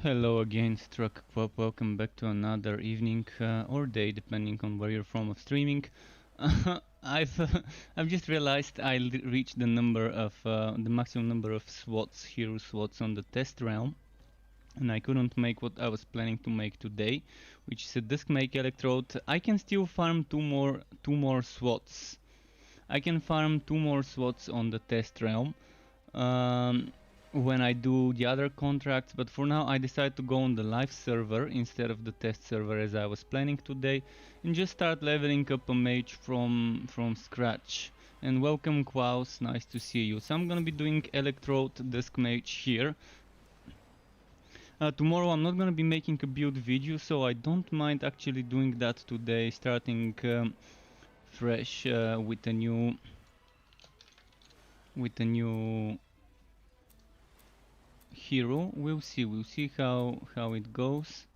Hello again, Struck Quap. Welcome back to another evening or day, depending on where you're from of streaming. I've just realized I reached the number of the maximum number of slots, hero slots on the test realm, and I couldn't make what I was planning to make today, which is a Dusk Mage Electrode. I can still farm two more slots. I can farm 2 more slots on the test realm. When I do the other contracts, but for now I decided to go on the live server instead of the test server as I was planning today, and just start leveling up a mage from scratch. And welcome Klaus, nice to see you. So I'm gonna be doing Electrode Dusk Mage here. Tomorrow I'm not gonna be making a build video, so I don't mind actually doing that today, starting fresh with a new hero. We'll see how it goes.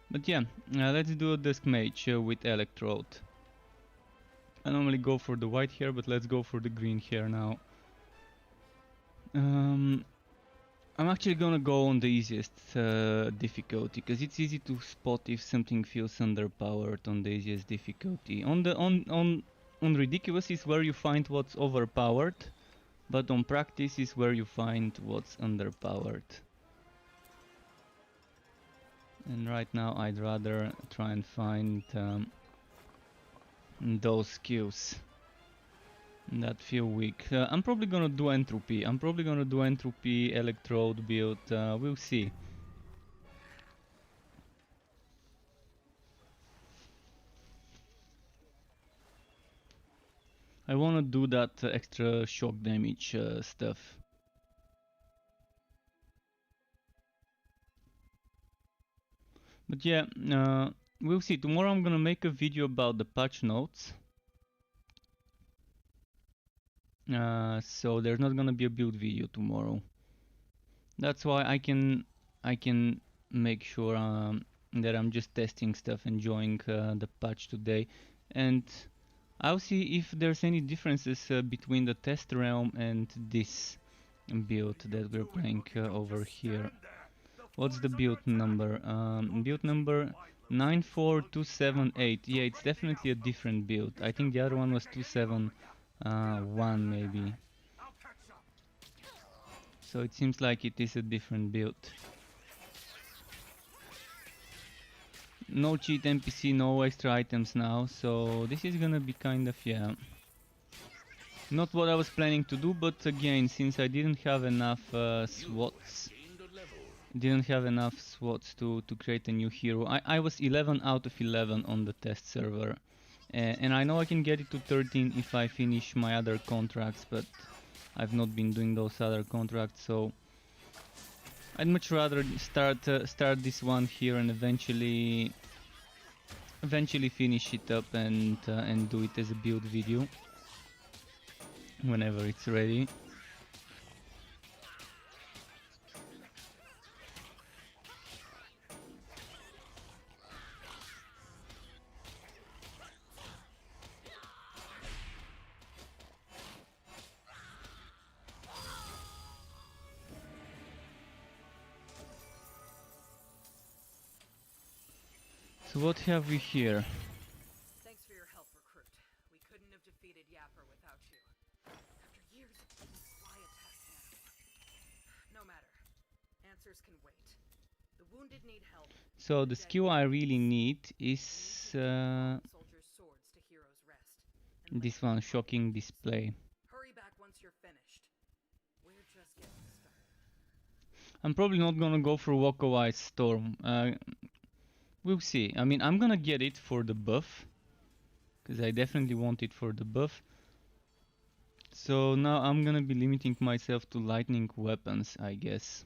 But yeah, let's do a Dusk Mage with Electrode. I normally go for the white hair, but let's go for the green hair now. I'm actually gonna go on the easiest difficulty, because it's easy to spot if something feels underpowered on the easiest difficulty. On ridiculous is where you find what's overpowered, but on practice is where you find what's underpowered. And right now I'd rather try and find those skills that feel weak. I'm probably gonna do entropy. Electrode build. We'll see. I wanna do that extra shock damage stuff. But yeah, we'll see. Tomorrow I'm gonna make a video about the patch notes. So there's not gonna be a build video tomorrow. That's why I can make sure that I'm just testing stuff, enjoying the patch today, and I'll see if there's any differences between the test realm and this build that we're playing over here. What's the build number? Build number 94278. Yeah, it's definitely a different build. I think the other one was 271 maybe. So it seems like it is a different build. No cheat NPC, no extra items now, so this is gonna be kind of, yeah, not what I was planning to do, but again, since I didn't have enough slots to create a new hero. I was 11 out of 11 on the test server, and I know I can get it to 13 if I finish my other contracts, but I've not been doing those other contracts, so I'd much rather start this one here and eventually finish it up and do it as a build video whenever it's ready. So what have we here? Thanks for your help, recruit. We couldn't have defeated Yapper without you. After years, why attack now? No matter. Answers can wait. The wounded need help. So the skill I really need is soldiers' swords to heroes' rest. this one, shocking display. Hurry back once you're finished. We're just getting started. I'm probably not gonna go for Walk-O-Ice Storm. We'll see. I mean, I'm gonna get it for the buff, because I definitely want it for the buff. So now I'm gonna be limiting myself to lightning weapons, I guess.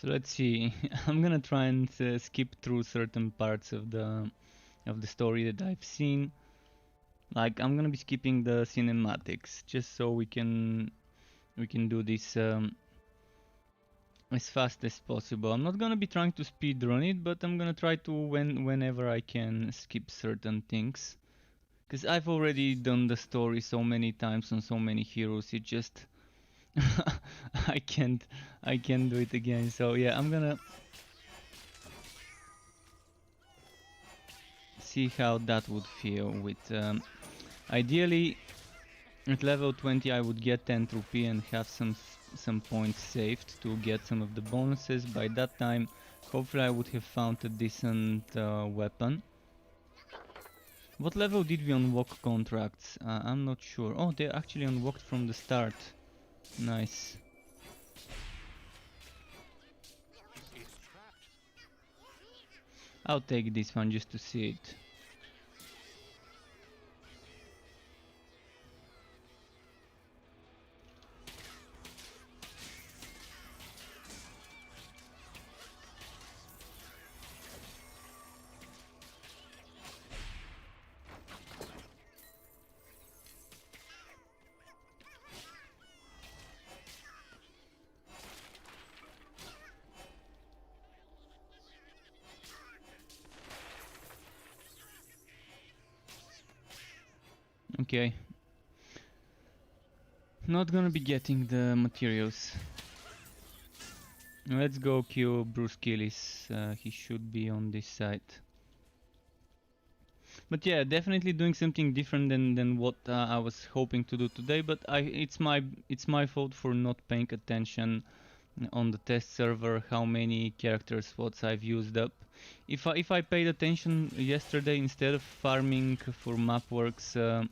So let's see. I'm gonna try and skip through certain parts of the story that I've seen. Like I'm gonna be skipping the cinematics just so we can do this as fast as possible. I'm not gonna be trying to speed run it, but I'm gonna try to whenever I can skip certain things. Cause I've already done the story so many times on so many heroes, it just I can't do it again. So yeah, I'm gonna see how that would feel with ideally at level 20 I would get 10 rupee and have some points saved to get some of the bonuses. By that time hopefully I would have found a decent weapon. What level did we unlock contracts? I'm not sure. Oh, they're actually unlocked from the start. Nice. I'll take this one just to see it. Okay. Not gonna be getting the materials. Let's go kill Bruce Killis. He should be on this side. But yeah, definitely doing something different than what I was hoping to do today. But it's my fault for not paying attention on the test server how many character slots I've used up. If I paid attention yesterday instead of farming for Mapworks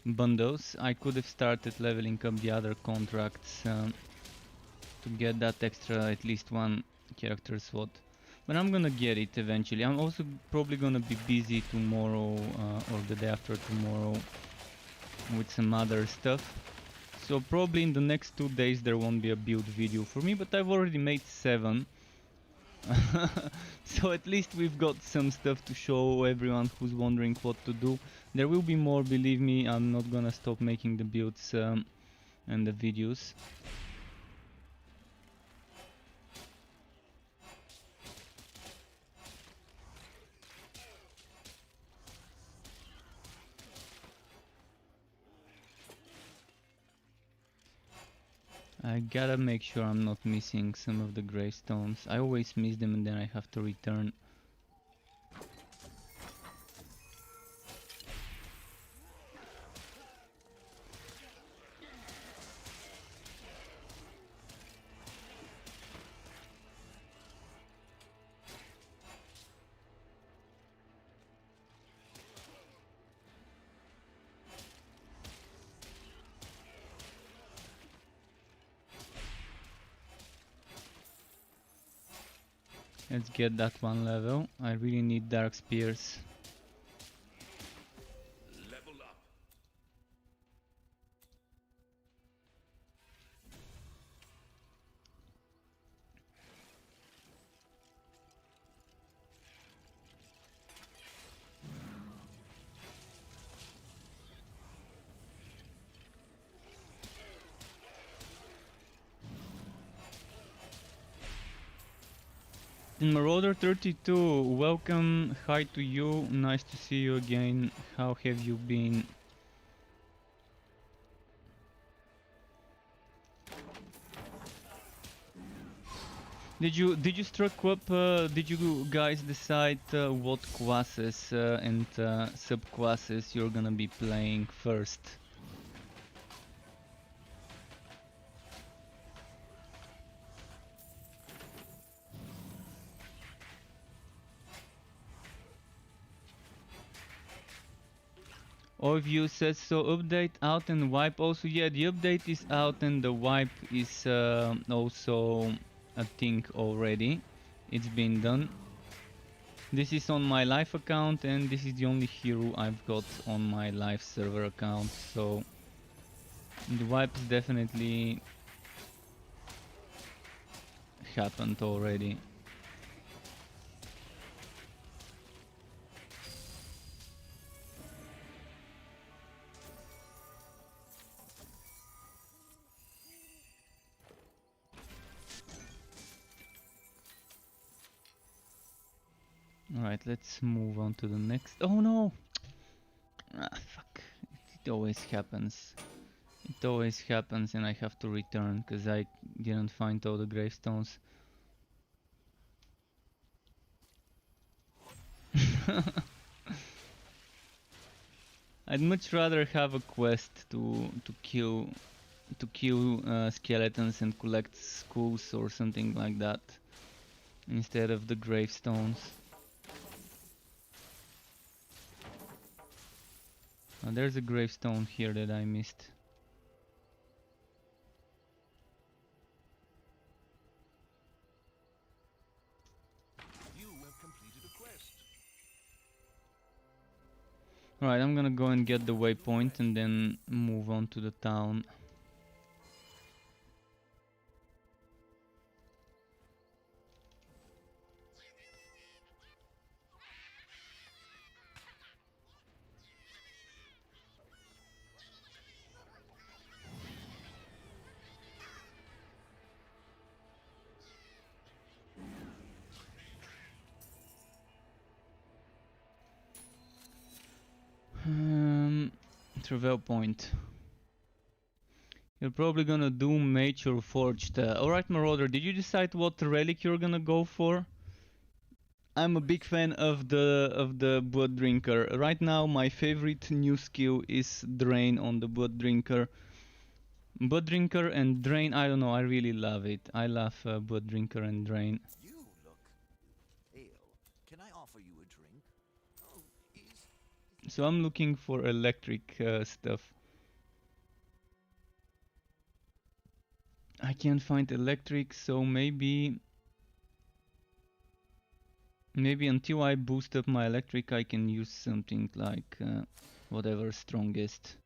bundles, I could have started leveling up the other contracts to get that extra at least one character slot. But I'm gonna get it eventually. I'm also probably gonna be busy tomorrow or the day after tomorrow with some other stuff. So probably in the next 2 days there won't be a build video for me, but I've already made 7. So at least we've got some stuff to show everyone who's wondering what to do. There will be more, believe me. I'm not gonna stop making the builds and the videos. I gotta make sure I'm not missing some of the gravestones. I always miss them and then I have to return. Let's get that one level. I really need dark spears. Level up. Marauder 32, welcome, hi to you, nice to see you again. How have you been? Did you struck up? Did you guys decide what classes and subclasses you're gonna be playing first? Overview says so. Update out and wipe also. Yeah, the update is out and the wipe is also a thing already. It's been done. This is on my live account and this is the only hero I've got on my live server account. So the wipe is definitely happened already. Alright, let's move on to the next. Oh no! Ah, fuck. It always happens. It always happens and I have to return because I didn't find all the gravestones. I'd much rather have a quest to kill skeletons and collect skulls or something like that instead of the gravestones. Oh, there's a gravestone here that I missed. You have completed a quest. Alright, I'm gonna go and get the waypoint and then move on to the town. Travel point. You're probably gonna do Mage or Forged. Alright, Marauder, did you decide what relic you're gonna go for? I'm a big fan of the Blood Drinker. Right now, my favorite new skill is Drain on the Blood Drinker. Blood Drinker and Drain, I don't know, I really love it. I love Blood Drinker and Drain. You look pale. Can I offer you a drink? Oh, So I'm looking for electric stuff. I can't find electric, so maybe until I boost up my electric I can use something like whatever strongest.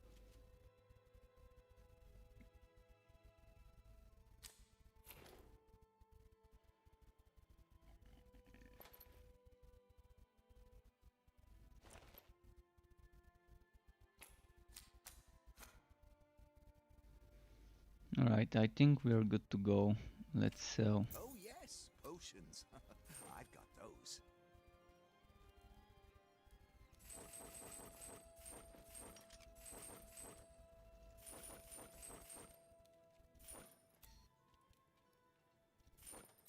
Alright, I think we're good to go. Let's sell. Oh yes, potions. I've got those.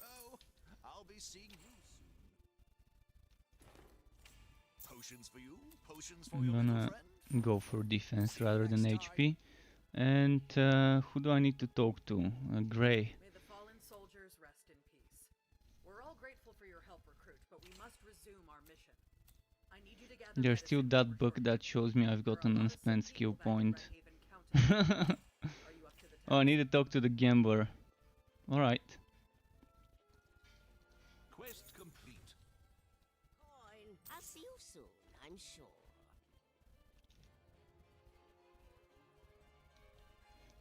Oh, I'll be seeing you soon. Potions for you, potions for I'm your gonna little friend. go for defense rather than HP. And who do I need to talk to? Gray. May the fallen soldiers rest in peace. We're all grateful for your help, Recruit, but we must resume our mission. I need you to gather There's still medicine that for book short. that shows me I've got There are an a lot of unspent sick skill people back in point. Redhaven County. Are you up to the Oh, I task? need to talk to the gambler. Alright. Quest complete. Coin. I'll see you soon, I'm sure.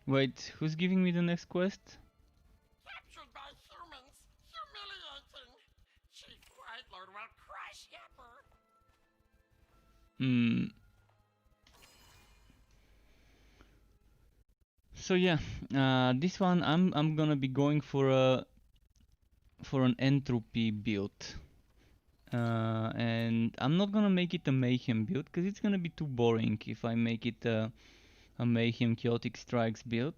Wait, who's giving me the next quest? Captured by humans! Humiliating! Chief Quiet Lord will crush Yapper! So yeah, this one I'm gonna be going for an entropy build. And I'm not gonna make it a Mayhem build because it's gonna be too boring if I make it a Mayhem Chaotic Strikes build.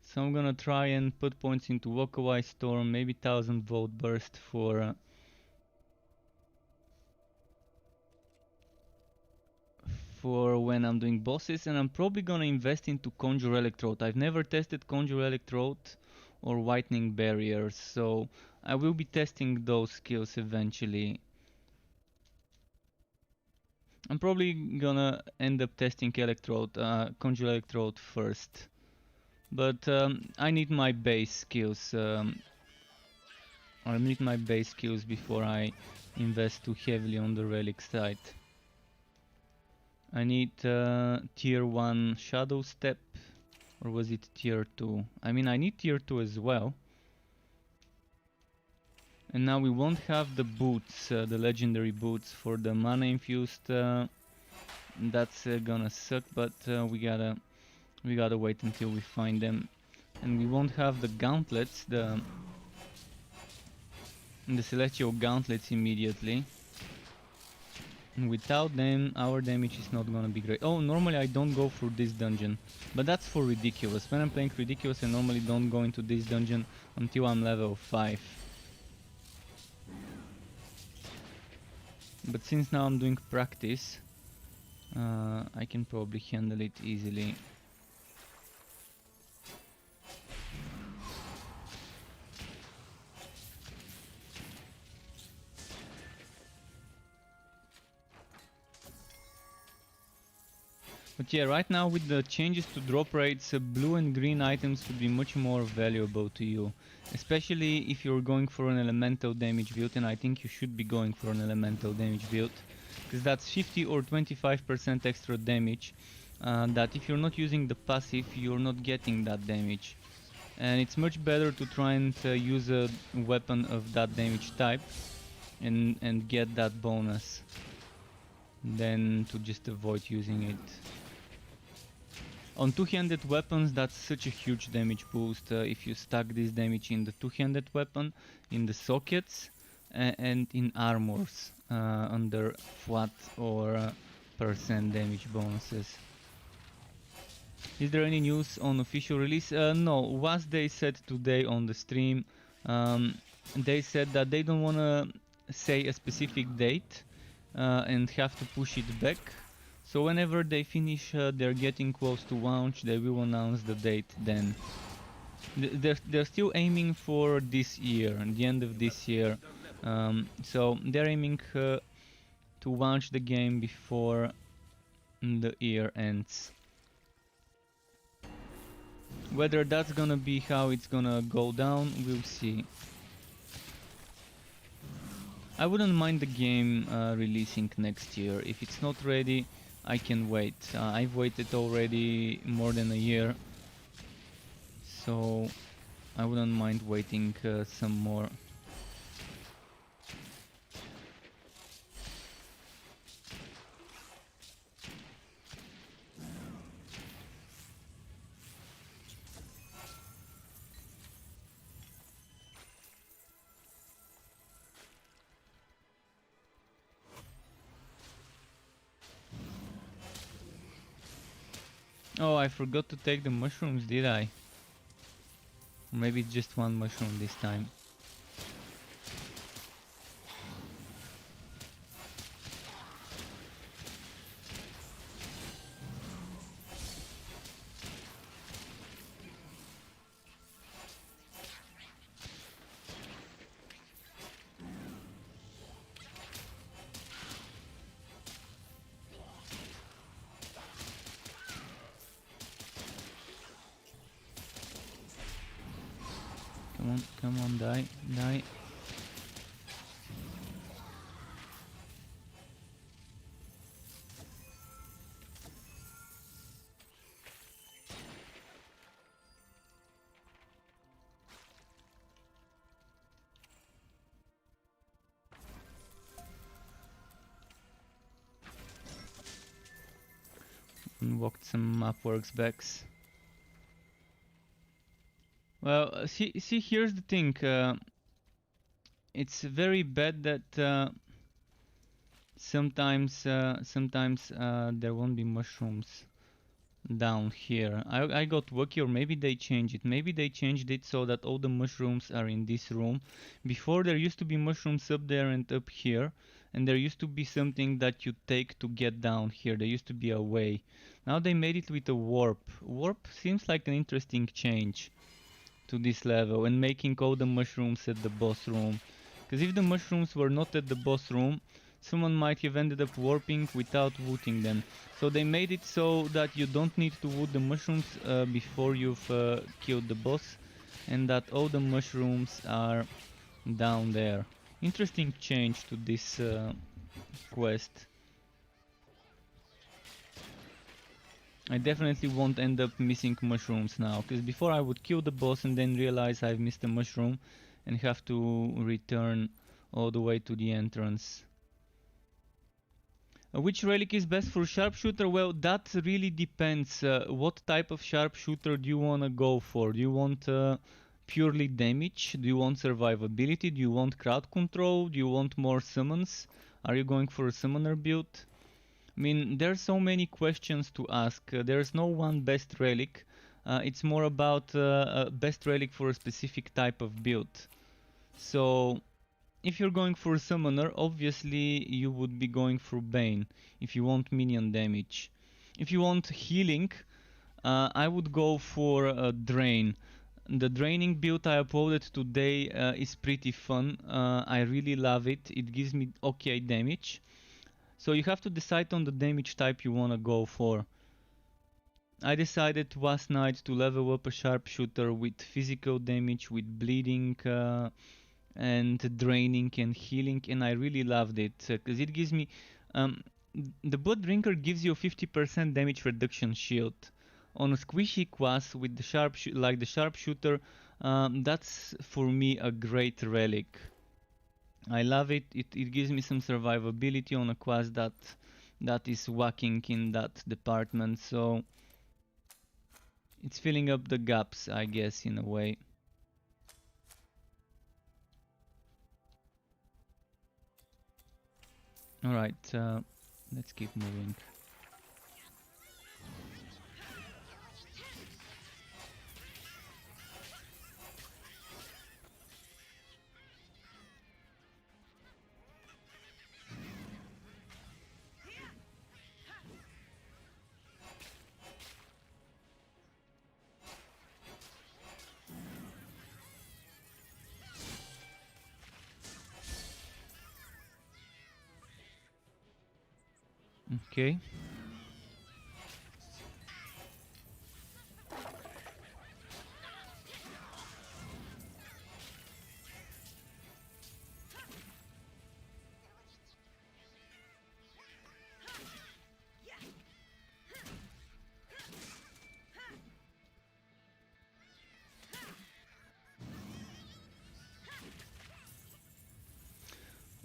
So I'm gonna try and put points into Walkaway Storm, maybe 1000 Volt Burst for when I'm doing bosses, and I'm probably gonna invest into Conjure Electrode. I've never tested Conjure Electrode or Whitening Barriers, so I will be testing those skills eventually. I'm probably gonna end up testing Conjure Electrode first. But I need my base skills. I need my base skills before I invest too heavily on the relic side. I need tier 1 Shadow Step, or was it tier 2? I mean, I need tier 2 as well. And now we won't have the boots, the legendary boots for the mana infused. That's gonna suck, but we gotta wait until we find them. And we won't have the gauntlets, the celestial gauntlets immediately. And without them, our damage is not gonna be great. Oh, normally I don't go for this dungeon, but that's for ridiculous. When I'm playing ridiculous, I normally don't go into this dungeon until I'm level 5. But since now I'm doing practice, I can probably handle it easily. But yeah, right now with the changes to drop rates, blue and green items would be much more valuable to you. Especially if you're going for an elemental damage build, and I think you should be going for an elemental damage build. Because that's 50 or 25% extra damage, that if you're not using the passive, you're not getting that damage. And it's much better to try and use a weapon of that damage type and get that bonus than to just avoid using it. On two-handed weapons, that's such a huge damage boost if you stack this damage in the two-handed weapon, in the sockets, and in armors under flat or percent damage bonuses. Is there any news on official release? No, what they said today on the stream, they said that they don't want to say a specific date and have to push it back. So whenever they finish, they're getting close to launch, they will announce the date then. They're still aiming for this year, the end of this year. So they're aiming to launch the game before the year ends. Whether that's gonna be how it's gonna go down, we'll see. I wouldn't mind the game releasing next year. If it's not ready, I can wait. I've waited already more than a year, so I wouldn't mind waiting some more. Oh, I forgot to take the mushrooms, did I? Maybe just one mushroom this time. Come on, die. Unlocked some mapworks bags. Well, see, here's the thing. It's very bad that sometimes there won't be mushrooms down here. I got lucky, or maybe they changed it. Maybe they changed it so that all the mushrooms are in this room. Before there used to be mushrooms up there and up here, and there used to be something that you take to get down here. There used to be a way. Now they made it with a warp. Warp seems like an interesting change to this level, and making all the mushrooms at the boss room. Because if the mushrooms were not at the boss room, someone might have ended up warping without looting them. So they made it so that you don't need to loot the mushrooms before you've killed the boss, and that all the mushrooms are down there. Interesting change to this quest. I definitely won't end up missing mushrooms now, because before I would kill the boss and then realize I've missed a mushroom, and have to return all the way to the entrance. Which relic is best for Sharpshooter? Well, that really depends. What type of Sharpshooter do you want to go for? Do you want purely damage? Do you want survivability? Do you want crowd control? Do you want more summons? Are you going for a summoner build? I mean, there's so many questions to ask. There's no one best relic. It's more about a best relic for a specific type of build. So if you're going for a summoner, obviously you would be going for Bane if you want minion damage. If you want healing, I would go for Drain. The draining build I uploaded today is pretty fun. I really love it. It gives me okay damage. So you have to decide on the damage type you want to go for. I decided last night to level up a Sharpshooter with physical damage, with bleeding, and draining and healing, and I really loved it because it gives me the Blood Drinker gives you a 50% damage reduction shield on a squishy class with the Sharpshooter. That's for me a great relic. I love it. It gives me some survivability on a class that is whacking in that department, so it's filling up the gaps, I guess, in a way. Alright, let's keep moving. Okay.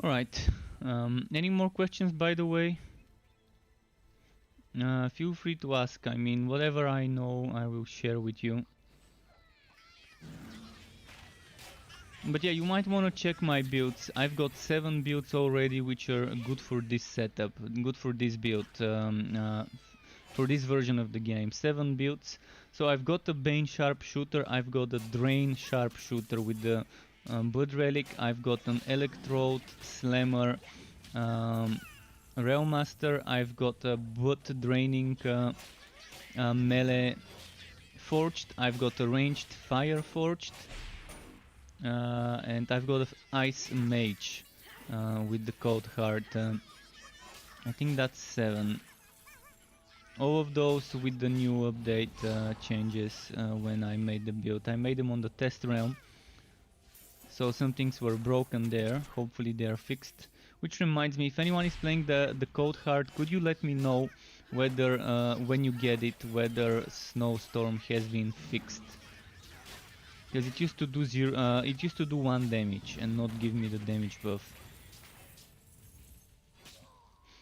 All right. Any more questions, by the way? Feel free to ask. I mean, whatever I know, I will share with you. But yeah, you might want to check my builds. I've got 7 builds already, which are good for this setup, good for this build, for this version of the game. 7 builds. So I've got a Bane Sharpshooter, I've got a Drain Sharpshooter with the Blood Relic, I've got an Electrode, Slammer, Realmaster, I've got a Blood Draining Melee Forged, I've got a Ranged Fire Forged, and I've got an Ice Mage with the Cold Heart. I think that's 7. All of those with the new update changes when I made the build. I made them on the test realm, so some things were broken there. Hopefully they are fixed. Which reminds me, if anyone is playing the Cold Heart, could you let me know whether when you get it, whether Snowstorm has been fixed? Because it used to do it used to do 1 damage and not give me the damage buff.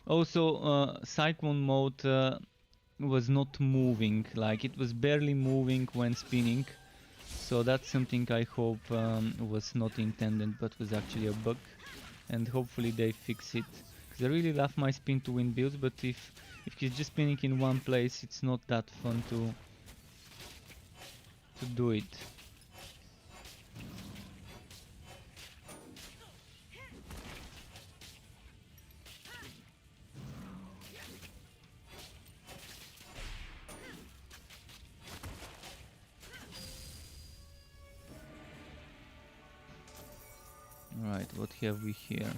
Also, Cyclone mode was not moving, like it was barely moving when spinning. So that's something I hope was not intended, but was actually a bug. And hopefully they fix it. Because I really love my spin to win builds, but if he's just spinning in one place, it's not that fun to do it. Right, what have we here?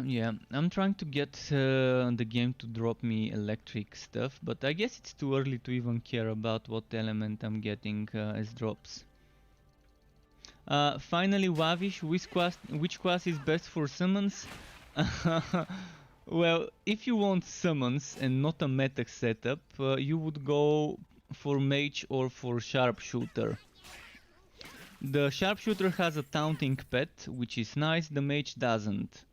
Yeah, I'm trying to get the game to drop me electric stuff, but I guess it's too early to even care about what element I'm getting as drops. Finally, Wavish, which class is best for summons? Well, if you want summons and not a meta setup, you would go Mage or for Sharpshooter. The Sharpshooter has a taunting pet, which is nice, the Mage doesn't.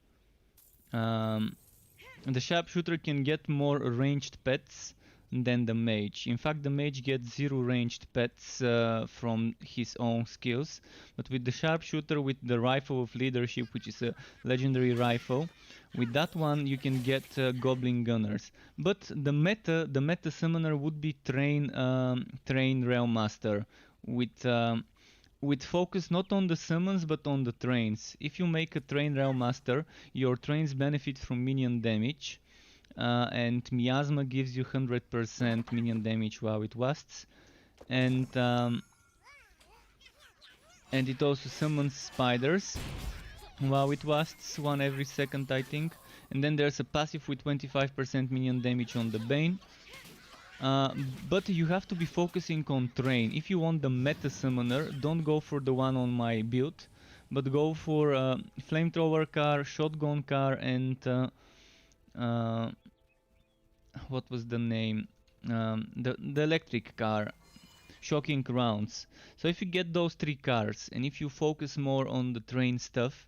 The Sharpshooter can get more ranged pets than the Mage. In fact, the Mage gets 0 ranged pets from his own skills, but with the Sharpshooter, with the Rifle of Leadership, which is a legendary rifle, with that one you can get Goblin Gunners. But the meta summoner would be Train Realm Master, with focus not on the summons but on the trains. If you make a Train Realm Master, your trains benefit from minion damage, and Miasma gives you 100% minion damage while it lasts, and it also summons spiders while it lasts, 1 every second I think, and then there's a passive with 25% minion damage on the Bane. But you have to be focusing on train. If you want the meta summoner, don't go for the one on my build, but go for flamethrower car, shotgun car, and what was the name? The electric car, shocking rounds. So if you get those 3 cars, and if you focus more on the train stuff,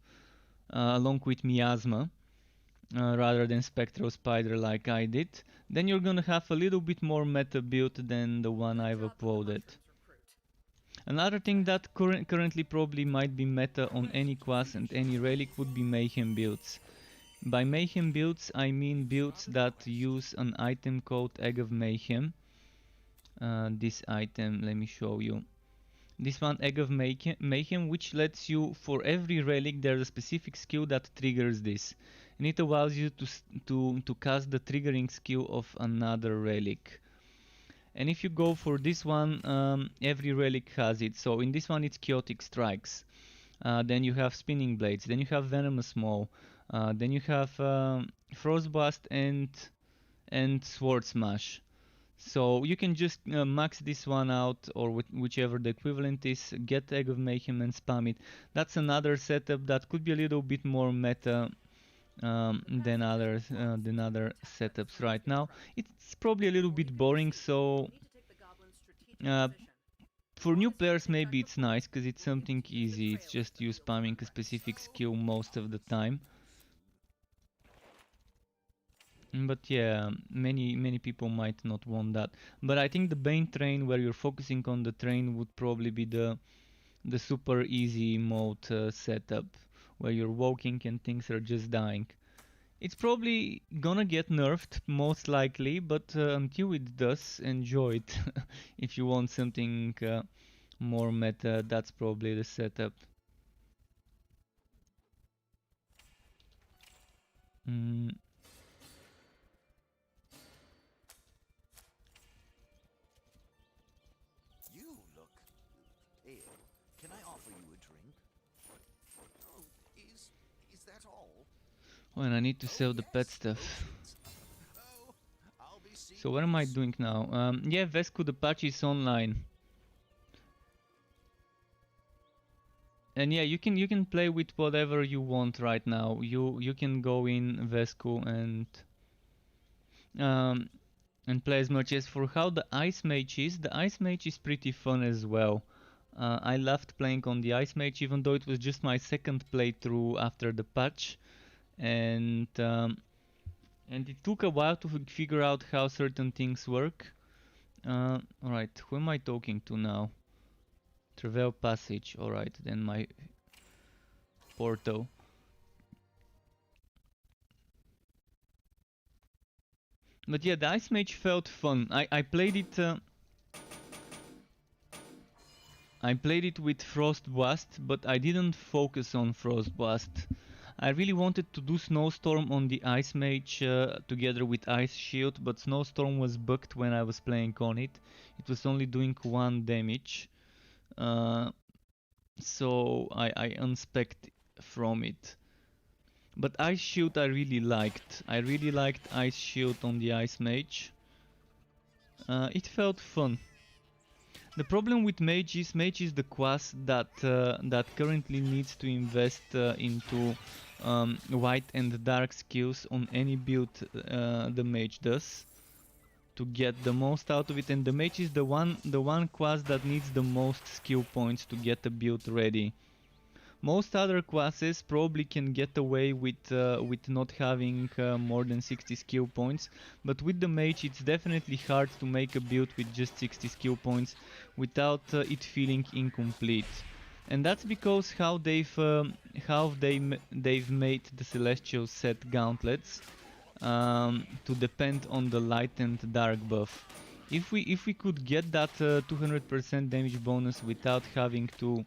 along with Miasma, rather than Spectral Spider like I did, then you're gonna have a little bit more meta build than the one I've uploaded. Another thing that currently probably might be meta on any class and any relic would be Mayhem builds. By Mayhem builds I mean builds that use an item called Egg of Mayhem. This item, let me show you. This one, Egg of Mayhem, which lets you, for every relic there's a specific skill that triggers this, and it allows you to cast the triggering skill of another relic. And if you go for this one, every relic has it. So in this one it's Chaotic Strikes, then you have Spinning Blades, then you have Venomous Maw, then you have Frostblast and Sword Smash. So you can just max this one out, or whichever the equivalent is, get Egg of Mayhem and spam it. That's another setup that could be a little bit more meta than other setups right now. It's probably a little bit boring, so for new players maybe it's nice because it's something easy. It's just you spamming a specific skill most of the time. But yeah, many people might not want that. But I think the Bane train, where you're focusing on the train, would probably be the super easy mode setup, where you're walking and things are just dying. It's probably gonna get nerfed, most likely, but until it does, enjoy it. If you want something more meta, that's probably the setup. Oh, and I need to sell the pet stuff. So what am I doing now? Yeah, Vesku, the patch is online. And yeah, you can play with whatever you want right now. You can go in Vesku and play as much as. For how the Ice Mage is, the Ice Mage is pretty fun as well. I loved playing on the Ice Mage, even though it was just my second playthrough after the patch. And it took a while to figure out how certain things work. Alright, who am I talking to now? Travel Passage, alright, then my portal. But yeah, the Ice Mage felt fun. I played it with Frostblast, but I didn't focus on Frostblast. I really wanted to do Snowstorm on the Ice Mage together with Ice Shield, but Snowstorm was bugged when I was playing on it. It was only doing 1 damage, so I unspec'd from it. But Ice Shield I really liked. I really liked Ice Shield on the Ice Mage. It felt fun. The problem with Mage is the class that currently needs to invest into white and dark skills on any build the Mage does, to get the most out of it, and the mage is the one class that needs the most skill points to get a build ready. Most other classes probably can get away with not having more than 60 skill points, but with the mage it's definitely hard to make a build with just 60 skill points without it feeling incomplete. And that's because they've made the Celestial set gauntlets to depend on the light and dark buff. If we could get that 200% damage bonus without having to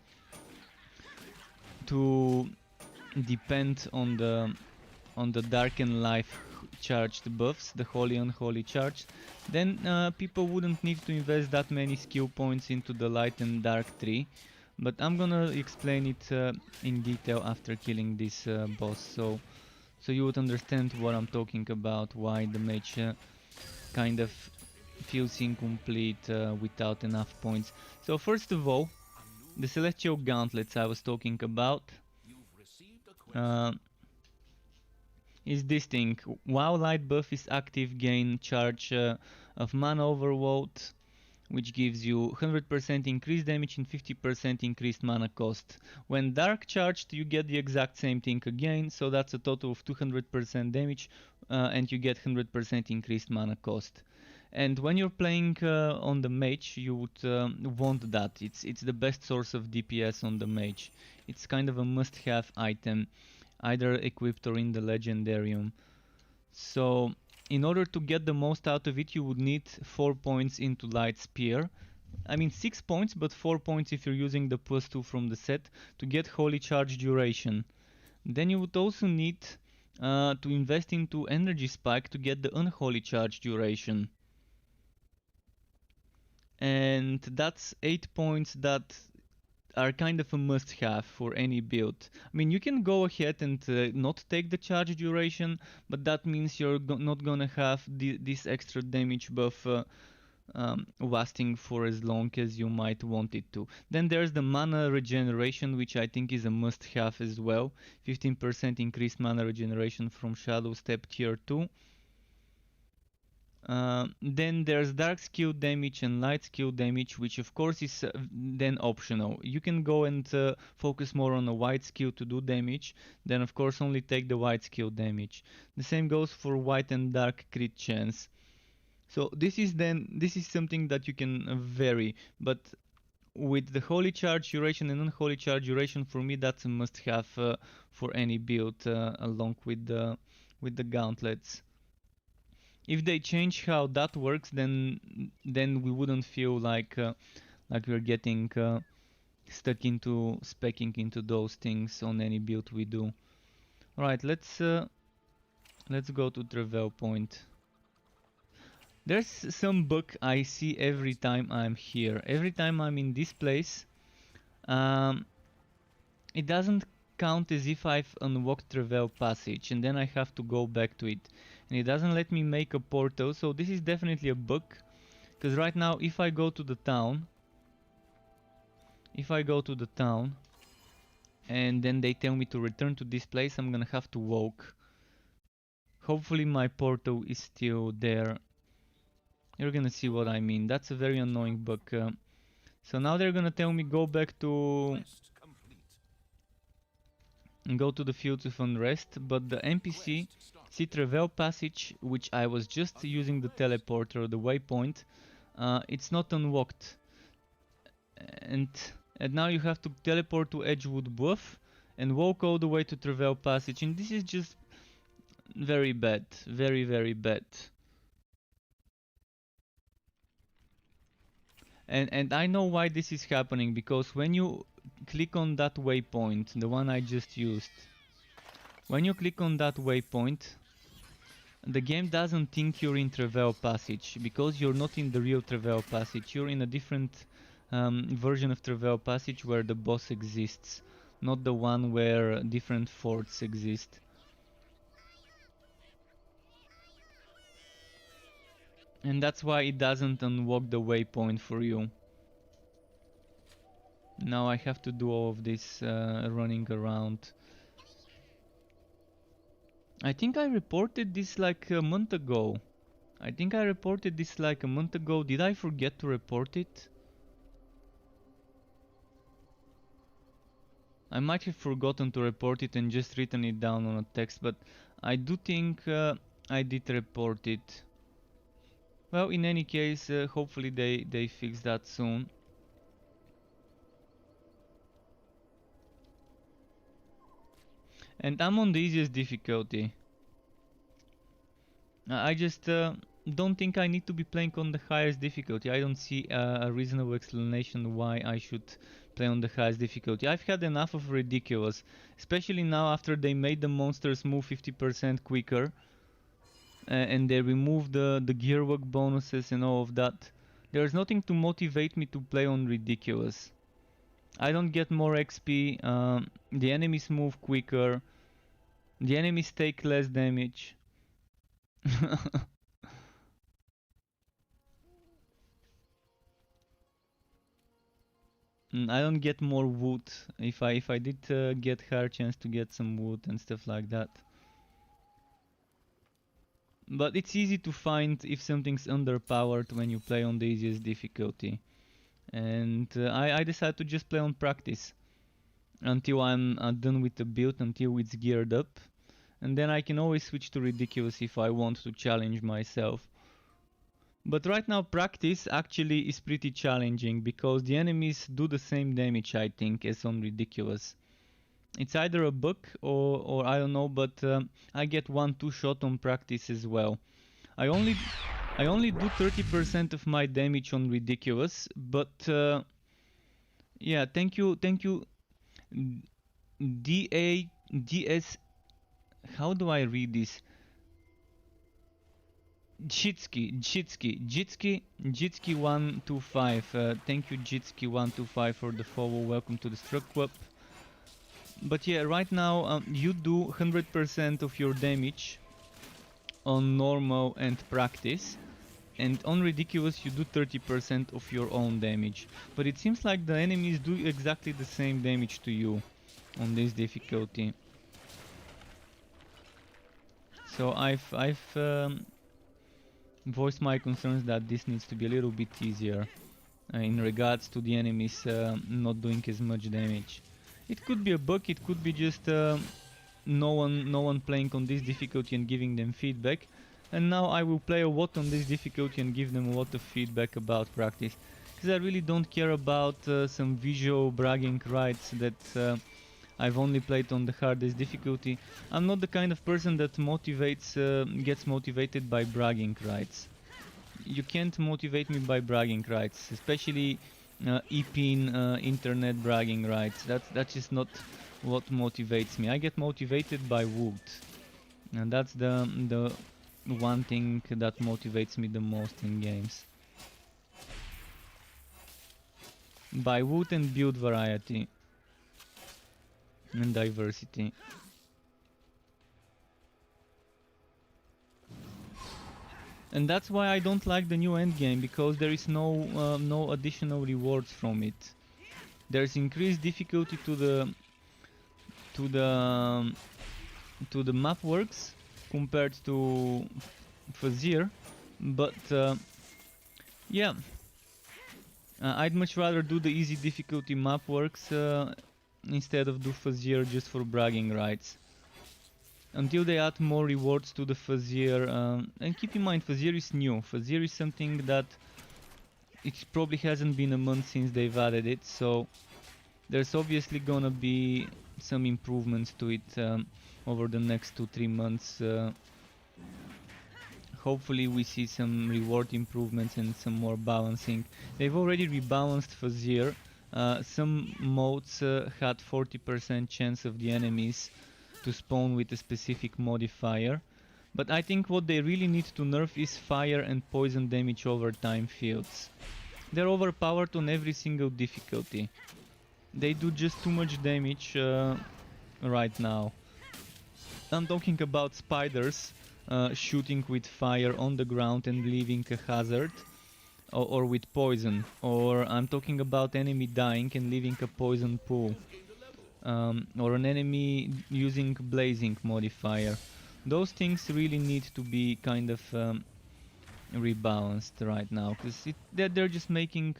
depend on the dark and life charged buffs, the holy and unholy charge, then people wouldn't need to invest that many skill points into the light and dark tree. But I'm gonna explain it in detail after killing this boss, so you would understand what I'm talking about, why the mage kind of feels incomplete without enough points. So first of all, the Celestial Gauntlets I was talking about is this thing. While light buff is active, gain charge of mana overload, which gives you 100% increased damage and 50% increased mana cost. When dark charged, you get the exact same thing again, so that's a total of 200% damage and you get 100% increased mana cost. And when you're playing on the mage, you would want that. It's the best source of DPS on the mage. It's kind of a must-have item, either equipped or in the legendarium. So in order to get the most out of it, you would need 4 points into Light Spear. I mean 6 points, but 4 points if you're using the +2 from the set to get Holy Charge duration. Then you would also need to invest into Energy Spike to get the Unholy Charge duration. And that's 8 points that are kind of a must-have for any build. I mean, you can go ahead and not take the charge duration, but that means you're not gonna have this extra damage buff lasting for as long as you might want it to. Then there's the mana regeneration, which I think is a must-have as well. 15% increased mana regeneration from Shadow Step Tier 2. Then there's dark skill damage and light skill damage, which of course is then optional. You can go and focus more on a white skill to do damage, then of course only take the white skill damage. The same goes for white and dark crit chance. So this is something that you can vary, but with the holy charge duration and unholy charge duration, for me that's a must-have for any build along with the gauntlets. If they change how that works, then we wouldn't feel like we're getting stuck into speccing into those things on any build we do. Alright, let's go to Travel Point. There's some bug I see every time I'm here. Every time I'm in this place, it doesn't count as if I've unlocked Travel Passage, and then I have to go back to it. And it doesn't let me make a portal, so this is definitely a bug. Because right now, if I go to the town, and then they tell me to return to this place, I'm gonna have to walk. Hopefully my portal is still there. You're gonna see what I mean. That's a very annoying bug. So now they're gonna tell me go back to and go to the Fields of Unrest, but the NPC Travel Passage, which I was just using the teleporter, the waypoint, it's not unlocked. And now you have to teleport to Edgewood Bluff and walk all the way to Travel Passage, and this is just very bad, very, very bad. And I know why this is happening, because when you click on that waypoint, the one I just used, when you click on that waypoint, the game doesn't think you're in Travel Passage, because you're not in the real Travel Passage. You're in a different version of Travel Passage where the boss exists, not the one where different forts exist. And that's why it doesn't unlock the waypoint for you. Now I have to do all of this running around. I think I reported this like a month ago. I think I reported this like a month ago. Did I forget to report it? I might have forgotten to report it and just written it down on a text, but I do think I did report it. Well, in any case, hopefully they fix that soon. And I'm on the easiest difficulty. I just don't think I need to be playing on the highest difficulty. I don't see a reasonable explanation why I should play on the highest difficulty. I've had enough of ridiculous, especially now after they made the monsters move 50% quicker and they removed the gearwork bonuses and all of that. There's nothing to motivate me to play on ridiculous. I don't get more XP, the enemies move quicker, the enemies take less damage. I don't get more wood. If I did get higher chance to get some wood and stuff like that. But it's easy to find if something's underpowered when you play on the easiest difficulty. And I decided to just play on practice until I'm done with the build, until it's geared up. And then I can always switch to ridiculous if I want to challenge myself. But right now practice actually is pretty challenging because the enemies do the same damage, I think, as on ridiculous. It's either a bug or I don't know, but I get 1-2 shot on practice as well. I only do 30% of my damage on ridiculous, but yeah, thank you DS, how do I read this? Jitsky125. Thank you, Jitsky125, for the follow. Welcome to the Struck Club. But yeah, right now you do 100% of your damage on normal and practice, and on ridiculous you do 30% of your own damage. But it seems like the enemies do exactly the same damage to you on this difficulty. So I've voiced my concerns that this needs to be a little bit easier in regards to the enemies not doing as much damage. It could be a bug, it could be just no one playing on this difficulty and giving them feedback. And now I will play a lot on this difficulty and give them a lot of feedback about practice. Because I really don't care about some visual bragging rights that I've only played on the hardest difficulty. I'm not the kind of person that gets motivated by bragging rights. You can't motivate me by bragging rights, especially EPIN internet bragging rights. That's just not what motivates me. I get motivated by wood, and that's the one thing that motivates me the most in games. By wood and build variety and diversity. And that's why I don't like the new endgame, because there is no additional rewards from it. There's increased difficulty to the map works compared to Fazir, but yeah, I'd much rather do the easy difficulty map works instead of do Fazir just for bragging rights. Until they add more rewards to the Fazir, and keep in mind Fazir is new. Fazir is something that it probably hasn't been a month since they've added it, so there's obviously gonna be some improvements to it over the next 2-3 months. Hopefully we see some reward improvements and some more balancing. They've already rebalanced Fazir. Some modes had 40% chance of the enemies to spawn with a specific modifier, but I think what they really need to nerf is fire and poison damage over time fields. They're overpowered on every single difficulty. They do just too much damage right now. I'm talking about spiders shooting with fire on the ground and leaving a hazard, or with poison, or I'm talking about enemy dying and leaving a poison pool. Or an enemy using blazing modifier. Those things really need to be kind of rebalanced right now, because they're just making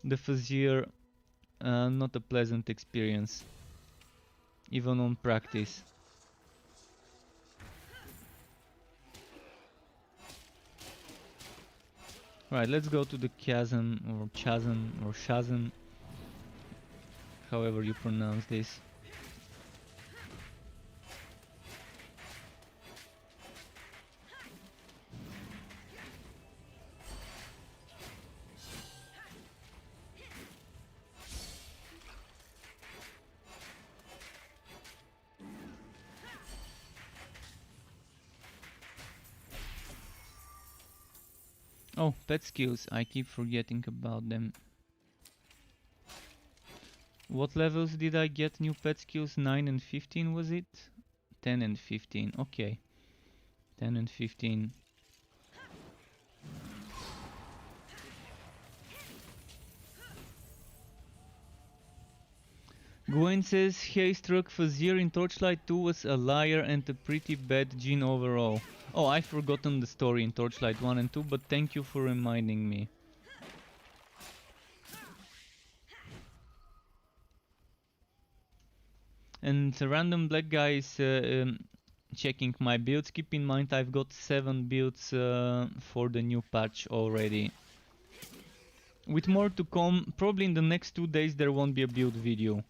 the Fazir not a pleasant experience, even on practice. Right, let's go to the chasm, or chasm, or chasm, however you pronounce this. Oh, pet skills, I keep forgetting about them. What levels did I get new pet skills? 9 and 15 was it? 10 and 15, okay. 10 and 15. Gwen says, hey Struck, Fazir in Torchlight 2 was a liar and a pretty bad Djinn overall. Oh, I've forgotten the story in Torchlight 1 and 2, but thank you for reminding me. And the random black guy is checking my builds. Keep in mind I've got 7 builds for the new patch already. With more to come, probably in the next 2 days there won't be a build video.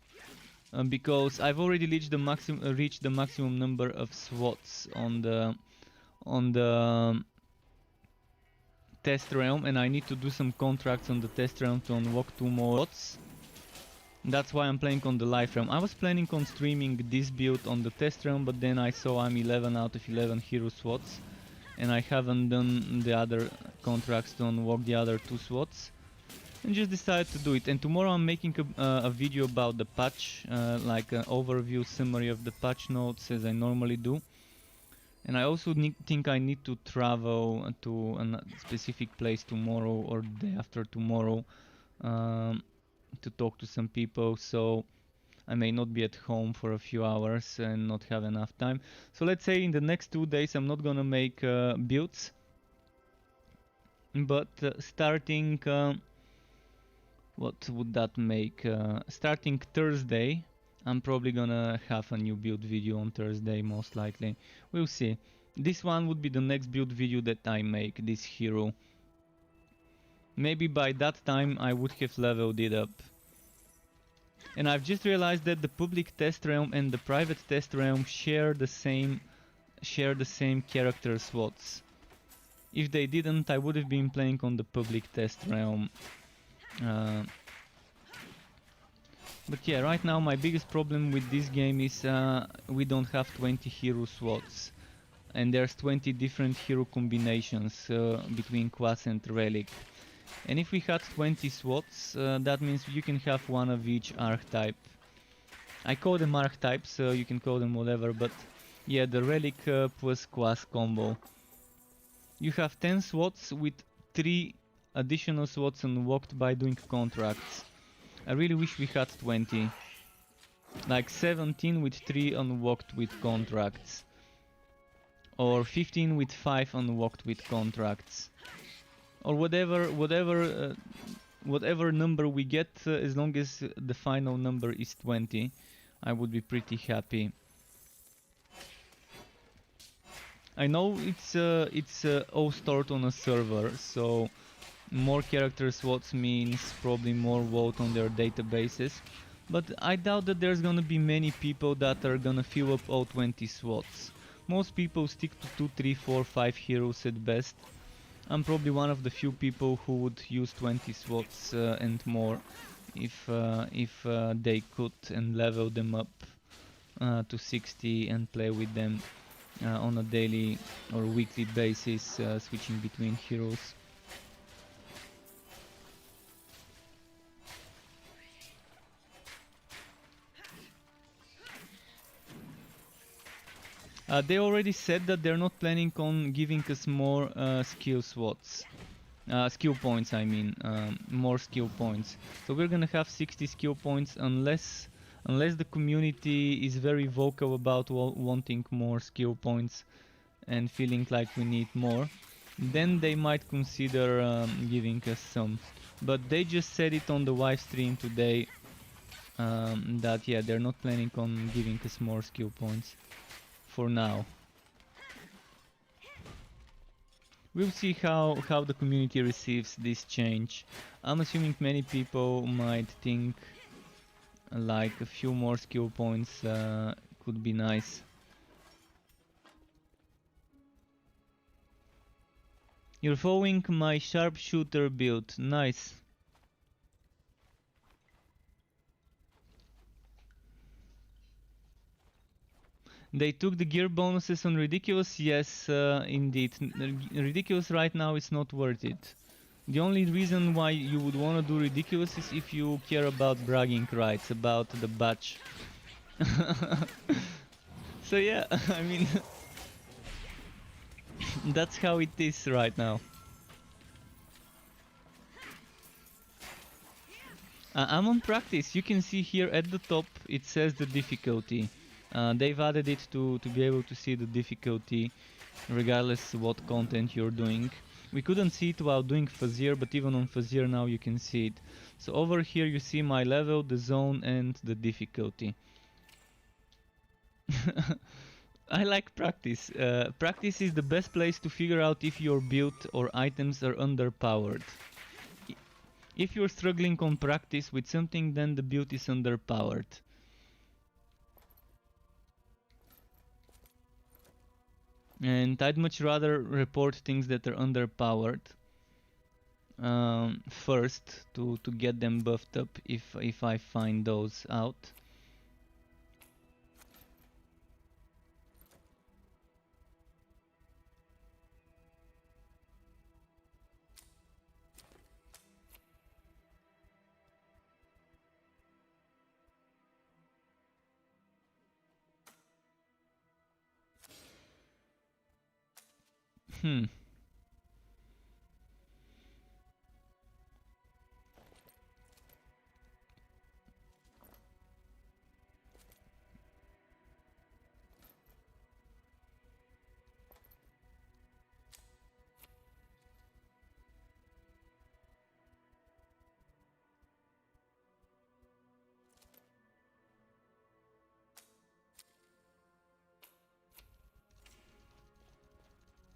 Because I've already reached the maximum number of SWATs on the test realm, and I need to do some contracts on the test realm to unlock 2 more SWATs. That's why I'm playing on the live realm. I was planning on streaming this build on the test realm, but then I saw I'm 11 out of 11 hero SWATs, and I haven't done the other contracts to unlock the other 2 SWATs. And just decided to do it. And tomorrow I'm making a video about the patch, like an overview summary of the patch notes, as I normally do. And I also think I need to travel to a specific place tomorrow or the day after tomorrow to talk to some people, so I may not be at home for a few hours and not have enough time. So let's say in the next 2 days I'm not gonna make builds, but starting what would that make? Starting Thursday, I'm probably gonna have a new build video on Thursday, most likely. We'll see. This one would be the next build video that I make, this hero. Maybe by that time I would have leveled it up. And I've just realized that the public test realm and the private test realm share the same character slots. If they didn't, I would have been playing on the public test realm. But yeah, right now my biggest problem with this game is we don't have 20 hero slots, and there's 20 different hero combinations between class and relic. And if we had 20 slots, that means you can have one of each archetype. I call them archetypes, so you can call them whatever, but yeah, the relic plus class combo. You have 10 slots with 3 additional slots unlocked by doing contracts. I really wish we had 20. Like 17 with 3 unlocked with contracts. Or 15 with 5 unlocked with contracts. Or whatever number we get, as long as the final number is 20, I would be pretty happy. I know it's all stored on a server, so more character slots means probably more vote on their databases, but I doubt that there's gonna be many people that are gonna fill up all 20 slots. Most people stick to 2, 3, 4, 5 heroes at best. I'm probably one of the few people who would use 20 slots and more if they could, and level them up to 60 and play with them on a daily or weekly basis, switching between heroes. They already said that they're not planning on giving us more skill slots. Skill points, I mean. More skill points. So we're gonna have 60 skill points unless the community is very vocal about wanting more skill points and feeling like we need more. then they might consider giving us some. But they just said it on the live stream today that yeah, they're not planning on giving us more skill points for now. We'll see how the community receives this change. I'm assuming many people might think like a few more skill points could be nice. You're following my Sharpshooter build. Nice. They took the gear bonuses on Ridiculous? Yes, indeed. Ridiculous right now is not worth it. The only reason why you would want to do Ridiculous is if you care about bragging rights, about the badge. So yeah, I mean, that's how it is right now. I'm on practice. You can see here at the top it says the difficulty. They've added it to be able to see the difficulty regardless what content you're doing. We couldn't see it while doing Fazir, but even on Fazir now you can see it. So over here you see my level, the zone and the difficulty. I like practice. Practice is the best place to figure out if your build or items are underpowered. If you're struggling on practice with something, then the build is underpowered. And I'd much rather report things that are underpowered first to get them buffed up if I find those out.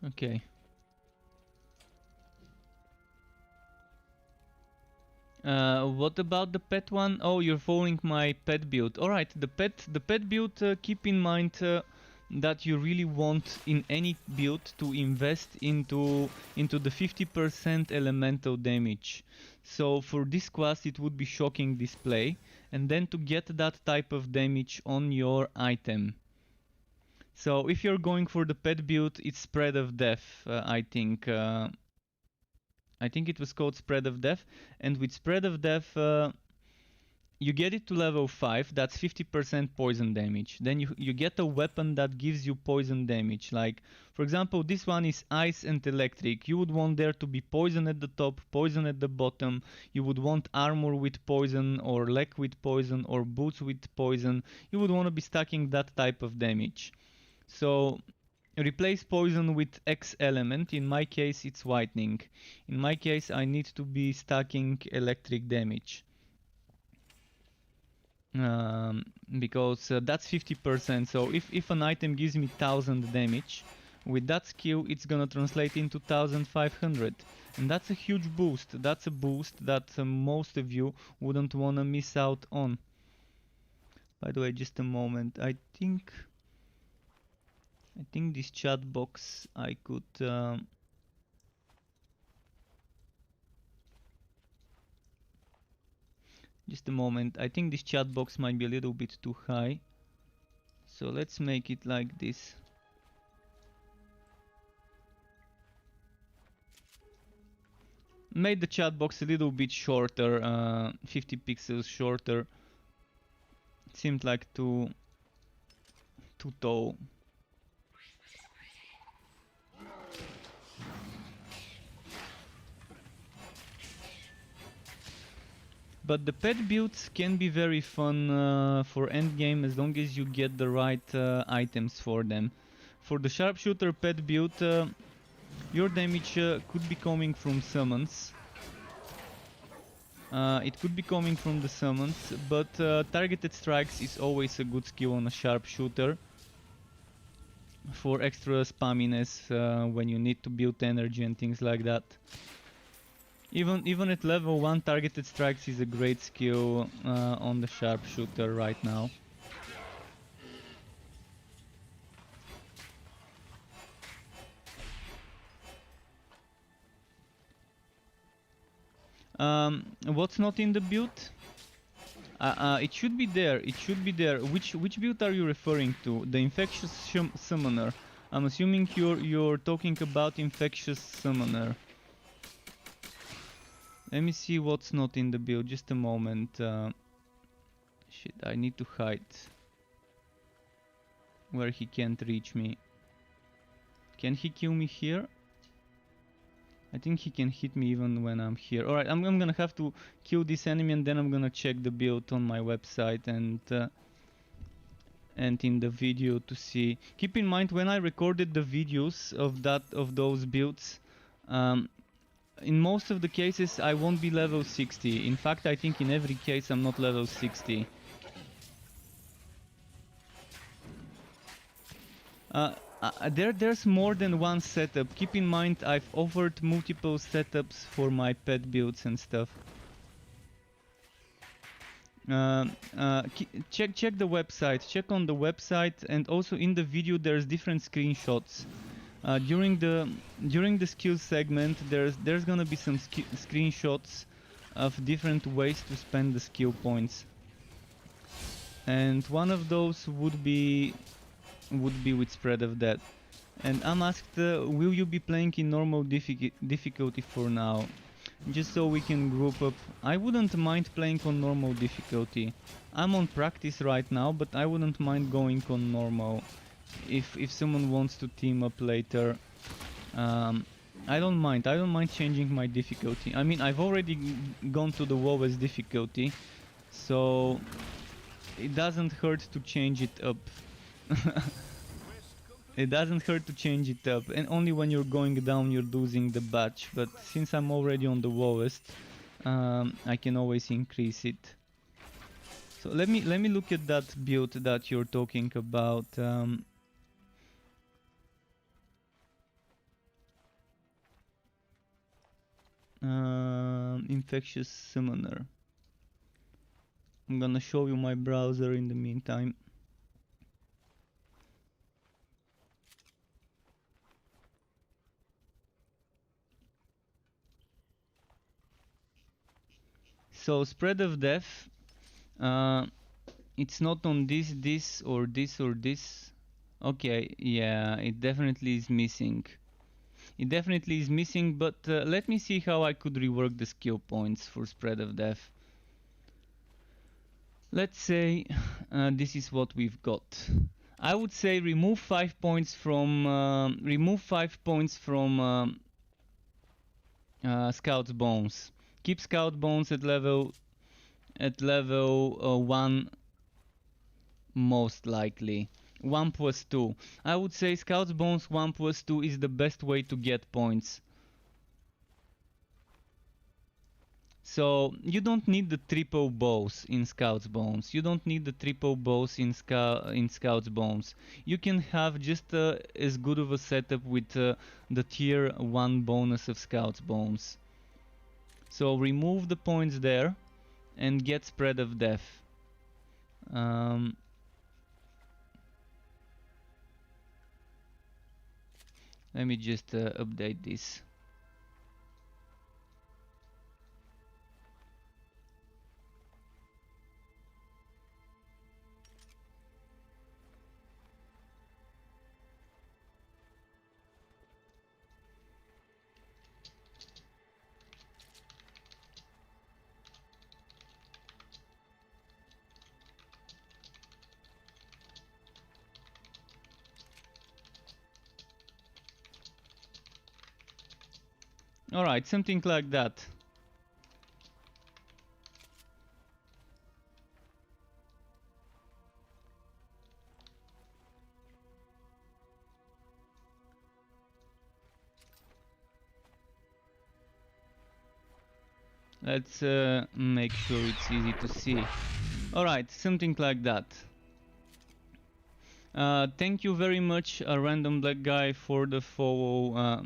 Okay. What about the pet one? Oh, you're following my pet build. Alright, the pet build, keep in mind that you really want in any build to invest into the 50% elemental damage. So for this class it would be shocking display, and then to get that type of damage on your item. So if you're going for the pet build, it's Spread of Death, I think. I think it was called Spread of Death, and with Spread of Death you get it to level 5, that's 50% poison damage. Then you get a weapon that gives you poison damage, like for example this one is Ice and Electric. You would want there to be poison at the top, poison at the bottom. You would want armor with poison, or leg with poison, or boots with poison. You would want to be stacking that type of damage. So replace poison with X element. In my case it's lightning. In my case I need to be stacking electric damage. Because that's 50%. So if an item gives me 1000 damage, with that skill it's gonna translate into 1500. And that's a huge boost. That's a boost that most of you wouldn't wanna miss out on. By the way, just a moment. I think this chat box I could just a moment. I think this chat box might be a little bit too high. So let's make it like this. Made the chat box a little bit shorter, 50 pixels shorter. It seemed like too tall. But the pet builds can be very fun for endgame as long as you get the right items for them. For the Sharpshooter pet build, your damage could be coming from summons. It could be coming from the summons, but targeted strikes is always a good skill on a sharpshooter for extra spamminess when you need to build energy and things like that. Even at level 1, targeted strikes is a great skill on the sharpshooter right now. What's not in the build? It should be there. It should be there. Which build are you referring to? The infectious summoner. I'm assuming you're talking about infectious summoner. Let me see what's not in the build. Just a moment. Shit, I need to hide where he can't reach me. Can he kill me here? I think he can hit me even when I'm here. Alright, I'm gonna have to kill this enemy and then I'm gonna check the build on my website and in the video to see. Keep in mind, when I recorded the videos of those builds, in most of the cases I won't be level 60. In fact, I think in every case I'm not level 60. There's more than one setup. Keep in mind, I've offered multiple setups for my pet builds and stuff. Check the website. Check on the website, and also in the video there's different screenshots. During the skills segment, there's gonna be some screenshots of different ways to spend the skill points, and one of those would be with Spread of Death. And I'm asked, will you be playing in normal difficulty for now? Just so we can group up. I wouldn't mind playing on normal difficulty. I'm on practice right now, but I wouldn't mind going on normal if someone wants to team up later. I don't mind changing my difficulty. I mean, I've already gone to the lowest difficulty, so it doesn't hurt to change it up. It doesn't hurt to change it up, and only when you're going down you're losing the batch. But since I'm already on the lowest, I can always increase it. So let me look at that build that you're talking about. Infectious Summoner. I'm gonna show you my browser in the meantime. So Spread of Death, it's not on this or this or this. Okay, yeah, it definitely is missing. It definitely is missing, but let me see how I could rework the skill points for Spread of Death. Let's say this is what we've got. I would say remove 5 points from Scout's Bones. Keep Scout Bones at level 1 most likely. 1 plus 2. I would say Scout's Bones 1 plus 2 is the best way to get points. So you don't need the triple bows in Scout's Bones. You don't need the triple bows in Scout's Bones. You can have just as good of a setup with the tier 1 bonus of Scout's Bones. So remove the points there and get Spread of Death. Let me just update this. Alright, something like that. Let's make sure it's easy to see. Alright, something like that. Thank you very much, Random Black Guy, for the follow.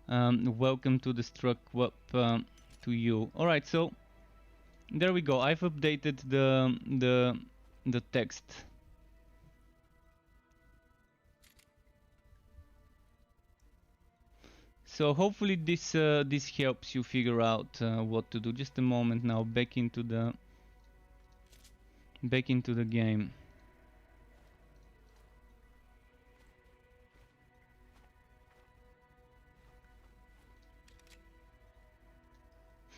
Welcome to the Struck Web to you. Alright, so there we go. I've updated the text. So hopefully this this helps you figure out what to do. Just a moment now, back into the game.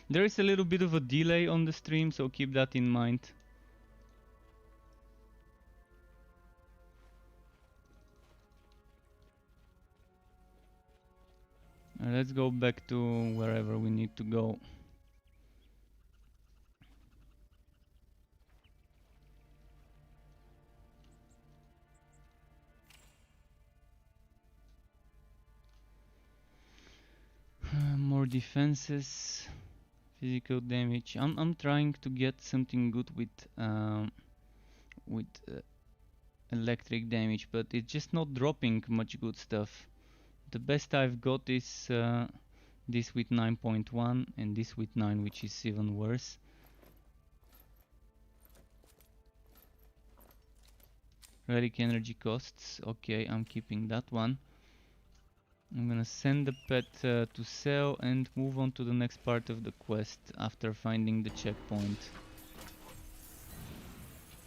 There is a little bit of a delay on the stream, so keep that in mind. Let's go back to wherever we need to go. More defenses, physical damage. I'm trying to get something good with electric damage, but it's just not dropping much good stuff. The best I've got is this with 9.1 and this with 9, which is even worse. Relic energy costs. Okay, I'm keeping that one. I'm gonna send the pet to sell and move on to the next part of the quest after finding the checkpoint.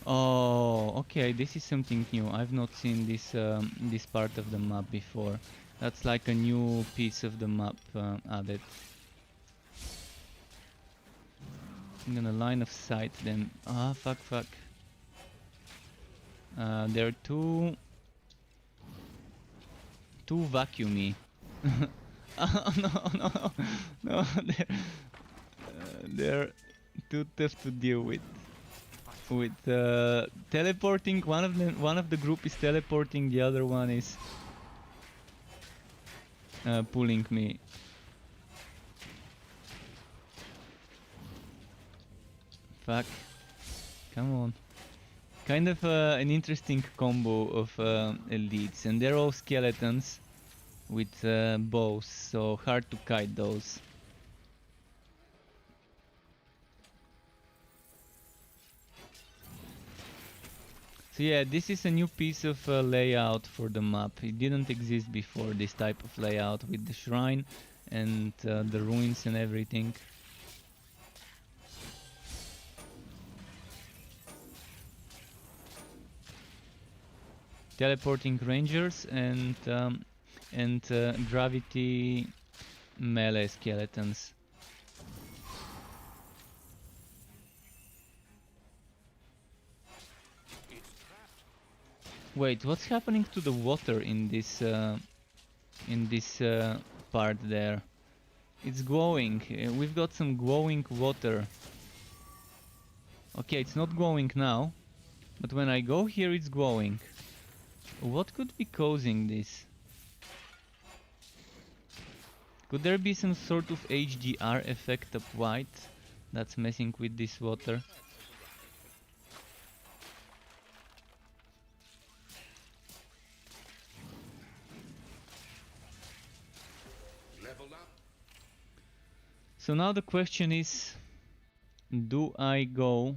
Oh, okay, this is something new. I've not seen this this part of the map before. That's like a new piece of the map added. I'm gonna line of sight them. Ah, fuck. They're too vacuumy. Oh, no, they're too tough to deal with. With teleporting, one of the group is teleporting, the other one is pulling me. Fuck. Come on. Kind of an interesting combo of elites, and they're all skeletons with bows, so hard to kite those. So yeah, this is a new piece of layout for the map. It didn't exist before, this type of layout with the shrine and the ruins and everything. Teleporting rangers and gravity melee skeletons. Wait, what's happening to the water in this part there? It's glowing. We've got some glowing water. Okay, it's not glowing now, but when I go here it's glowing. What could be causing this? Could there be some sort of HDR effect up white that's messing with this water? So now the question is, do I go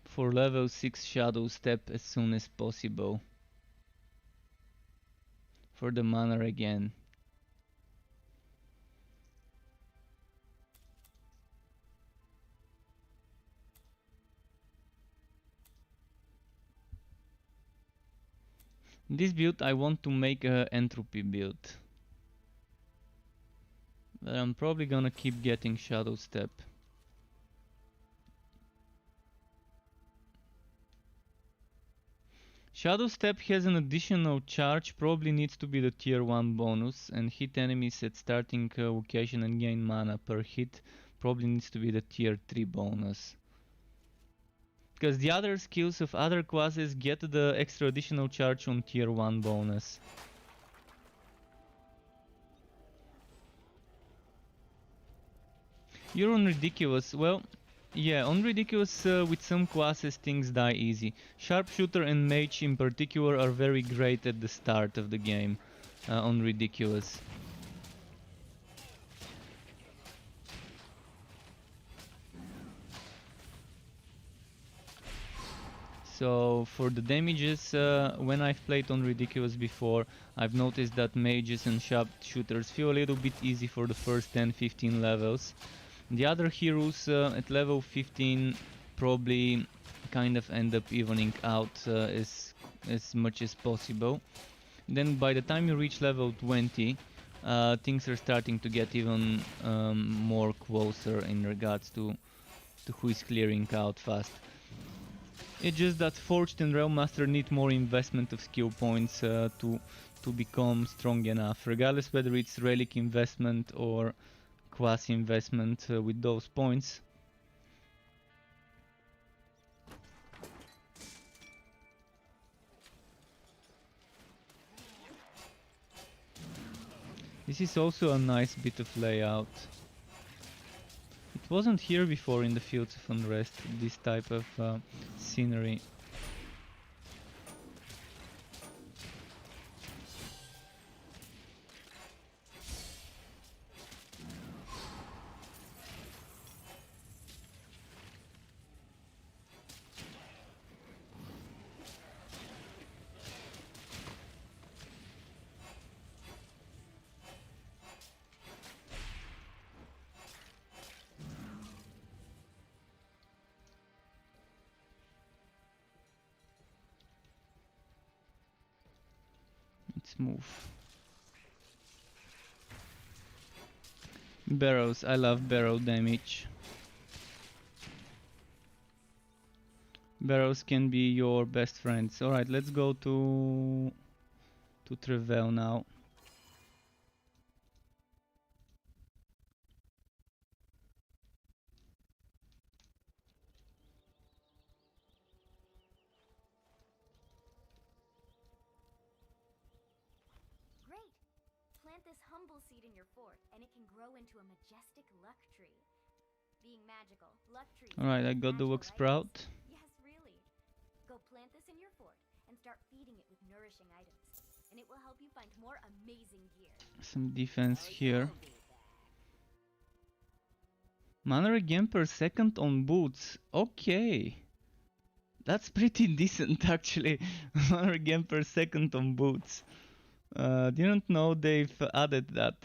for level 6 Shadow Step as soon as possible for the mana again? This build I want to make a entropy build, but I'm probably gonna keep getting Shadow Step. Shadow Step has an additional charge, probably needs to be the tier 1 bonus, and hit enemies at starting location and gain mana per hit probably needs to be the tier 3 bonus. Because the other skills of other classes get the extra additional charge on tier 1 bonus. You're on Ridiculous. Well, yeah, on Ridiculous with some classes things die easy. Sharpshooter and Mage in particular are very great at the start of the game on Ridiculous. So for the damages, when I've played on Ridiculous before, I've noticed that mages and sharpshooters feel a little bit easy for the first 10-15 levels. The other heroes at level 15 probably kind of end up evening out as much as possible. Then by the time you reach level 20, things are starting to get even more closer in regards to who is clearing out fast. It's just that Forged and Realm Master need more investment of skill points to become strong enough, regardless whether it's relic investment or class investment with those points. This is also a nice bit of layout. It wasn't here before in the Fields of Unrest, this type of scenery. Let's move. Barrows, I love barrow damage. Barrows can be your best friends. Alright, let's go to Trevel now. Plant this humble seed in your fort, and it can grow into a majestic luck tree. Being magical, luck trees. Alright, I got the Luck Sprout. Yes, really. Go plant this in your fort and start feeding it with nourishing items, and it will help you find more amazing gear. Some defense here. Mana regen per second on boots. Okay. That's pretty decent actually. Mana regen per second on boots. Didn't know they've added that.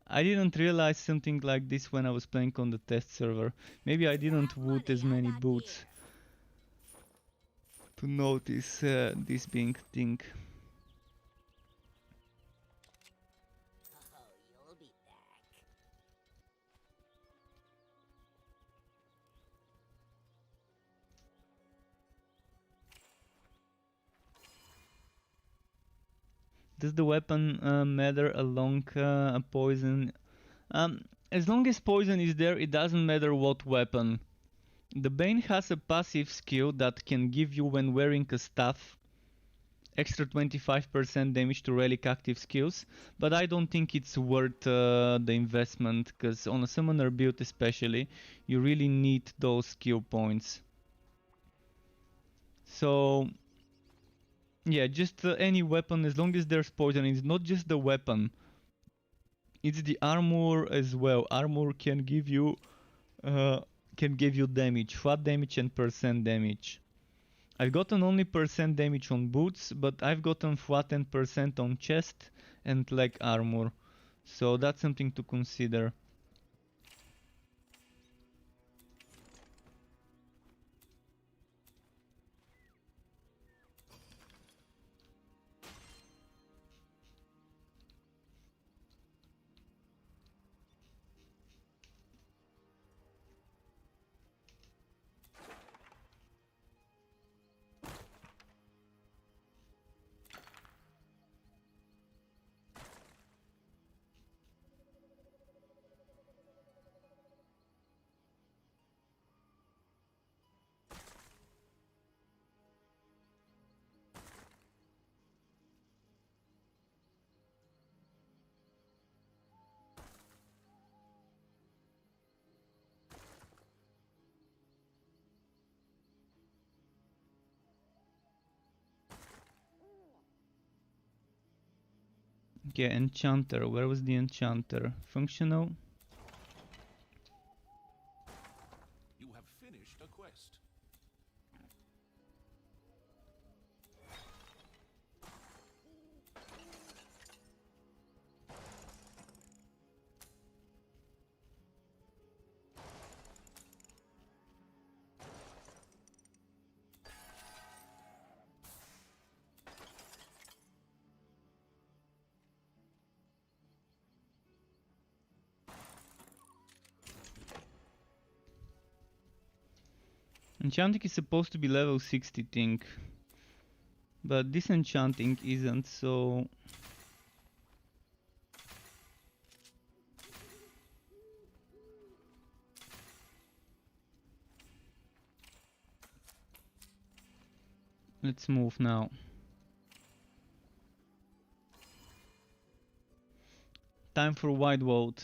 I didn't realize something like this when I was playing on the test server. Maybe I didn't woot as many boots to notice this being a thing. Does the weapon matter along a poison? As long as poison is there, it doesn't matter what weapon. The Bane has a passive skill that can give you, when wearing a staff, extra 25% damage to relic active skills, but I don't think it's worth the investment, because on a summoner build especially, you really need those skill points. So yeah, just any weapon, as long as there's poison. It's not just the weapon, it's the armor as well. Armor can give you damage, flat damage and percent damage. I've gotten only percent damage on boots, but I've gotten flat and percent on chest and leg armor, so that's something to consider. Okay, Enchanter. Where was the Enchanter? Functional. You have finished a quest. Enchanting is supposed to be level 60 thing. But disenchanting isn't, so... Let's move now. Time for wide vote.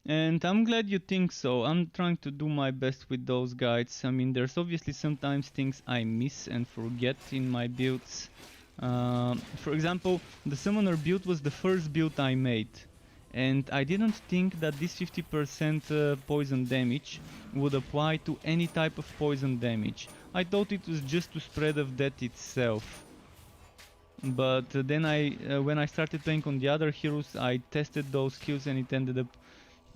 And I'm glad you think so. I'm trying to do my best with those guides. I mean, there's obviously sometimes things I miss and forget in my builds. For example, the Summoner build was the first build I made. And I didn't think that this 50% poison damage would apply to any type of poison damage. I thought it was just to spread of death itself. But then when I started playing on the other heroes, I tested those skills and it ended up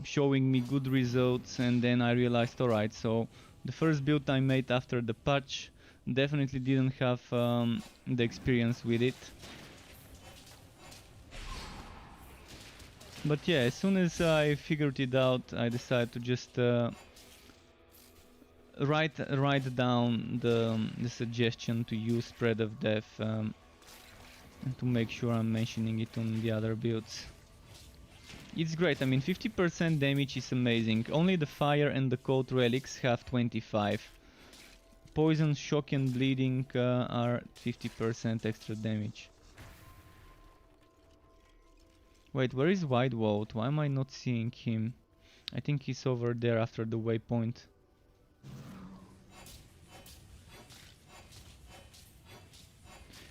showing me good results, and then I realized, alright, so the first build I made after the patch definitely didn't have the experience with it. But yeah, as soon as I figured it out, I decided to just write down the suggestion to use Spread of Death and to make sure I'm mentioning it on the other builds. It's great. I mean, 50% damage is amazing. Only the fire and the cold relics have 25. Poison, shock and bleeding are 50% extra damage. Wait, where is White Vault? Why am I not seeing him? I think he's over there after the waypoint.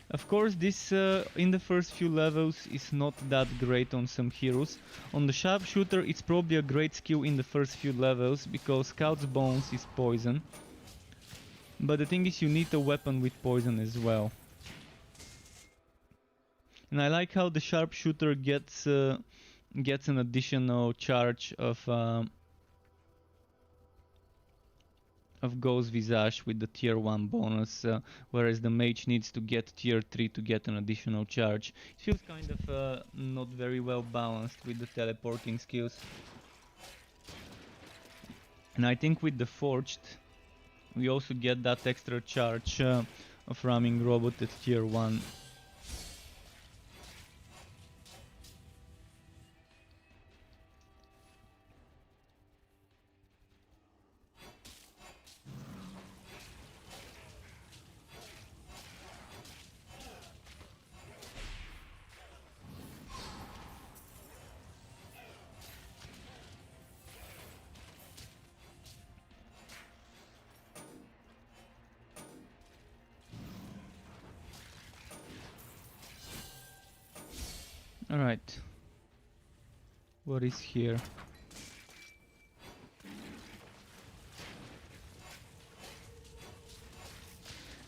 Of course, this in the first few levels is not that great on some heroes. On the Sharpshooter, it's probably a great skill in the first few levels because Scout's Bones is poison. But the thing is, you need a weapon with poison as well. And I like how the Sharpshooter gets an additional charge of Ghost Visage with the tier 1 bonus, whereas the mage needs to get tier 3 to get an additional charge. It feels kind of not very well balanced with the teleporting skills. And I think with the Forged, we also get that extra charge of ramming robot at tier 1. Alright. What is here?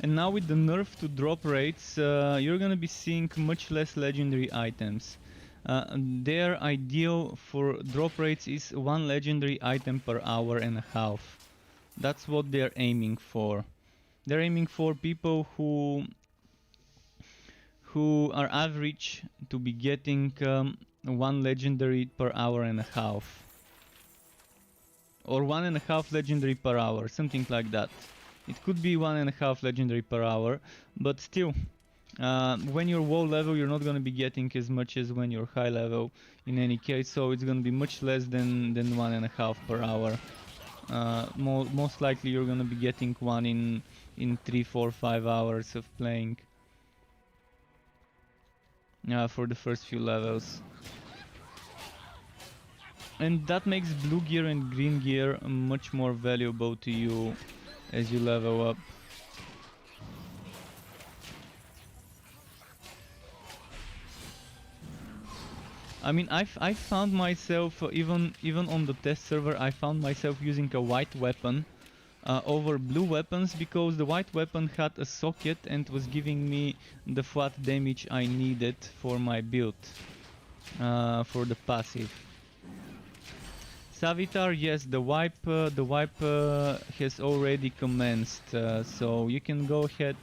And now with the nerf to drop rates, you're gonna be seeing much less legendary items. Their ideal for drop rates is 1 legendary item per hour and a half. That's what they're aiming for. They're aiming for people who are average to be getting 1 legendary per hour and a half. Or 1.5 legendary per hour, something like that. It could be 1.5 legendary per hour, but still, when you're low level, you're not gonna be getting as much as when you're high level in any case, so it's gonna be much less than 1.5 per hour. Most likely you're gonna be getting 1 in 3, 4, 5 hours of playing. For the first few levels. And that makes blue gear and green gear much more valuable to you as you level up. I mean, I found myself even on the test server, I found myself using a white weapon over blue weapons because the white weapon had a socket and was giving me the flat damage I needed for my build, for the passive. Savitar, yes, the wipe has already commenced, so you can go ahead,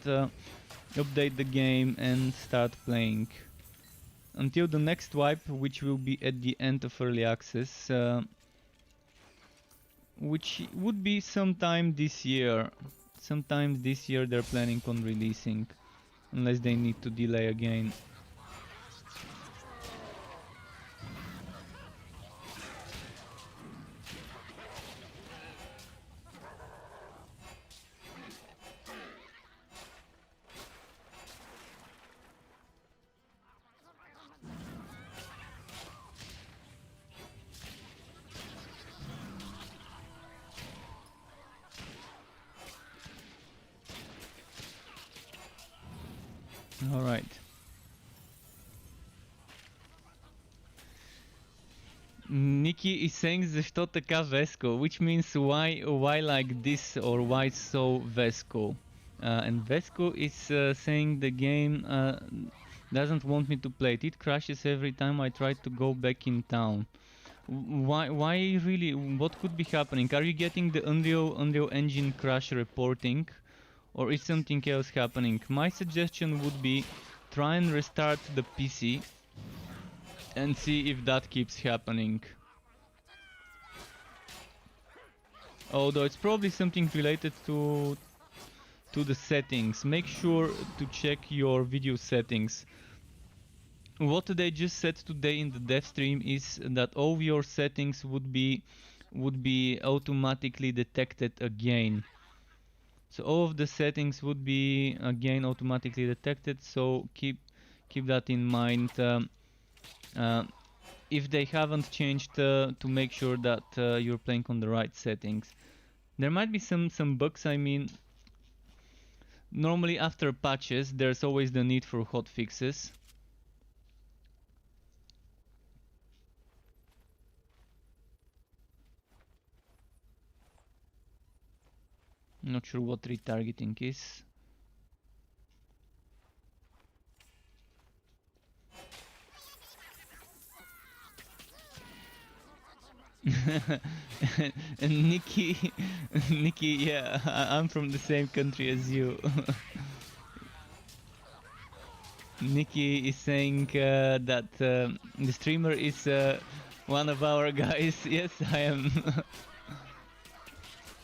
update the game and start playing. Until the next wipe, which will be at the end of early access, which would be sometime this year. Sometime this year they're planning on releasing, unless they need to delay again. Alright. Nikki is saying защо така Vesco, which means why like this or why so Vesco. And Vesco is saying the game doesn't want me to play it. It crashes every time I try to go back in town. Why really? What could be happening? Are you getting the Unreal Engine crash reporting? Or is something else happening? My suggestion would be try and restart the PC and see if that keeps happening. Although it's probably something related to the settings. Make sure to check your video settings. What they just said today in the dev stream is that all your settings would be automatically detected again. So all of the settings would be again automatically detected, so keep that in mind if they haven't changed to make sure that you're playing on the right settings. There might be some bugs. I mean, normally after patches there's always the need for hotfixes. Not sure what retargeting is. And Nikki, yeah, I'm from the same country as you. Nikki is saying that the streamer is one of our guys. Yes, I am.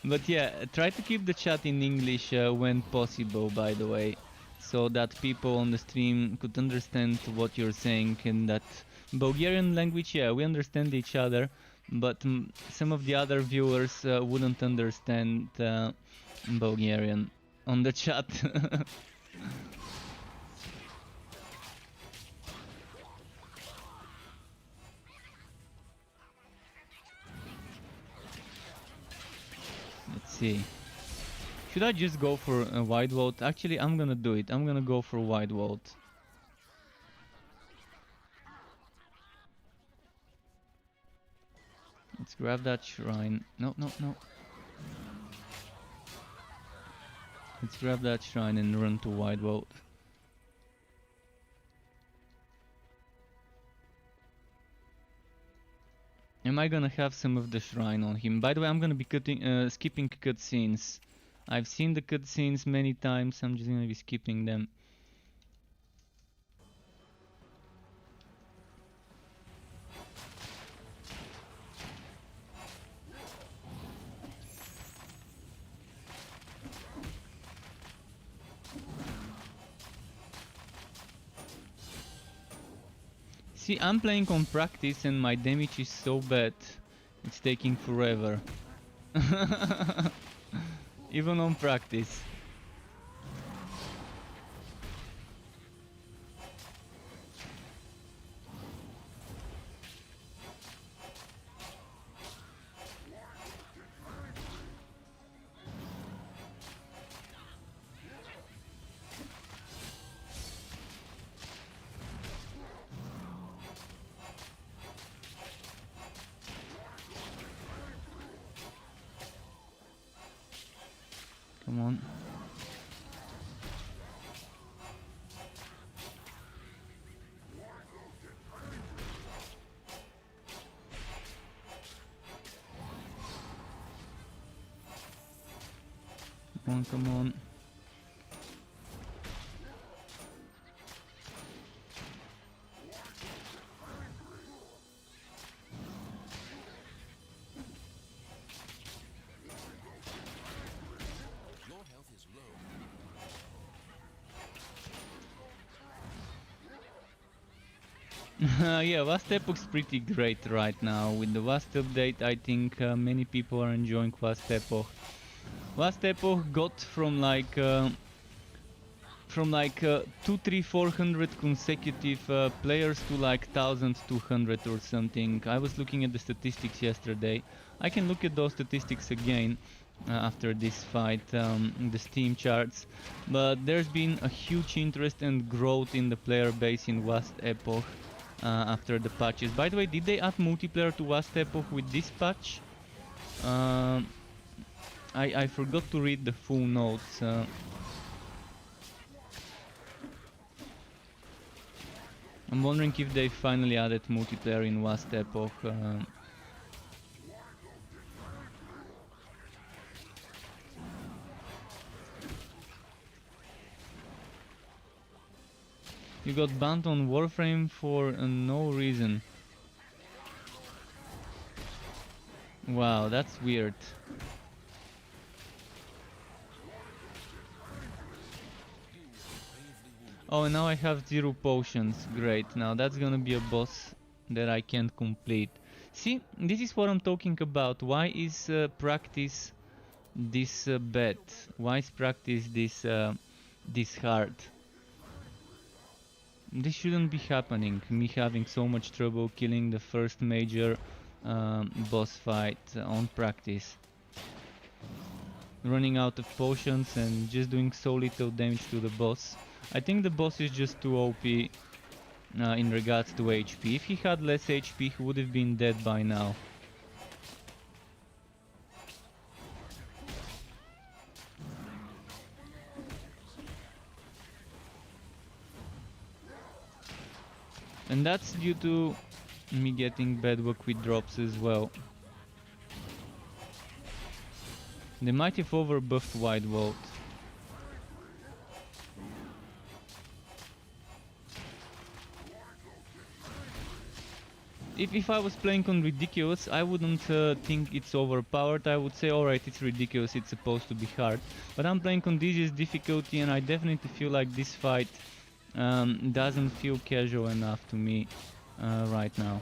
But yeah, try to keep the chat in English when possible, by the way, so that people on the stream could understand what you're saying. And that Bulgarian language, yeah, we understand each other, but some of the other viewers wouldn't understand Bulgarian on the chat. Let's see. Should I just go for a wide vault? Actually, I'm gonna do it. I'm gonna go for wide vault. Let's grab that shrine. No. Let's grab that shrine and run to wide vault. Am I gonna have some of the shrine on him? By the way, I'm gonna be skipping cutscenes. I've seen the cutscenes many times. I'm just gonna be skipping them. See, I'm playing on practice and my damage is so bad. It's taking forever. Even on practice. Come on. Come on, come on. Your health is low. Yeah, Vast Epoch's pretty great right now. With the Vast update, I think many people are enjoying Vast Epoch. Vast Epoch got from like 2, 3, 400 consecutive players to like 1,200 or something. I was looking at the statistics yesterday. I can look at those statistics again after this fight, the Steam charts. But there's been a huge interest and growth in the player base in Vast Epoch after the patches. By the way, did they add multiplayer to Vast Epoch with this patch? I forgot to read the full notes. I'm wondering if they finally added multiplayer in Vast Epoch. You got banned on Warframe for no reason. Wow, that's weird. Oh, now I have 0 potions. Great. Now that's gonna be a boss that I can't complete. See, this is what I'm talking about. Why is practice this bad? Why is practice this hard? This shouldn't be happening. Me having so much trouble killing the first major boss fight on practice. Running out of potions and just doing so little damage to the boss. I think the boss is just too OP in regards to HP. If he had less HP, he would have been dead by now. And that's due to me getting bad luck with drops as well. They might have overbuffed Wide Vault. If I was playing on Ridiculous, I wouldn't think it's overpowered. I would say, alright, it's ridiculous, it's supposed to be hard. But I'm playing on DG's difficulty and I definitely feel like this fight doesn't feel casual enough to me right now.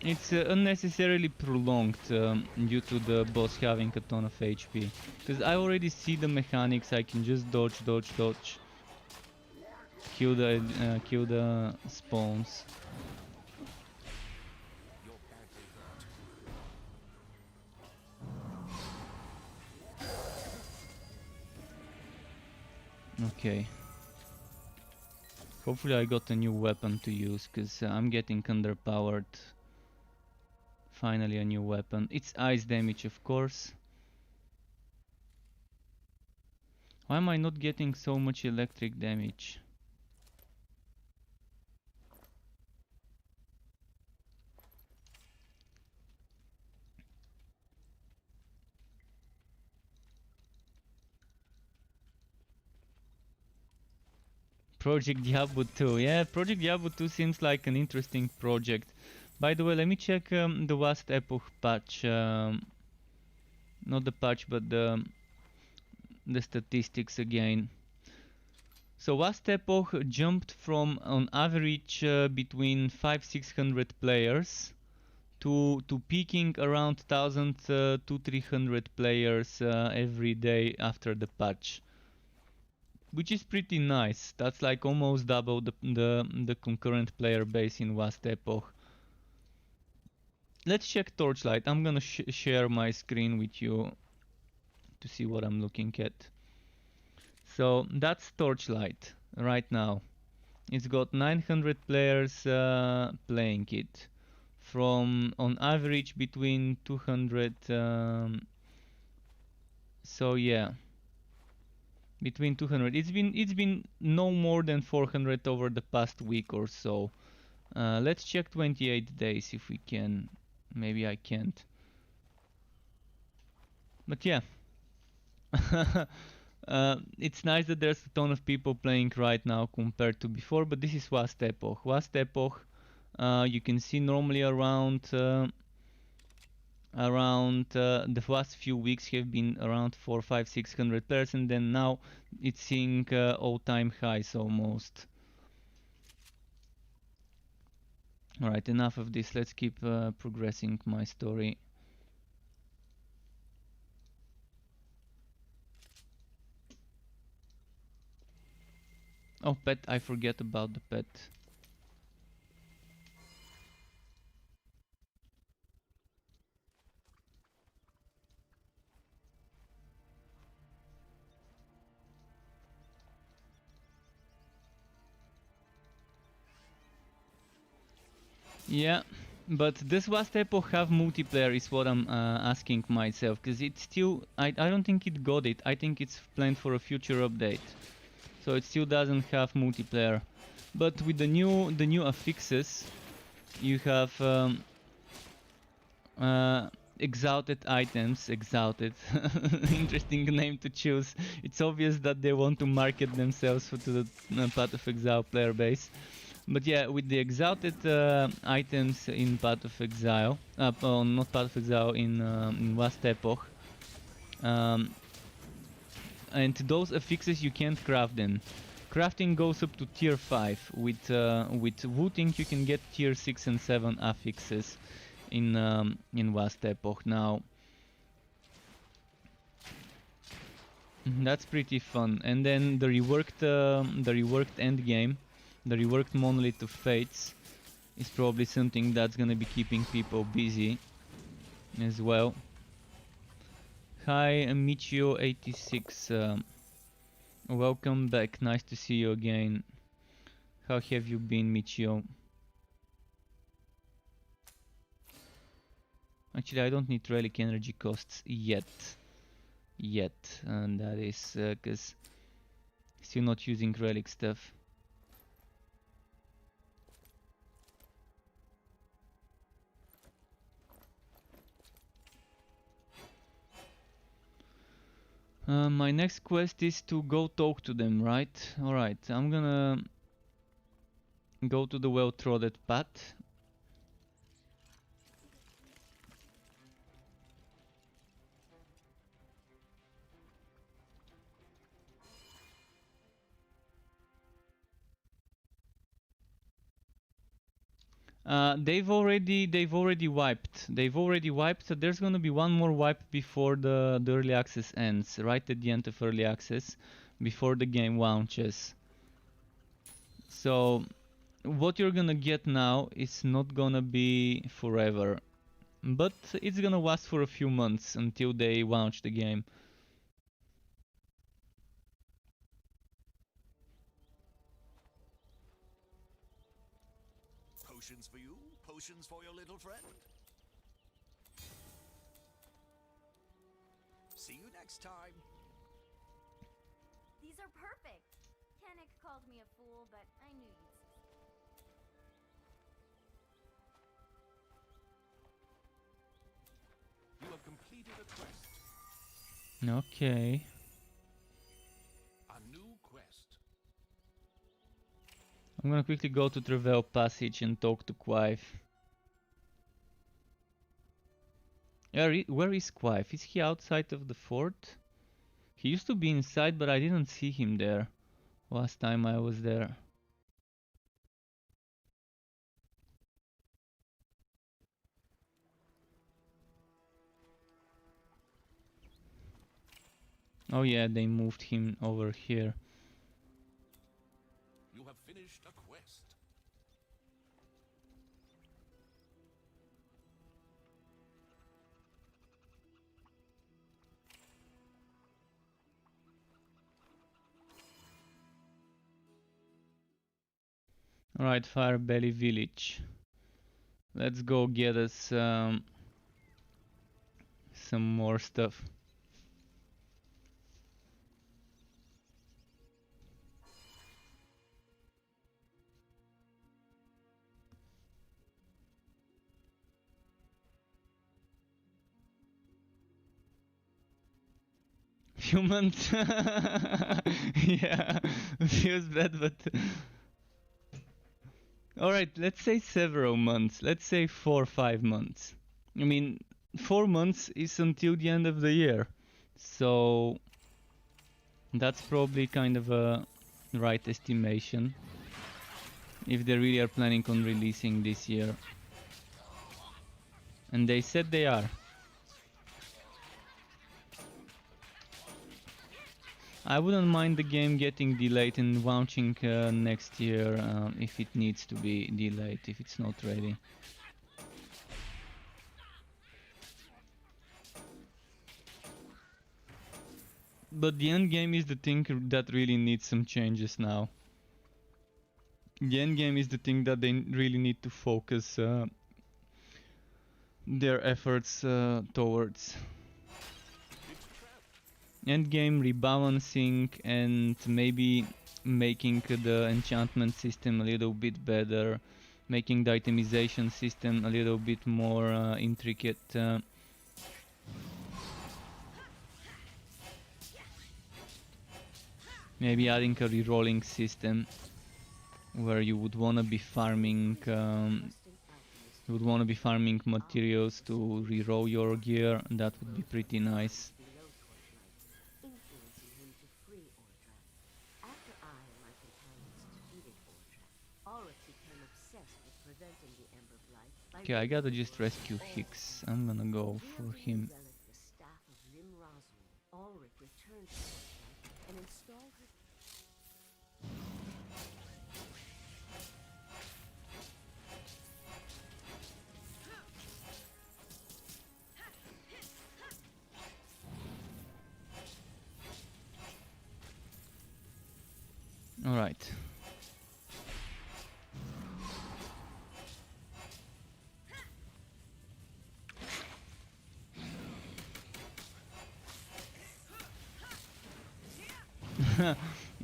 It's unnecessarily prolonged due to the boss having a ton of HP. Because I already see the mechanics, I can just dodge, dodge, dodge. Kill the spawns. Okay. Hopefully I got a new weapon to use, because I'm getting underpowered. Finally a new weapon. It's ice damage, of course. Why am I not getting so much electric damage? Project Diablo 2. Yeah, Project Diablo 2 seems like an interesting project. By the way, let me check the Vast Epoch patch. Not the patch, but the statistics again. So Vast Epoch jumped from on average between 500-600 players to peaking around 1,000 to 300 players every day after the patch. Which is pretty nice. That's like almost double the concurrent player base in Vast Epoch. Let's check Torchlight. I'm gonna share my screen with you to see what I'm looking at. So that's Torchlight right now. It's got 900 players playing it, from on average between 200. So yeah, between 200. It's been no more than 400 over the past week or so. Let's check 28 days if we can. Maybe I can't. But yeah. It's nice that there's a ton of people playing right now compared to before, but this is Vast Epoch. Vast Epoch, you can see normally around the last few weeks have been around 4, 5, 600 players, and then now it's seeing all-time highs almost. Alright, enough of this. Let's keep progressing my story. Oh, pet, I forget about the pet. Yeah, but does Vast Epoch have multiplayer is what I'm asking myself, because it's still, I don't think it got it. I think it's planned for a future update. So it still doesn't have multiplayer. But with the new affixes, you have exalted items. Exalted, interesting name to choose. It's obvious that they want to market themselves to the Path of Exile player base. But yeah, with the exalted items in Path of Exile, not Path of Exile, in Vast Epoch, and those affixes you can't craft them. Crafting goes up to tier 5. With looting you can get tier 6 and 7 affixes in Vast Epoch now. That's pretty fun. And then the reworked end game, the reworked Monolith of Fates, is probably something that's gonna be keeping people busy as well. Hi, Michio86. Welcome back. Nice to see you again. How have you been, Michio? Actually, I don't need relic energy costs yet. And that is because still not using relic stuff. My next quest is to go talk to them, right? Alright, I'm gonna go to the well-trodden path. They've already wiped. So there's gonna be one more wipe before the early access ends, right at the end of early access, before the game launches. So what you're gonna get now is not gonna be forever, but it's gonna last for a few months until they launch the game. Potions for you, potions for your little friend. See you next time. These are perfect. Kennick called me a fool, but I knew you'd succeed. You have completed a quest. Okay. A new quest. I'm gonna quickly go to Travel Passage and talk to Quive. Where is Quive? Is he outside of the fort? He used to be inside, but I didn't see him there last time I was there. Oh yeah, they moved him over here. You have finished a quest. Alright, Firebelly Village. Let's go get us some more stuff. Few months. Yeah, feels bad, but alright, let's say several months. Let's say 4 or 5 months. I mean, 4 months is until the end of the year. So that's probably kind of a right estimation. If they really are planning on releasing this year. And they said they are. I wouldn't mind the game getting delayed and launching next year if it needs to be delayed, if it's not ready. But the end game is the thing that really needs some changes now. The end game is the thing that they really need to focus their efforts towards. Endgame rebalancing and maybe making the enchantment system a little bit better, making the itemization system a little bit more intricate. Maybe adding a rerolling system where you would want to be farming materials to reroll your gear. That would be pretty nice. Okay, I gotta just rescue Hicks. I'm gonna go for him. All right.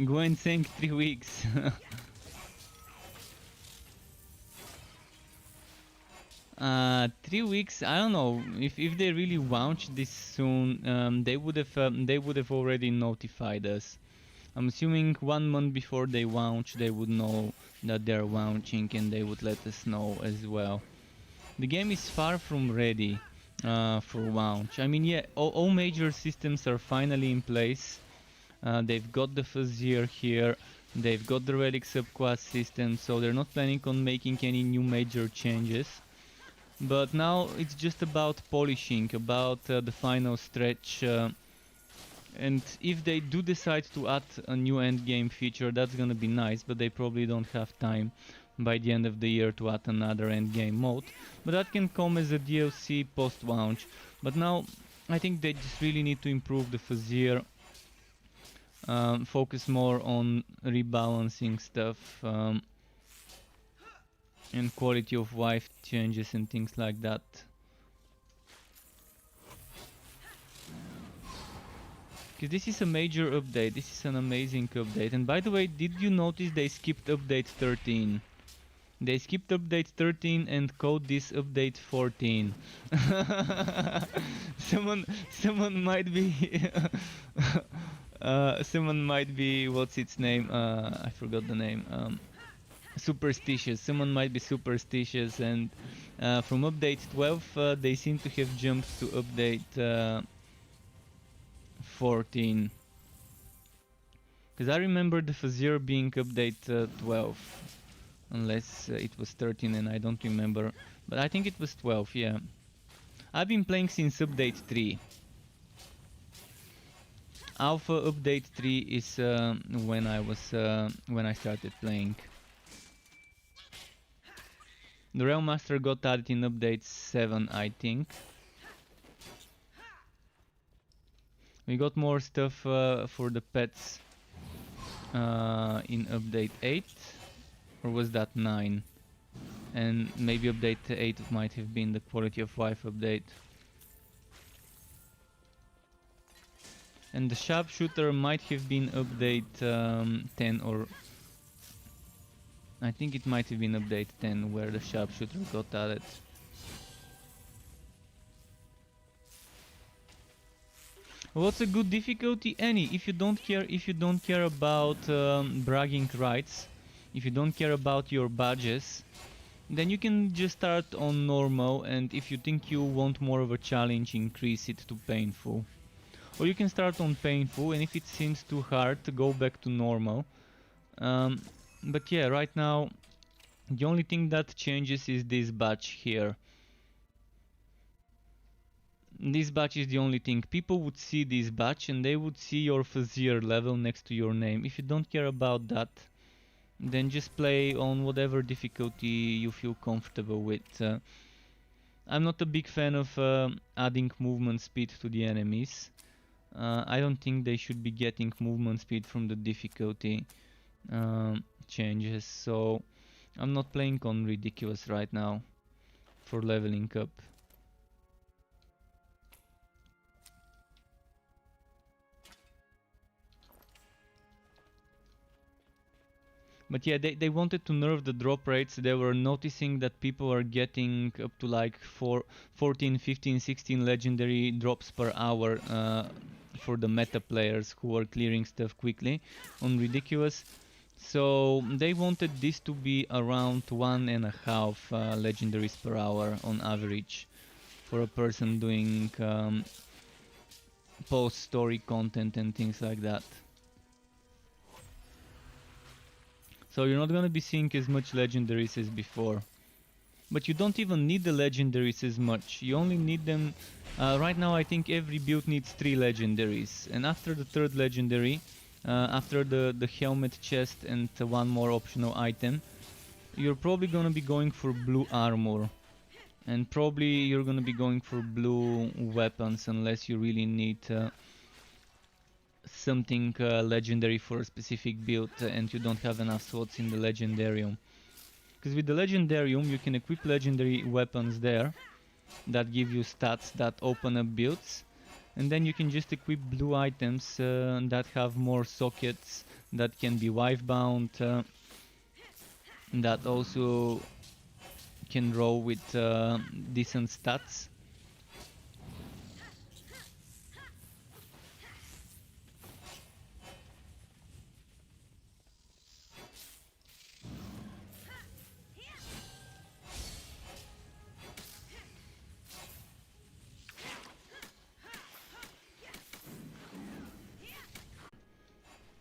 Go and think 3 weeks. 3 weeks. I don't know if they really launch this soon. They would have already notified us. I'm assuming 1 month before they launch, they would know that they're launching and they would let us know as well. The game is far from ready for launch. I mean, yeah, all major systems are finally in place. They've got the Fuzzier here, they've got the Relic subclass system, so they're not planning on making any new major changes. But now it's just about polishing, about the final stretch. And if they do decide to add a new endgame feature, that's gonna be nice, but they probably don't have time by the end of the year to add another endgame mode. But that can come as a DLC post-launch. But now I think they just really need to improve the Fuzzier. Focus more on rebalancing stuff and quality of life changes and things like that. Because this is a major update, this is an amazing update. And by the way, did you notice they skipped update 13? They skipped update 13 and called this update 14. Someone might be someone might be, what's its name? I forgot the name. Superstitious. Someone might be superstitious, and from update 12 they seem to have jumped to update 14. Because I remember the Fuzzier being update 12. Unless it was 13 and I don't remember. But I think it was 12, yeah. I've been playing since update 3. Alpha update 3 is when I started playing. The Realm Master got added in update 7, I think. We got more stuff for the pets in update 8. Or was that 9? And maybe update 8 might have been the quality of life update. And the Sharpshooter might have been update 10, or I think it might have been update 10 where the Sharpshooter got added. What's a good difficulty? Any. If you don't care about bragging rights, if you don't care about your badges, then you can just start on normal, and if you think you want more of a challenge, increase it to painful. Or you can start on painful, and if it seems too hard, go back to normal. But yeah, right now the only thing that changes is this badge here. This badge is the only thing. People would see this badge and they would see your Vizier level next to your name. If you don't care about that, then just play on whatever difficulty you feel comfortable with. I'm not a big fan of adding movement speed to the enemies. I don't think they should be getting movement speed from the difficulty changes, so I'm not playing on ridiculous right now for leveling up. But yeah, they wanted to nerf the drop rates. They were noticing that people are getting up to like 14, 15, 16 legendary drops per hour for the meta players who are clearing stuff quickly on ridiculous. So they wanted this to be around 1.5 legendaries per hour on average for a person doing post-story content and things like that. So you're not gonna be seeing as much legendaries as before. But you don't even need the legendaries as much. You only need them... right now I think every build needs 3 legendaries. And after the 3rd legendary, after the helmet chest and one more optional item, you're probably gonna be going for blue armor. And probably you're gonna be going for blue weapons unless you really need... something legendary for a specific build and you don't have enough slots in the legendarium. Because with the legendarium you can equip legendary weapons there that give you stats that open up builds, and then you can just equip blue items that have more sockets, that can be wife bound, that also can roll with decent stats.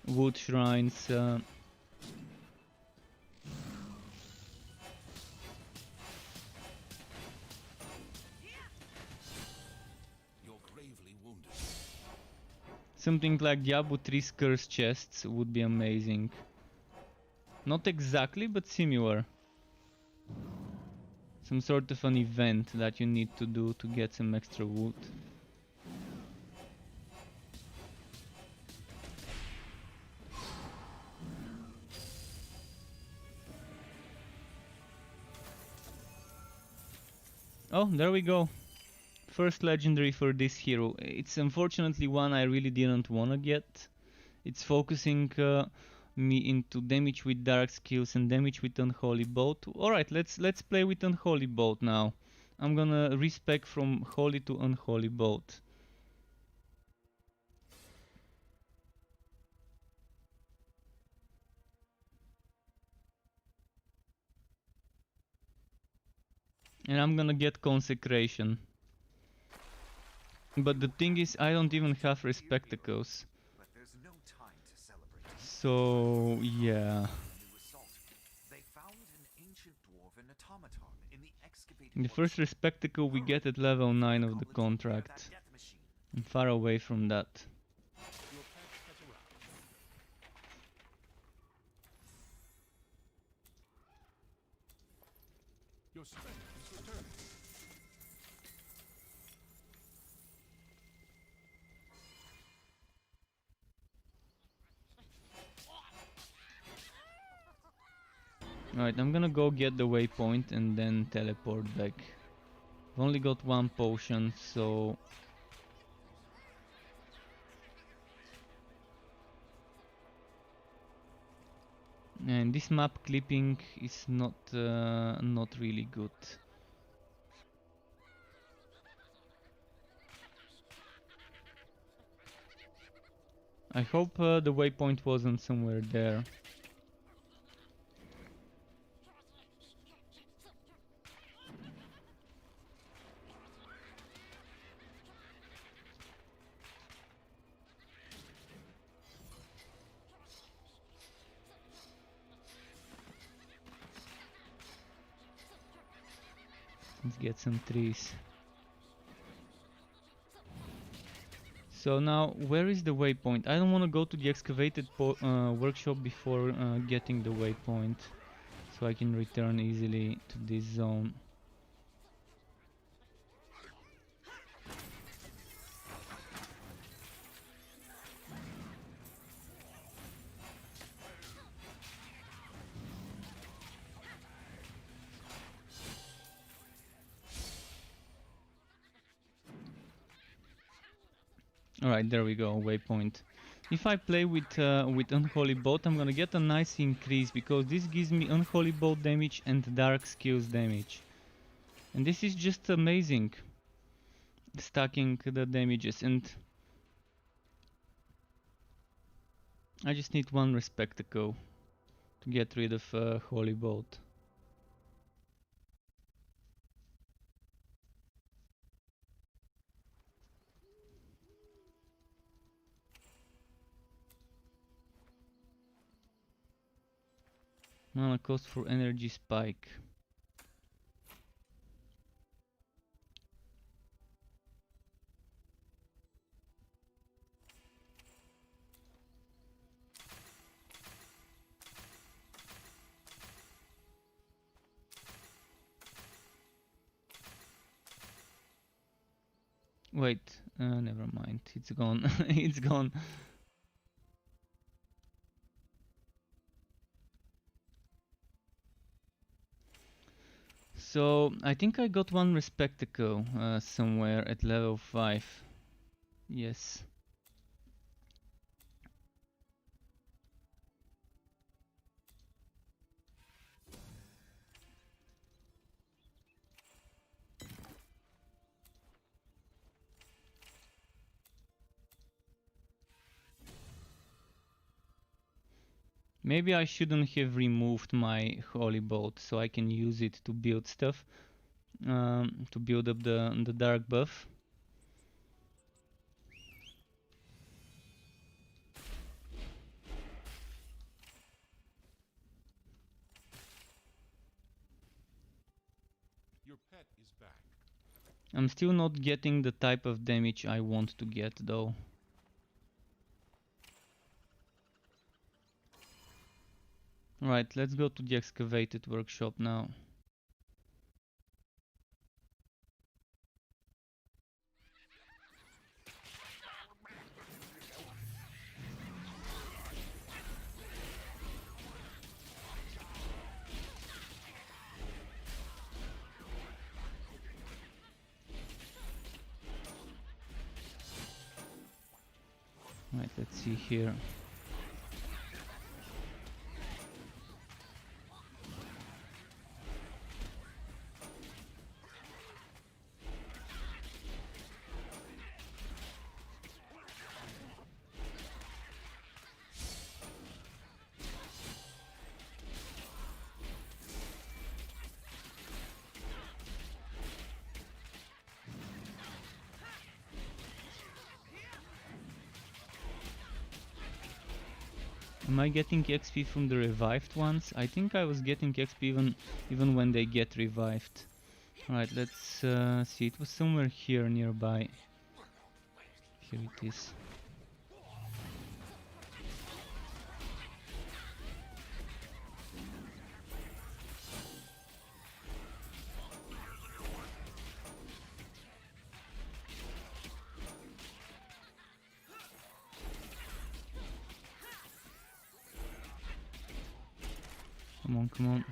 Wood shrines. You're gravely wounded. Something like Diablo 3's curse chests would be amazing. Not exactly, but similar. Some sort of an event that you need to do to get some extra wood. Oh, there we go. First legendary for this hero. It's unfortunately one I really didn't wanna get. It's focusing me into damage with dark skills and damage with unholy bolt. Alright, let's play with unholy bolt now. I'm gonna respec from holy to unholy bolt. And I'm gonna get consecration. But the thing is, I don't even have respectacles. But there's no time to celebrate. So yeah. They found an ancient dwarven automaton in the excavated The first respectacle we get at level 9 of the contract. I'm far away from that. Your path has arrived. Your strength is returning. Alright, I'm gonna go get the waypoint and then teleport back. I've only got one potion, so... And this map clipping is not really good. I hope the waypoint wasn't somewhere there. Let's get some trees. So now, where is the waypoint? I don't want to go to the excavated workshop before getting the waypoint, so I can return easily to this zone. Alright, there we go, waypoint. If I play with Unholy Bolt, I'm gonna get a nice increase, because this gives me Unholy Bolt damage and Dark Skills damage. And this is just amazing, stacking the damages, and I just need one Respectacle to get rid of Holy Bolt. Mana cost for energy spike. Wait, never mind, it's gone. It's gone. So, I think I got one Respectacle somewhere at level 5. Yes. Maybe I shouldn't have removed my Holy Bolt, so I can use it to build stuff, to build up the dark buff. Your pet is back. I'm still not getting the type of damage I want to get, though. Right, let's go to the excavated workshop now. Right, let's see here. Am I getting XP from the revived ones? I think I was getting XP even when they get revived. Alright, let's see. It was somewhere here nearby. Here it is. Come on, come on.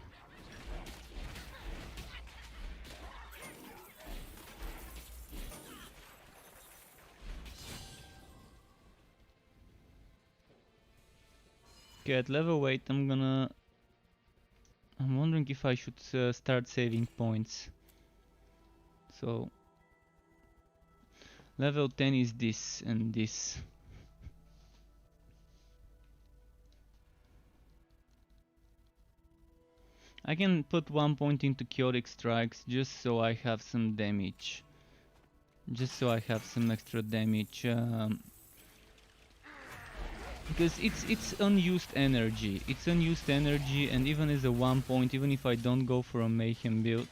Okay, at level 8 I'm wondering if I should start saving points. So level 10 is this and this. I can put 1 point into chaotic strikes just so I have some damage. Just so I have some extra damage. Because it's unused energy. It's unused energy, and even as a 1 point, even if I don't go for a Mayhem build,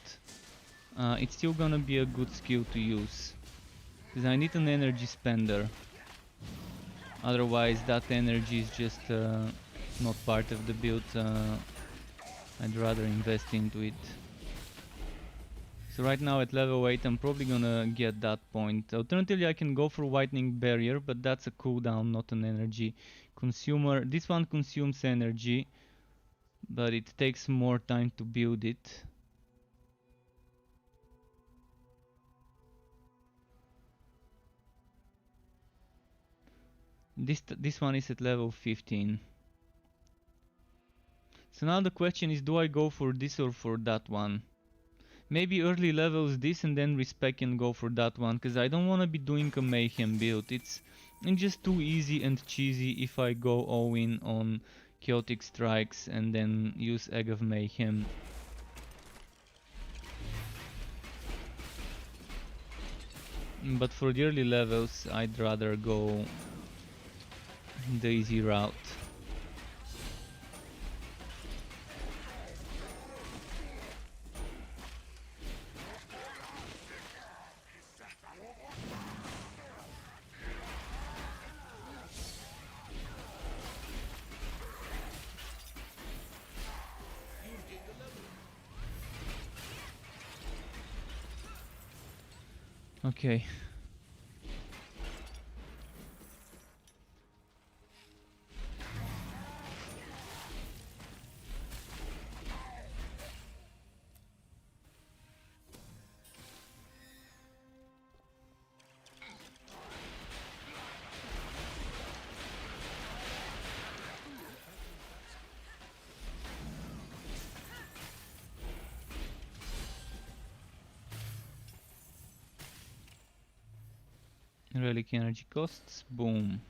it's still gonna be a good skill to use. Because I need an energy spender. Otherwise that energy is just not part of the build. I'd rather invest into it. So right now at level 8 I'm probably gonna get that point. Alternatively I can go for Whitening Barrier, but that's a cooldown, not an energy consumer. This one consumes energy, but it takes more time to build it. This one is at level 15. So now the question is, do I go for this or for that one? Maybe early levels this and then respec and go for that one, because I don't want to be doing a Mayhem build. It's just too easy and cheesy if I go all in on Chaotic Strikes and then use Egg of Mayhem. But for the early levels I'd rather go the easy route. Okay. Relic energy costs, boom.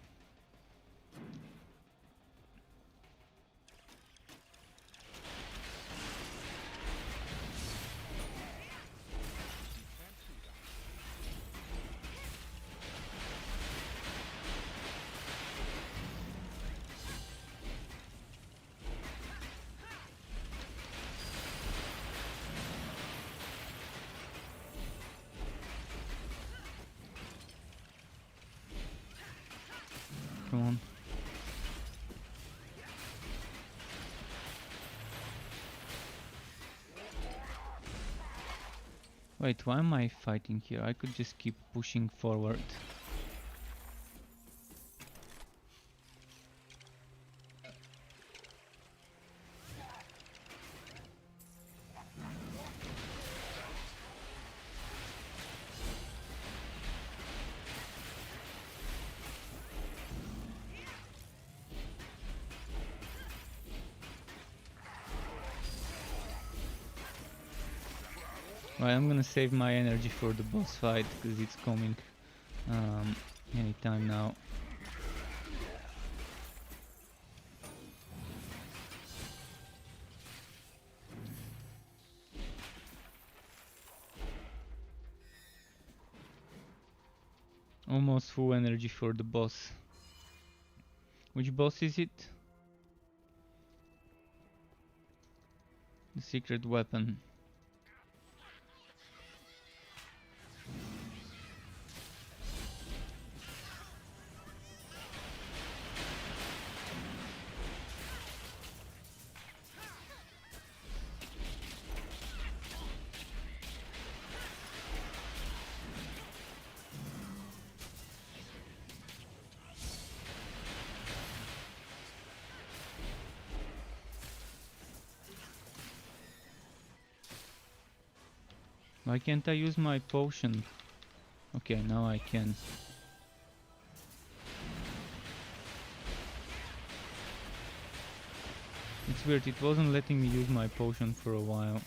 Come on. Wait, why am I fighting here? I could just keep pushing forward. Right, I'm gonna save my energy for the boss fight because it's coming anytime now. Almost full energy for the boss. Which boss is it? The secret weapon. Why can't I use my potion? Okay, now I can. It's weird, it wasn't letting me use my potion for a while.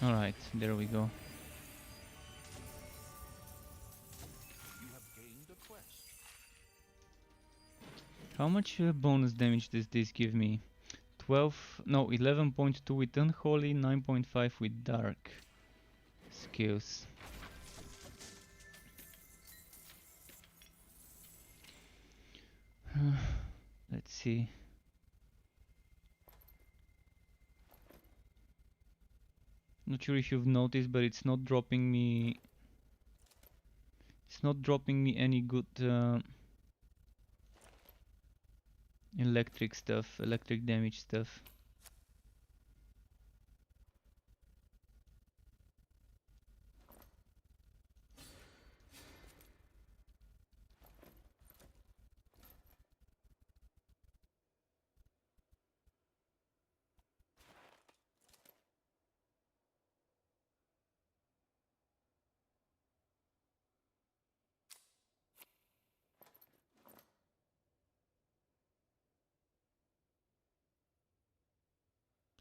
Alright, there we go. You have gained a quest. How much bonus damage does this give me? 11.2 with Unholy, 9.5 with Dark skills. Let's see. Not sure if you've noticed, but it's not dropping me. It's not dropping me any good electric stuff, electric damage stuff.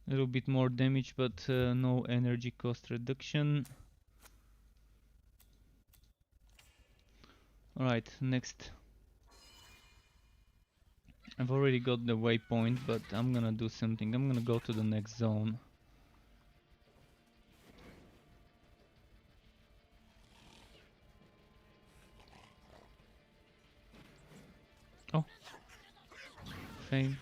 A little bit more damage, but no energy cost reduction. Alright, next. I've already got the waypoint, but I'm gonna do something. I'm gonna go to the next zone. Oh. Fame.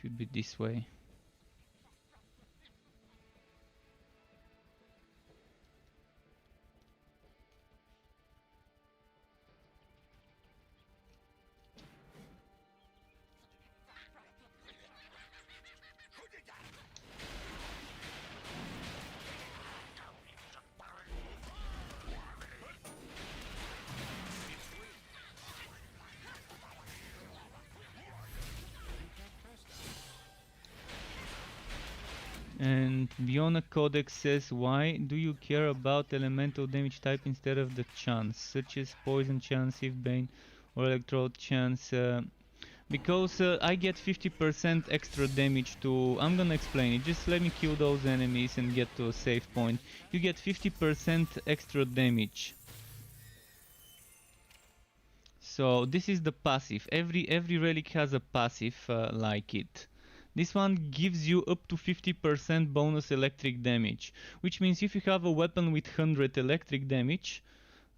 Should be this way. And Biona Codex says, why do you care about elemental damage type instead of the chance, such as poison chance, if bane, or electrode chance? Because I get 50% extra damage to... I'm gonna explain it, just let me kill those enemies and get to a safe point. You get 50% extra damage. So this is the passive. Every relic has a passive like it. This one gives you up to 50% bonus electric damage, which means if you have a weapon with 100 electric damage,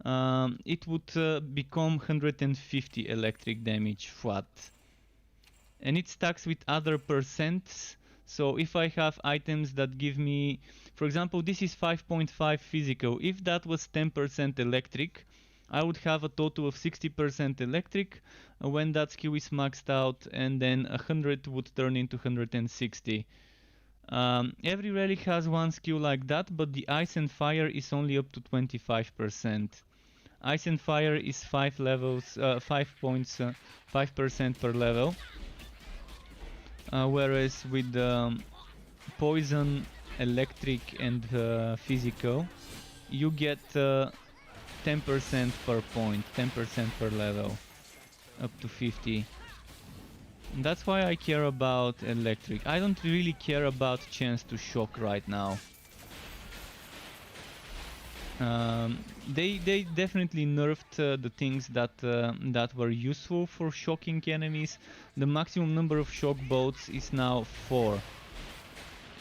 it would become 150 electric damage flat. And it stacks with other percents, so if I have items that give me, for example, this is 5.5 physical, if that was 10% electric, I would have a total of 60% electric when that skill is maxed out, and then 100 would turn into 160. Every relic has one skill like that, but the ice and fire is only up to 25%. Ice and fire is 5 levels, 5 points, 5% per level. Whereas with poison, electric and physical, you get 10% per point, 10% per level, up to 50. And that's why I care about electric. I don't really care about chance to shock right now. They definitely nerfed the things that were useful for shocking enemies. The maximum number of shock boats is now 4.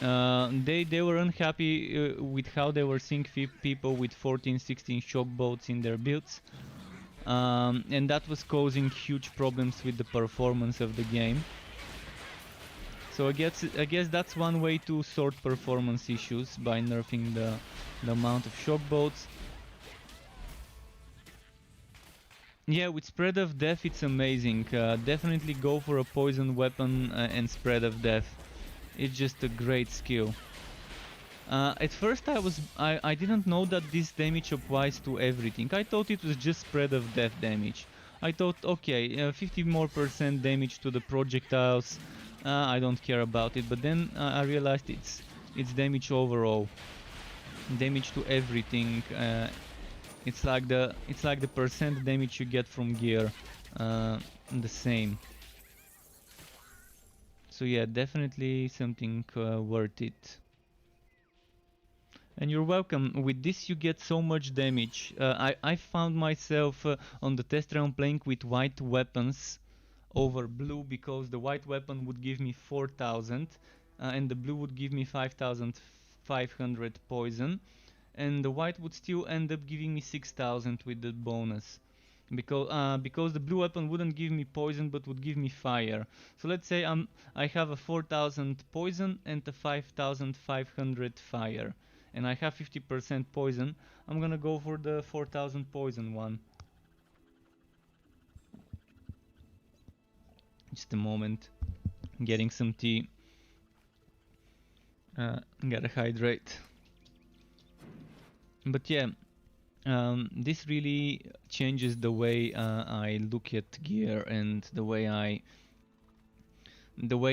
They were unhappy with how they were seeing people with 14-16 shock bolts in their builds, and that was causing huge problems with the performance of the game. So I guess that's one way to sort performance issues, by nerfing the amount of shock bolts. Yeah, with Spread of Death it's amazing. Definitely go for a poison weapon and Spread of Death. It's just a great skill. At first I didn't know that this damage applies to everything. I thought it was just Spread of Death damage. I thought, okay, 50% more damage to the projectiles. I don't care about it. But then I realized it's damage overall, damage to everything. It's like the percent damage you get from gear, the same. So yeah, definitely something worth it. And you're welcome. With this you get so much damage. I found myself on the test round playing with white weapons over blue, because the white weapon would give me 4000 and the blue would give me 5500 poison, and the white would still end up giving me 6000 with the bonus, because the blue weapon wouldn't give me poison but would give me fire. So let's say I have a 4000 poison and a 5500 fire, and I have 50% poison. I'm gonna go for the 4000 poison one. Just a moment, getting some tea. Gotta hydrate. But yeah, this really changes the way I look at gear and the way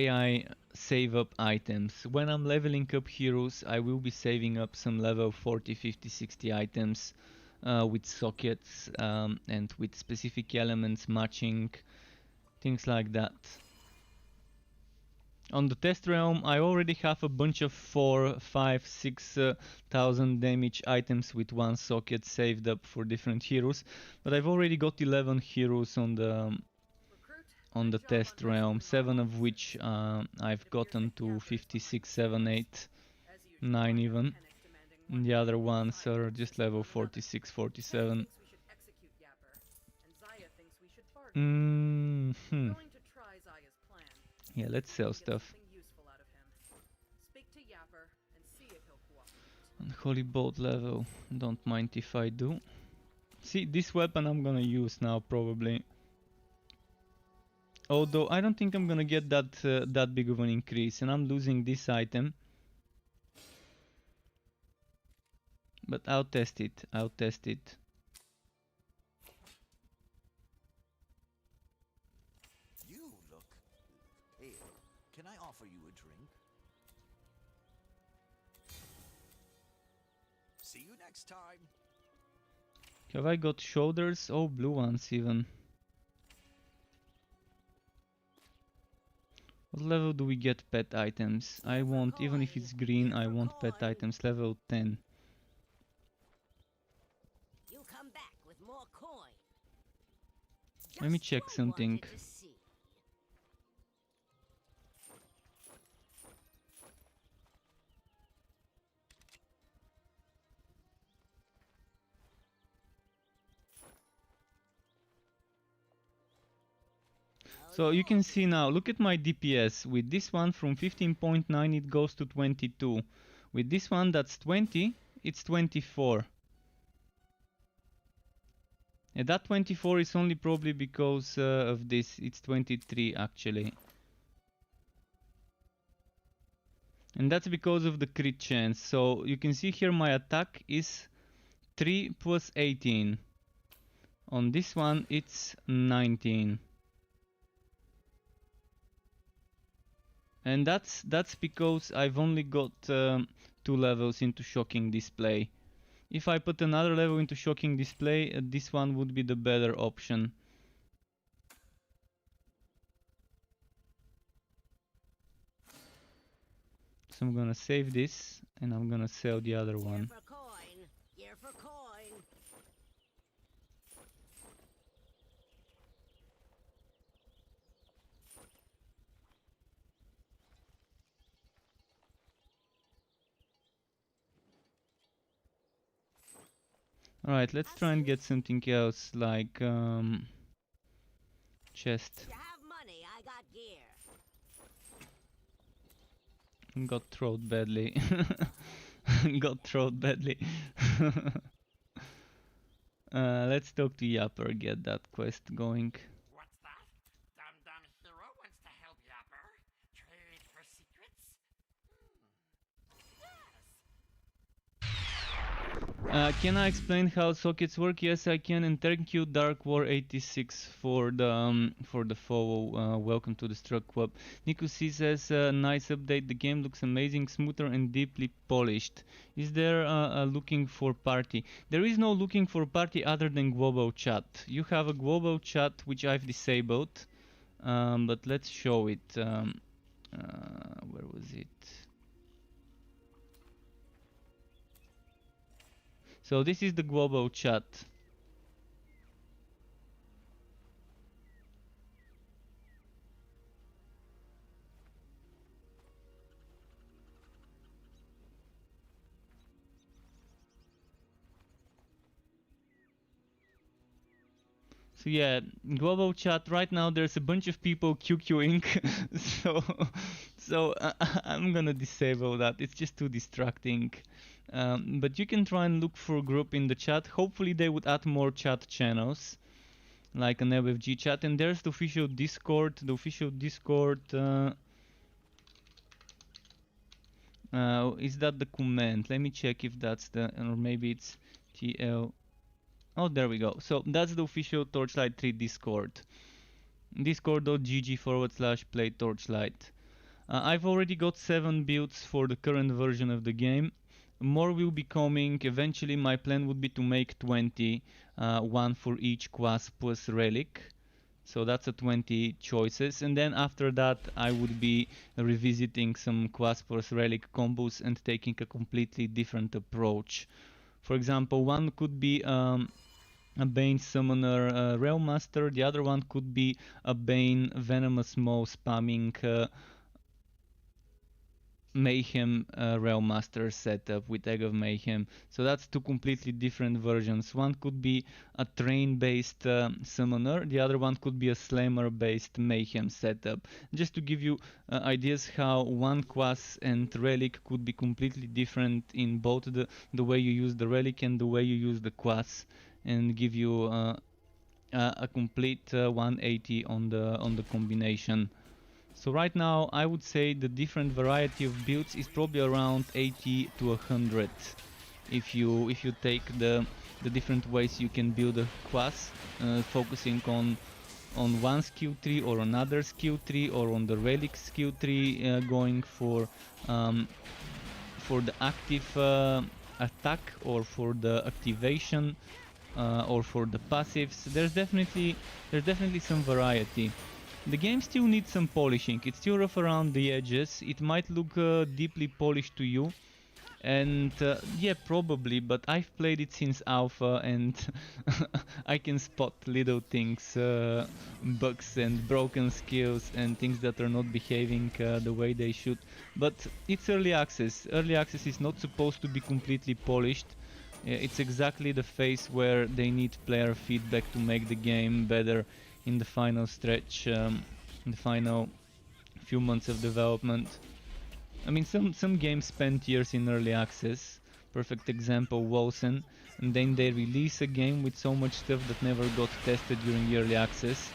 I save up items. When I'm leveling up heroes, I will be saving up some level 40, 50, 60 items with sockets and with specific elements matching, things like that. On the test realm, I already have a bunch of 4, 5, 6,000 damage items with one socket saved up for different heroes, but I've already got 11 heroes on the test realm, 7 of which I've gotten to 56, 7, 8, 9 even. And the other ones are just level 46, 47. Yeah, let's sell stuff. Unholy Bolt level, don't mind if I do. See, this weapon I'm gonna use now probably. Although I don't think I'm gonna get that big of an increase, and I'm losing this item. But I'll test it, You look pale. Can I offer you a drink? See you next time. Have I got shoulders? Oh, blue ones even. What level do we get pet items? I want, even if it's green, I want pet items level 10. You come back with more coin. Let me Just check who something. wanted to see? So you can see now, look at my DPS. With this one from 15.9 it goes to 22. With this one that's 20, it's 24. And that 24 is only probably because of this. It's 23 actually. And that's because of the crit chance. So you can see here my attack is 3 plus 18. On this one it's 19. And that's because I've only got 2 levels into Shocking Display. If I put another level into Shocking Display, this one would be the better option. So I'm gonna save this and I'm gonna sell the other one. Here for coin. Here for coin. Alright, let's try and get something else like chest. If you have money, I got gear. Got trolled badly. Got trolled badly. Let's talk to Yapper, get that quest going. What's that? Dum Dum Hero wants to help Yapper? Trade for secrets? Yes! Can I explain how sockets work? Yes, I can, and thank you Dark War 86 for the follow. Welcome to the Struck Club. Nico C says, nice update. The game looks amazing, smoother and deeply polished. Is there a looking for party? There is no looking for party other than global chat. You have a global chat which I've disabled, but let's show it. Where was it? So this is the global chat. So yeah, global chat right now there's a bunch of people QQing, so I'm gonna disable that. It's just too distracting. But you can try and look for a group in the chat. Hopefully they would add more chat channels, like an LFG chat. And there's the official Discord. The official Discord. Is that the command? Let me check if that's the, or maybe it's TL. Oh, there we go. So that's the official Torchlight 3 Discord. Discord.gg/play Torchlight. I've already got 7 builds for the current version of the game. More will be coming. Eventually my plan would be to make 20, one for each class plus relic. So that's a 20 choices, and then after that I would be revisiting some class plus relic combos and taking a completely different approach. For example, one could be a Bane Summoner Realm Master, the other one could be a Bane Venomous Maw spamming Mayhem Realm Master setup with Egg of Mayhem. So that's two completely different versions. One could be a train based summoner, the other one could be a slammer based Mayhem setup. Just to give you ideas how one class and relic could be completely different in both the way you use the relic and the way you use the class, and give you a complete 180 on the combination. So right now I would say the different variety of builds is probably around 80 to 100 if you take the different ways you can build a class, focusing on one skill tree or another skill tree, or on the relic skill tree, going for the active attack, or for the activation, or for the passives. There's definitely some variety. The game still needs some polishing. It's still rough around the edges. It might look deeply polished to you, and yeah, probably, but I've played it since alpha, and I can spot little things, bugs and broken skills and things that are not behaving the way they should. But it's early access. Early access is not supposed to be completely polished. It's exactly the phase where they need player feedback to make the game better in the final stretch, in the final few months of development. I mean, some games spend years in early access. Perfect example, Wolsen, and then they release a game with so much stuff that never got tested during early access,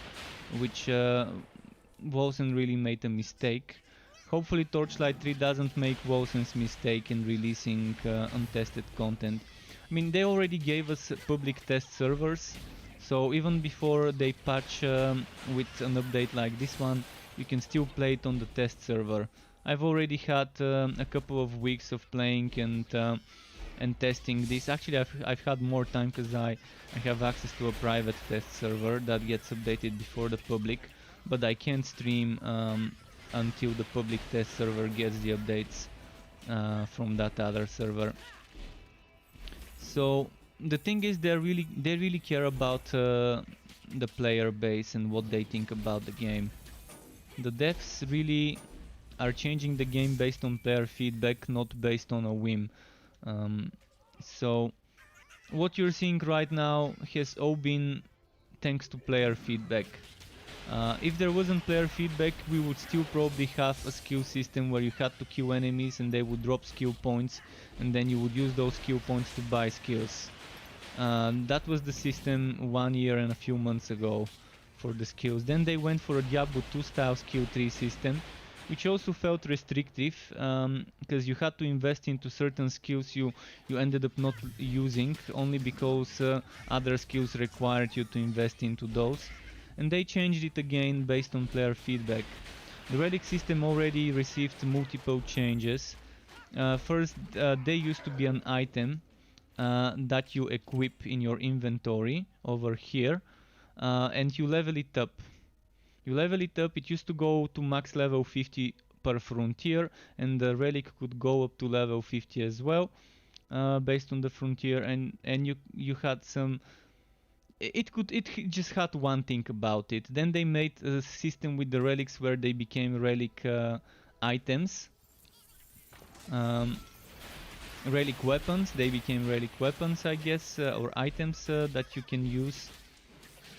which Wolsen really made a mistake. Hopefully Torchlight 3 doesn't make Wolsen's mistake in releasing untested content. I mean, they already gave us public test servers, so even before they patch with an update like this one, you can still play it on the test server. I've already had a couple of weeks of playing and testing this. Actually, I've had more time because I have access to a private test server that gets updated before the public, but I can't stream until the public test server gets the updates from that other server. So the thing is, they really care about the player base and what they think about the game. The devs really are changing the game based on player feedback, not based on a whim. So what you're seeing right now has all been thanks to player feedback. If there wasn't player feedback, we would still probably have a skill system where you had to kill enemies and they would drop skill points, and then you would use those skill points to buy skills. That was the system 1 year and a few months ago for the skills. Then they went for a Diablo 2 style skill tree system, which also felt restrictive, because you had to invest into certain skills you ended up not using, only because other skills required you to invest into those. And they changed it again based on player feedback. The Relic system already received multiple changes. First, they used to be an item that you equip in your inventory over here, and you level it up. It used to go to max level 50 per frontier, and the relic could go up to level 50 as well, based on the frontier, and you had some. It just had one thing about it. Then they made a system with the relics where they became relic items. Relic weapons, they became relic weapons, I guess, or items that you can use.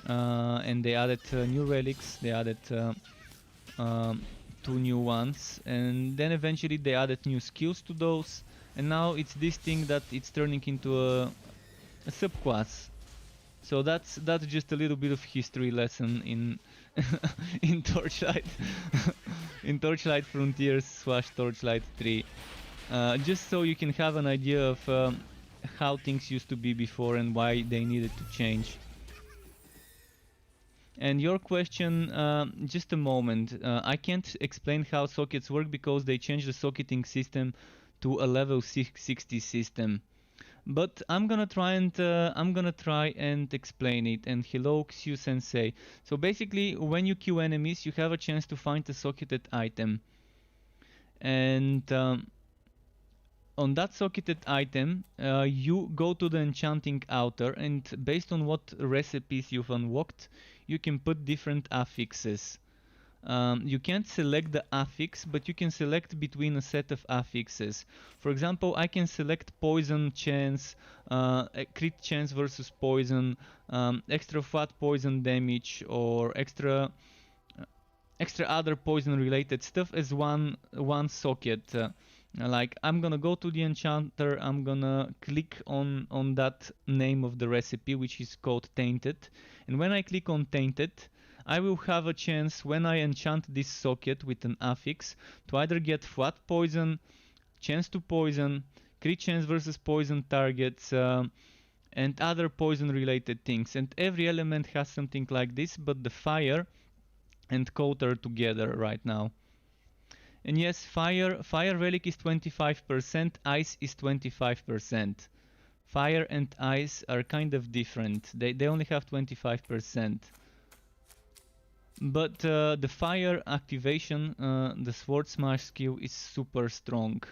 And they added new relics, they added 2 new ones, and then eventually they added new skills to those, and now it's this thing that it's turning into a subclass. So that's just a little bit of history lesson in in Torchlight, in Torchlight Frontiers / Torchlight 3, just so you can have an idea of how things used to be before and why they needed to change. And your question, just a moment, I can't explain how sockets work because they changed the socketing system to a level 60 system. But I'm gonna try and explain it. And hello, Xiu Sensei. So basically, when you kill enemies, you have a chance to find a socketed item, and on that socketed item, you go to the enchanting altar, and based on what recipes you've unlocked, you can put different affixes. You can't select the affix, but you can select between a set of affixes. For example, I can select poison chance, crit chance versus poison, extra fat poison damage, or extra other poison related stuff as one socket. Like, I'm gonna go to the Enchanter, I'm gonna click on that name of the recipe, which is called Tainted, and when I click on Tainted, I will have a chance, when I enchant this socket with an affix, to either get flat poison, chance to poison, crit chance versus poison targets, and other poison related things. And every element has something like this, but the fire and cold are together right now. And yes, fire relic is 25%, ice is 25%. Fire and ice are kind of different. They only have 25%. But the fire activation, the Sword Smash skill, is super strong.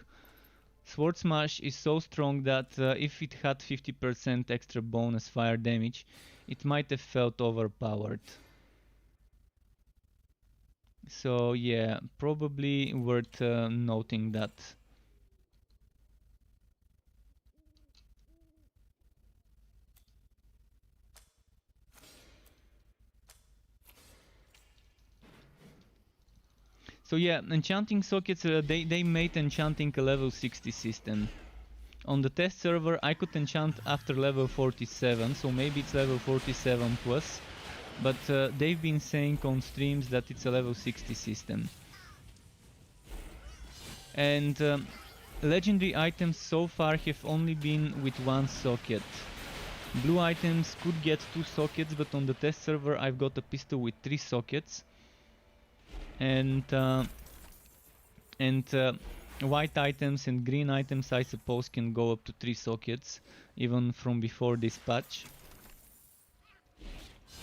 Sword Smash is so strong that if it had 50% extra bonus fire damage, it might have felt overpowered. So yeah, probably worth noting that. So yeah, Enchanting Sockets, they made enchanting a level 60 system. On the test server I could enchant after level 47, so maybe it's level 47 plus, but they've been saying on streams that it's a level 60 system. And legendary items so far have only been with 1 socket. Blue items could get 2 sockets, but on the test server I've got a pistol with 3 sockets. And white items and green items, I suppose, can go up to 3 sockets, even from before this patch.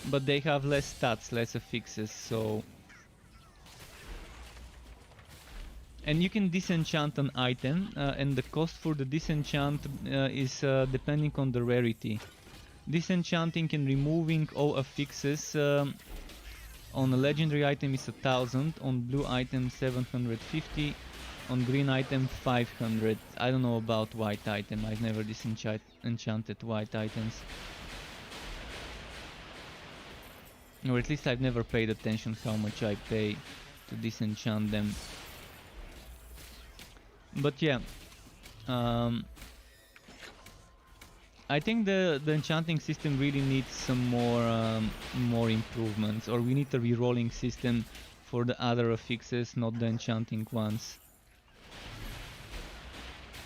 But they have less stats, less affixes, so... And you can disenchant an item, and the cost for the disenchant is depending on the rarity. Disenchanting and removing all affixes on a legendary item is 1000, on blue item 750, on green item 500. I don't know about white item. I've never enchanted white items. Or at least I've never paid attention how much I pay to disenchant them. But yeah, I think the enchanting system really needs some more improvements, or we need a rerolling system for the other affixes, not the enchanting ones.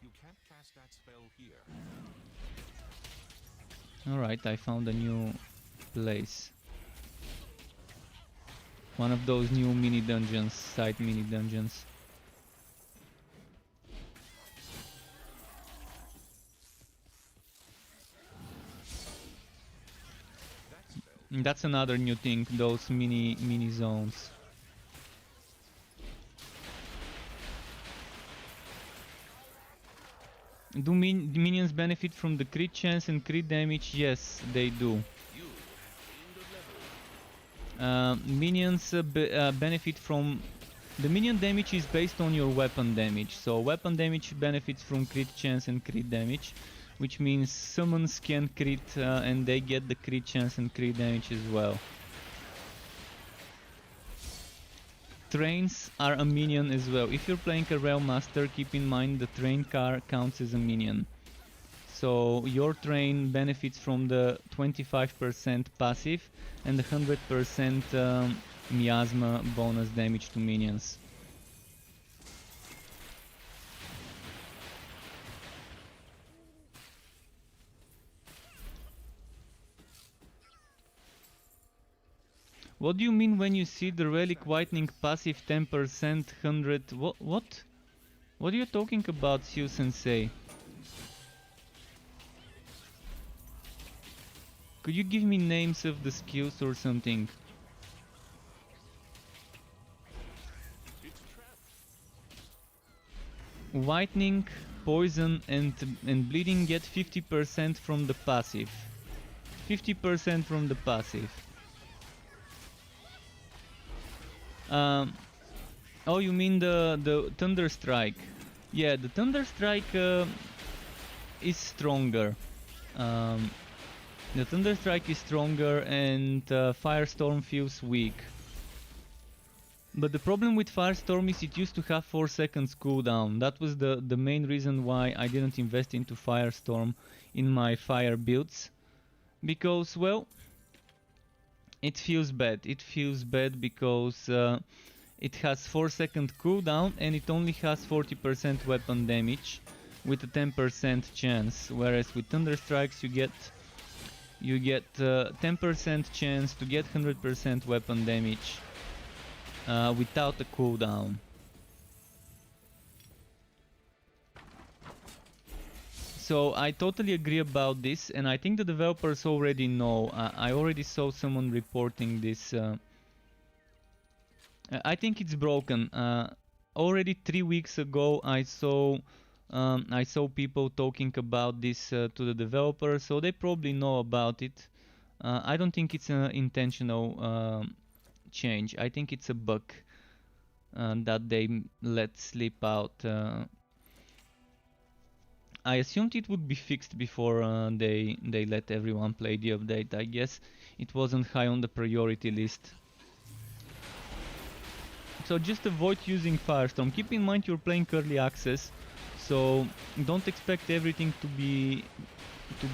You can't cast that spell here. Alright, I found a new place. One of those new mini dungeons, side mini dungeons. That's another new thing, those mini zones. Do minions benefit from the crit chance and crit damage? Yes, they do. Minions benefit from... The minion damage is based on your weapon damage, so weapon damage benefits from crit chance and crit damage, which means summons can crit and they get the crit chance and crit damage as well. Trains are a minion as well. If you're playing a Realm Master, keep in mind the train car counts as a minion. So your train benefits from the 25% passive and the 100% miasma bonus damage to minions. What do you mean when you see the relic whitening passive 10%, 100? What? What are you talking about, Shu Sensei? Could you give me names of the skills or something? Whitening, poison and bleeding get 50% from the passive. 50% from the passive. Oh, you mean the Thunder Strike? Yeah, the Thunder Strike is stronger. The Thunder Strike is stronger and Firestorm feels weak. But the problem with Firestorm is it used to have 4 seconds cooldown. That was the main reason why I didn't invest into Firestorm in my fire builds. Because, well, it feels bad. It feels bad because it has 4 second cooldown and it only has 40% weapon damage with a 10% chance. Whereas with Thunder Strikes you get 10% chance to get 100% weapon damage without a cooldown. So I totally agree about this, and I think the developers already know. I already saw someone reporting this. I think it's broken. Already 3 weeks ago I saw people talking about this to the developers, so they probably know about it. I don't think it's an intentional change. I think it's a bug that they let slip out. I assumed it would be fixed before they let everyone play the update. I guess it wasn't high on the priority list. So just avoid using Firestorm. Keep in mind you're playing early access, so don't expect everything to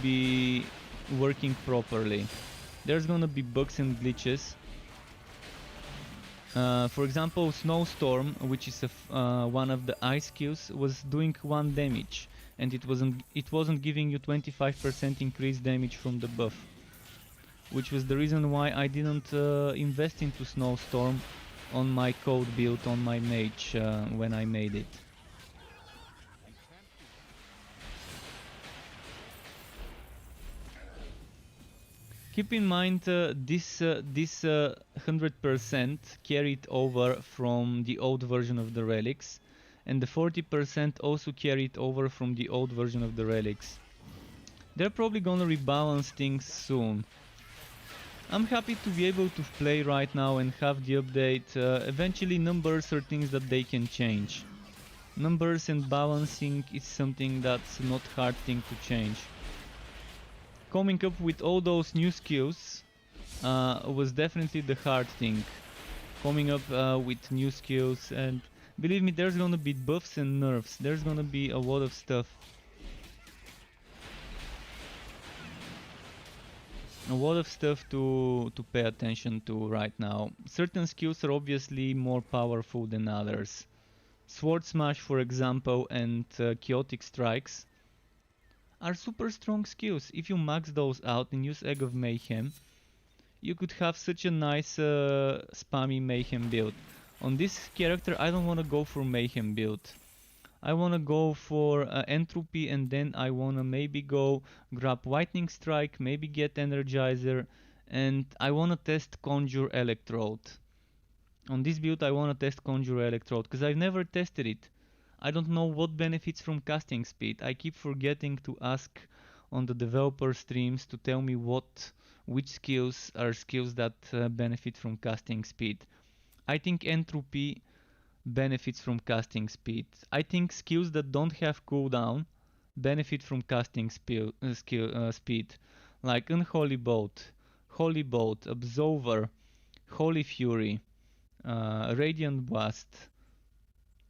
be working properly. There's gonna be bugs and glitches. For example, Snowstorm, which is one of the ice skills, was doing 1 damage, and it wasn't giving you 25% increased damage from the buff, which was the reason why I didn't invest into Snowstorm on my code build on my mage when I made it. Keep in mind this 100% carried over from the old version of the relics, and the 40% also carried over from the old version of the relics. They're probably gonna rebalance things soon. I'm happy to be able to play right now and have the update. Eventually numbers are things that they can change. Numbers and balancing is something that's not hard thing to change. Coming up with all those new skills was definitely the hard thing. Coming up with new skills, and believe me, there's gonna be buffs and nerfs. There's gonna be a lot of stuff. A lot of stuff to pay attention to right now. Certain skills are obviously more powerful than others. Sword Smash, for example, and Chaotic Strikes are super strong skills. If you max those out and use Egg of Mayhem, you could have such a nice spammy Mayhem build. On this character, I don't want to go for Mayhem build. I want to go for Entropy, and then I want to maybe go grab Lightning Strike, maybe get Energizer, and I want to test Conjure Electrode. On this build I want to test Conjure Electrode, because I've never tested it. I don't know what benefits from casting speed. I keep forgetting to ask on the developer streams to tell me which skills are skills that benefit from casting speed. I think Entropy benefits from casting speed. I think skills that don't have cooldown benefit from casting speed, like Unholy Bolt, Holy Bolt, Absolver, Holy Fury, Radiant Blast.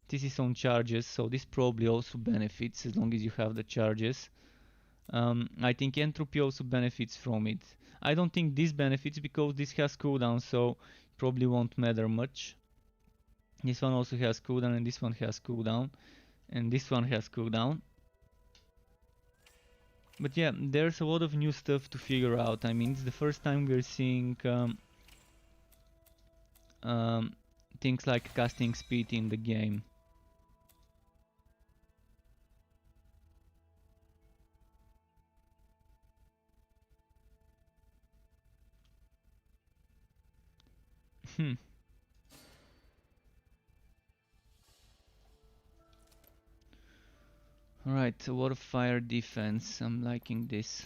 This is on charges, so this probably also benefits as long as you have the charges. I think Entropy also benefits from it. I don't think this benefits because this has cooldown, so it probably won't matter much. This one also has cooldown, and this one has cooldown, and this one has cooldown. But yeah, there's a lot of new stuff to figure out. I mean, it's the first time we're seeing things like casting speed in the game. Alright, a lot of fire defense. I'm liking this.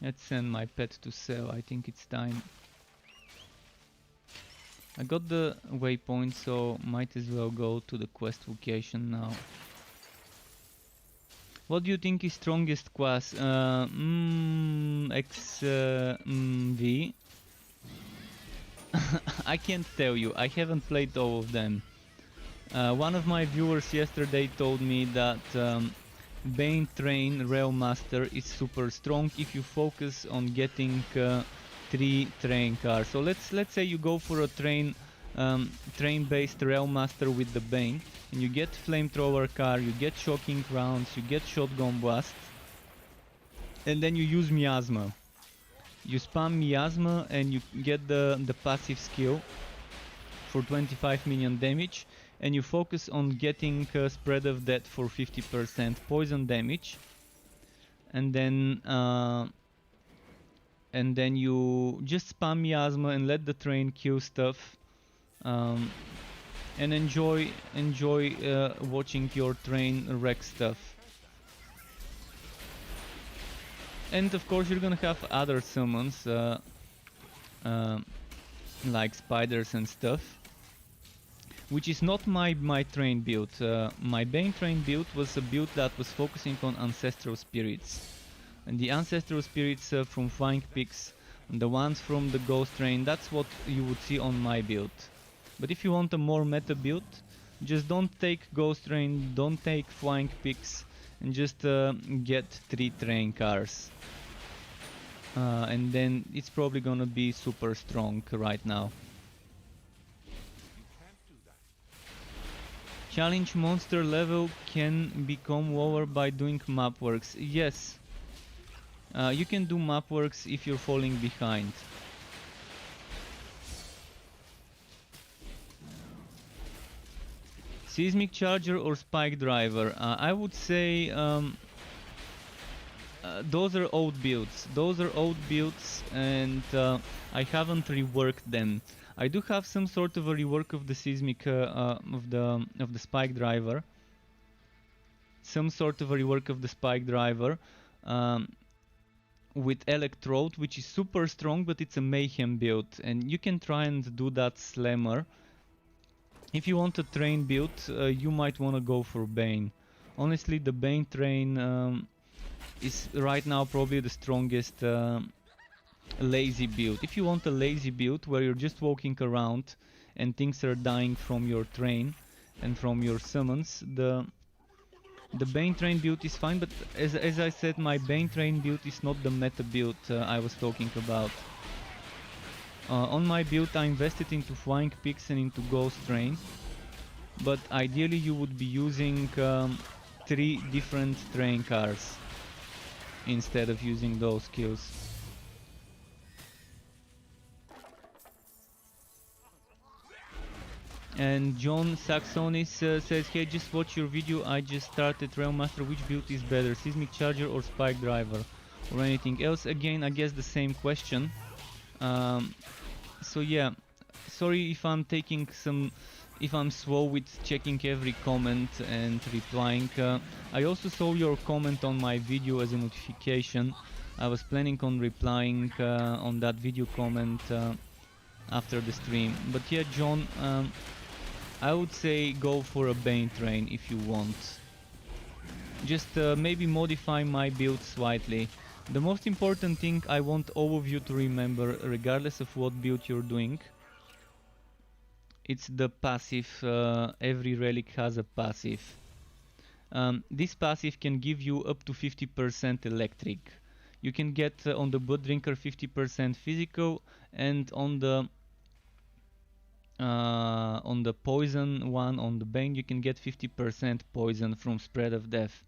Let's send my pet to sell. I think it's time. I got the waypoint, so might as well go to the quest location now. What do you think is strongest class? XV? I can't tell you. I haven't played all of them. One of my viewers yesterday told me that Bane Train Rail Master is super strong if you focus on getting 3 train cars. So let's say you go for a train-based Rail Master with the Bane, and you get Flamethrower car, you get Shocking rounds, you get Shotgun blast, and then you use Miasma. You spam Miasma and you get the passive skill for 25 million damage, and you focus on getting Spread of Death for 50% poison damage, and then you just spam Miasma and let the train kill stuff, and enjoy watching your train wreck stuff. And of course you're gonna have other summons like spiders and stuff, which is not my train build. My Bane train build was a build that was focusing on Ancestral Spirits. And the Ancestral Spirits from Flying Pigs, and the ones from the Ghost Train, that's what you would see on my build. But if you want a more meta build, just don't take Ghost Train, don't take Flying Pigs, and just get 3 train cars. And then it's probably gonna be super strong right now. Challenge monster level can become lower by doing map works. Yes. You can do map works if you're falling behind. Seismic Charger or Spike Driver? I would say those are old builds. Those are old builds, and I haven't reworked them. I do have some sort of a rework of the seismic of the spike driver. Some sort of a rework of the spike driver with Electrode, which is super strong, but it's a Mayhem build, and you can try and do that slammer. If you want a train build, you might want to go for Bane. Honestly, the Bane train is right now probably the strongest lazy build. If you want a lazy build where you're just walking around and things are dying from your train and from your summons, the Bane train build is fine, but as I said, my Bane train build is not the meta build I was talking about. On my build I invested into Flying Pigs and into Ghost Train, but ideally you would be using 3 different train cars instead of using those skills. And John Saxonis says, hey, just watch your video, I just started Realm Master, which build is better, Seismic Charger or Spike Driver? Or anything else? Again, I guess the same question. So yeah, sorry if I'm if I'm slow with checking every comment and replying. I also saw your comment on my video as a notification. I was planning on replying on that video comment after the stream. But yeah, John, I would say go for a Bane train if you want. Just maybe modify my build slightly. The most important thing I want all of you to remember, regardless of what build you're doing, it's the passive. Every relic has a passive. This passive can give you up to 50% electric. You can get on the Blood Drinker 50% physical, and on the poison one, on the Bane, you can get 50% poison from Spread of Death.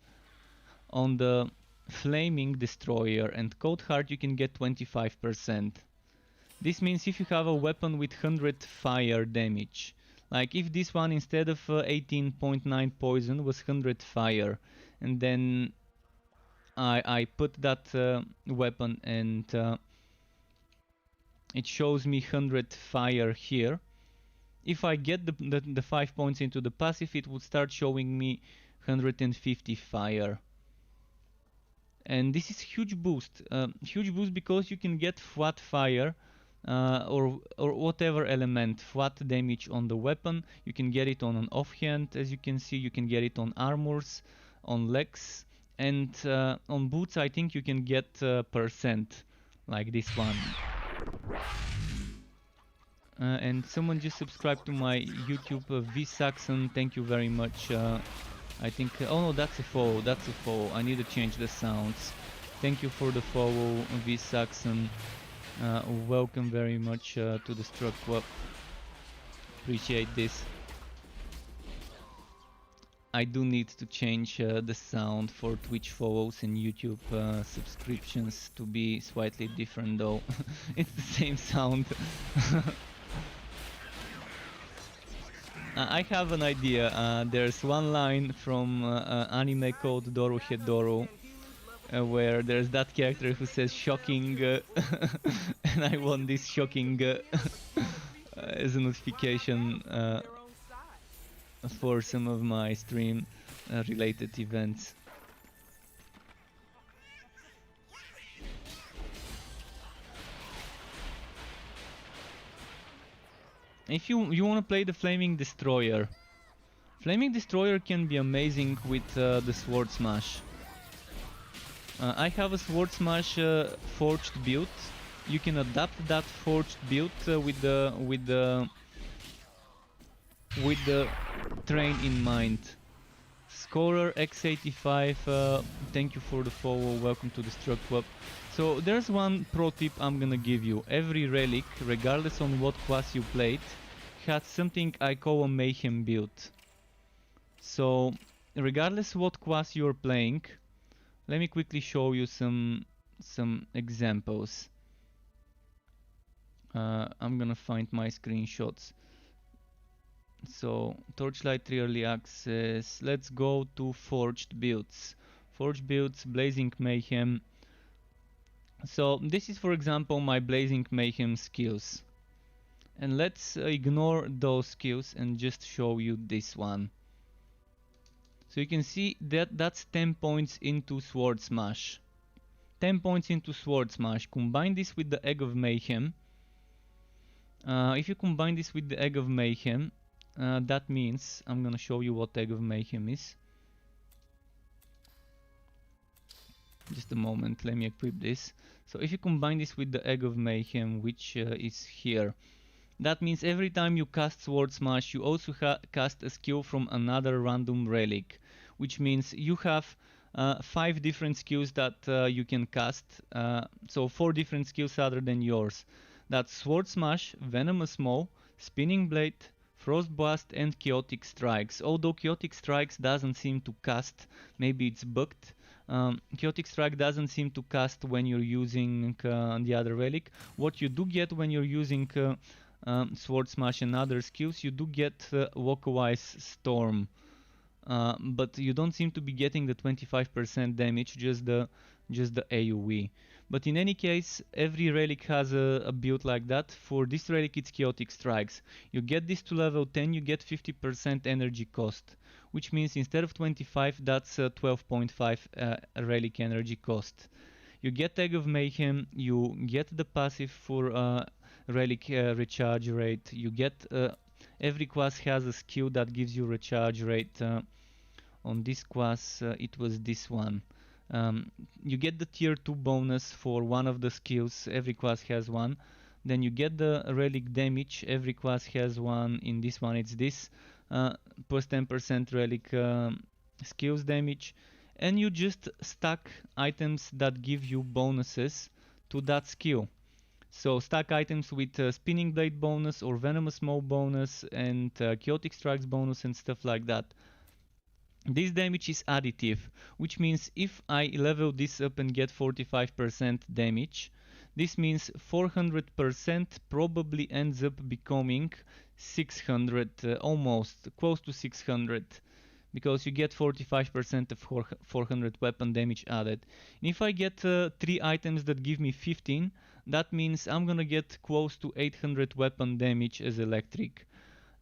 On the Flaming Destroyer and Cold Heart you can get 25%. This means if you have a weapon with 100 fire damage, like if this one instead of 18.9 poison was 100 fire, and then I put that weapon and it shows me 100 fire here. If I get the 5 points into the passive, it would start showing me 150 fire. And this is huge boost because you can get flat fire or whatever element, flat damage on the weapon. You can get it on an offhand, as you can see. You can get it on armors, on legs, and on boots I think you can get percent, like this one. And someone just subscribed to my YouTube, V Saxon, thank you very much. I think, oh no, that's a follow, I need to change the sounds. Thank you for the follow, V Saxon. Welcome very much to the Struck Club. Appreciate this. I do need to change the sound for Twitch follows and YouTube subscriptions to be slightly different though. It's the same sound. I have an idea. There's one line from anime called Dorohedoro where there's that character who says shocking and I want this shocking as a notification for some of my stream related events. If you want to play the Flaming Destroyer, Flaming Destroyer can be amazing with the Sword Smash. I have a Sword Smash forged build. You can adapt that forged build with the train in mind. Scorer X85, thank you for the follow. Welcome to the Struck Club. So there's one pro tip I'm gonna give you. Every relic, regardless on what class you played, had something I call a Mayhem build. So regardless what class you're playing, let me quickly show you some examples. I'm gonna find my screenshots. So Torchlight 3 Early Access, let's go to forged builds. Forge builds, Blazing Mayhem. So this is, for example, my Blazing Mayhem skills. And let's ignore those skills and just show you this one. So you can see that that's 10 points into Sword Smash. 10 points into Sword Smash. Combine this with the Egg of Mayhem. If you combine this with the Egg of Mayhem, that means, I'm gonna show you what Egg of Mayhem is. Just a moment, let me equip this. So if you combine this with the Egg of Mayhem, which is here, that means every time you cast Sword Smash, you also cast a skill from another random relic, which means you have 5 different skills that you can cast, so 4 different skills other than yours. That's Sword Smash, Venomous Maw, Spinning Blade, Frost Blast and Chaotic Strikes. Although Chaotic Strikes doesn't seem to cast, maybe it's bugged. Chaotic Strike doesn't seem to cast when you're using the other relic. What you do get when you're using Sword Smash and other skills, you do get Walkawise Storm, but you don't seem to be getting the 25% damage, just the AoE. But in any case, every relic has a build like that. For this relic it's Chaotic Strikes. You get this to level 10, you get 50% energy cost, which means instead of 25, that's 12.5 relic energy cost. You get Egg of Mayhem, you get the passive for relic recharge rate. You get every class has a skill that gives you recharge rate. On this class it was this one. You get the tier 2 bonus for one of the skills, every class has one. Then you get the relic damage, every class has one. In this one it's this, plus 10% relic skills damage. And you just stack items that give you bonuses to that skill. So stack items with Spinning Blade bonus or Venomous Maw bonus and Chaotic Strikes bonus and stuff like that. This damage is additive, which means if I level this up and get 45% damage, this means 400% probably ends up becoming 600, almost close to 600, because you get 45% of 400 weapon damage added. And if I get 3 items that give me 15, that means I'm gonna get close to 800 weapon damage as electric.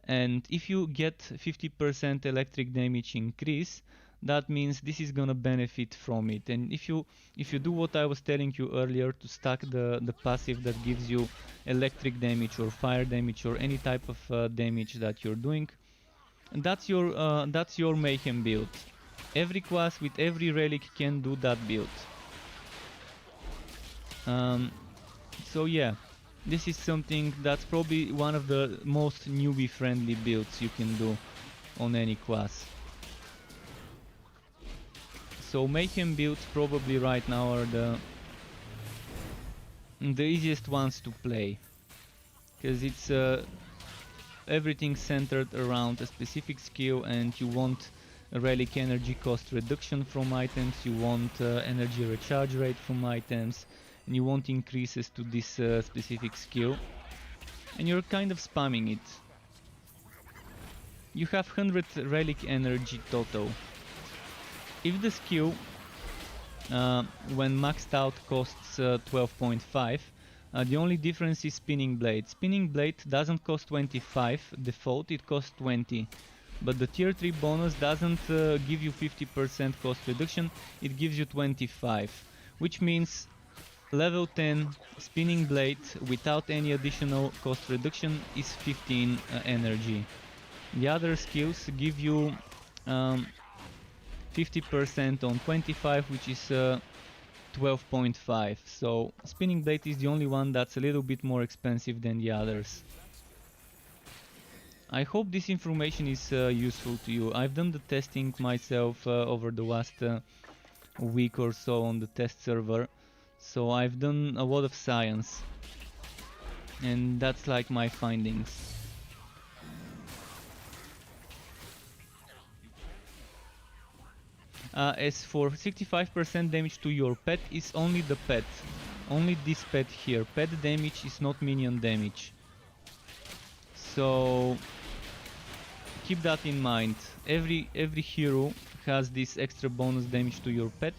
And if you get 50% electric damage increase, that means this is gonna benefit from it. And if you do what I was telling you earlier, to stack the passive that gives you electric damage or fire damage or any type of damage that you're doing, and that's your Mayhem build. Every class with every relic can do that build. So yeah, this is something that's probably one of the most newbie friendly builds you can do on any class. So Mayhem builds probably right now are the easiest ones to play, because it's everything centered around a specific skill, and you want a relic energy cost reduction from items, you want energy recharge rate from items, and you want increases to this specific skill, and you're kind of spamming it. You have 100 relic energy total. If the skill when maxed out costs 12.5, the only difference is Spinning Blade. Spinning Blade doesn't cost 25 default, it costs 20. But the tier 3 bonus doesn't give you 50% cost reduction, it gives you 25. Which means level 10 Spinning Blade without any additional cost reduction is 15 energy. The other skills give you 50% on 25, which is 12.5. So Spinning Blade is the only one that's a little bit more expensive than the others. I hope this information is useful to you. I've done the testing myself over the last week or so on the test server, so I've done a lot of science, and that's like my findings. As for 65% damage to your pet is only the pet, only this pet here. Pet damage is not minion damage. So keep that in mind. Every hero has this extra bonus damage to your pet,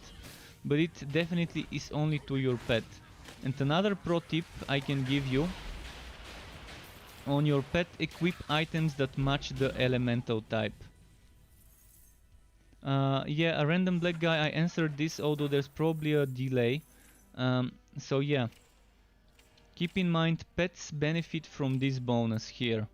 but it definitely is only to your pet. And another pro tip I can give you: on your pet, equip items that match the elemental type. Yeah, a random black guy, I answered this, although there's probably a delay. So yeah, keep in mind pets benefit from this bonus here.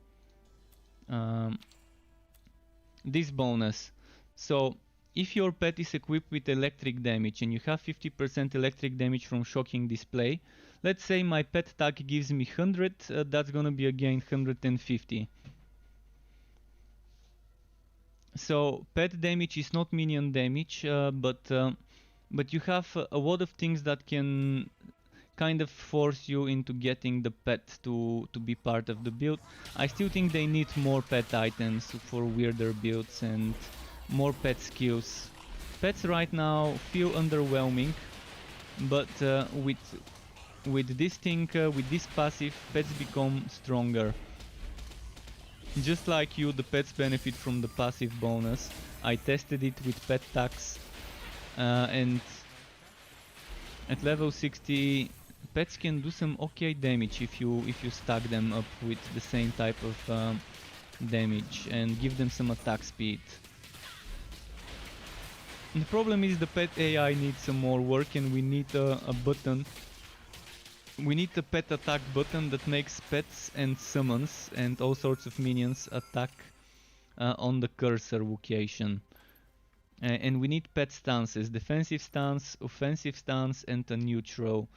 This bonus. So if your pet is equipped with electric damage and you have 50% electric damage from shocking display, let's say my pet tag gives me 100, that's gonna be again 150. So pet damage is not minion damage, but you have a lot of things that can kind of force you into getting the pet to be part of the build. I still think they need more pet items for weirder builds and more pet skills. Pets right now feel underwhelming, but with this thing, with this passive, pets become stronger. Just like you, the pets benefit from the passive bonus. I tested it with pet tags, and at level 60, pets can do some okay damage if you stack them up with the same type of damage and give them some attack speed. And the problem is the pet AI needs some more work, and we need a button. We need a pet attack button that makes pets and summons and all sorts of minions attack on the cursor location. And we need pet stances: defensive stance, offensive stance, and a neutral.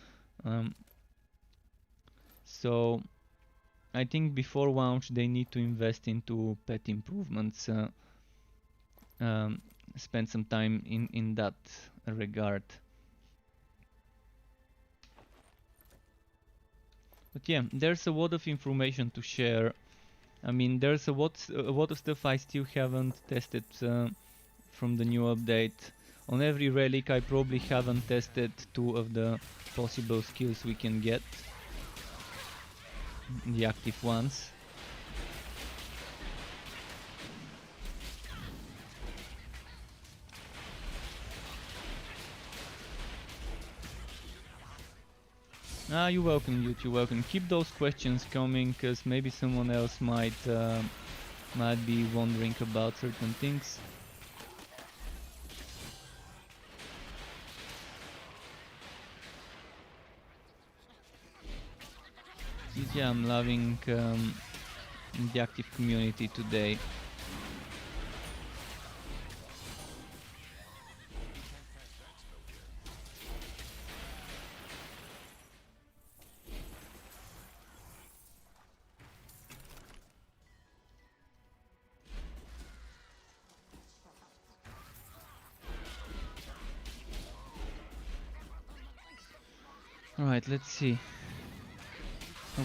So I think before launch they need to invest into pet improvements, spend some time in that regard. But yeah, there's a lot of information to share. I mean, there's a lot of stuff I still haven't tested from the new update. On every relic I probably haven't tested 2 of the possible skills we can get, the active ones. You're welcome, Youth, you're welcome. Keep those questions coming, cause maybe someone else might be wondering about certain things. Yeah, I'm loving the active community today. Alright, let's see.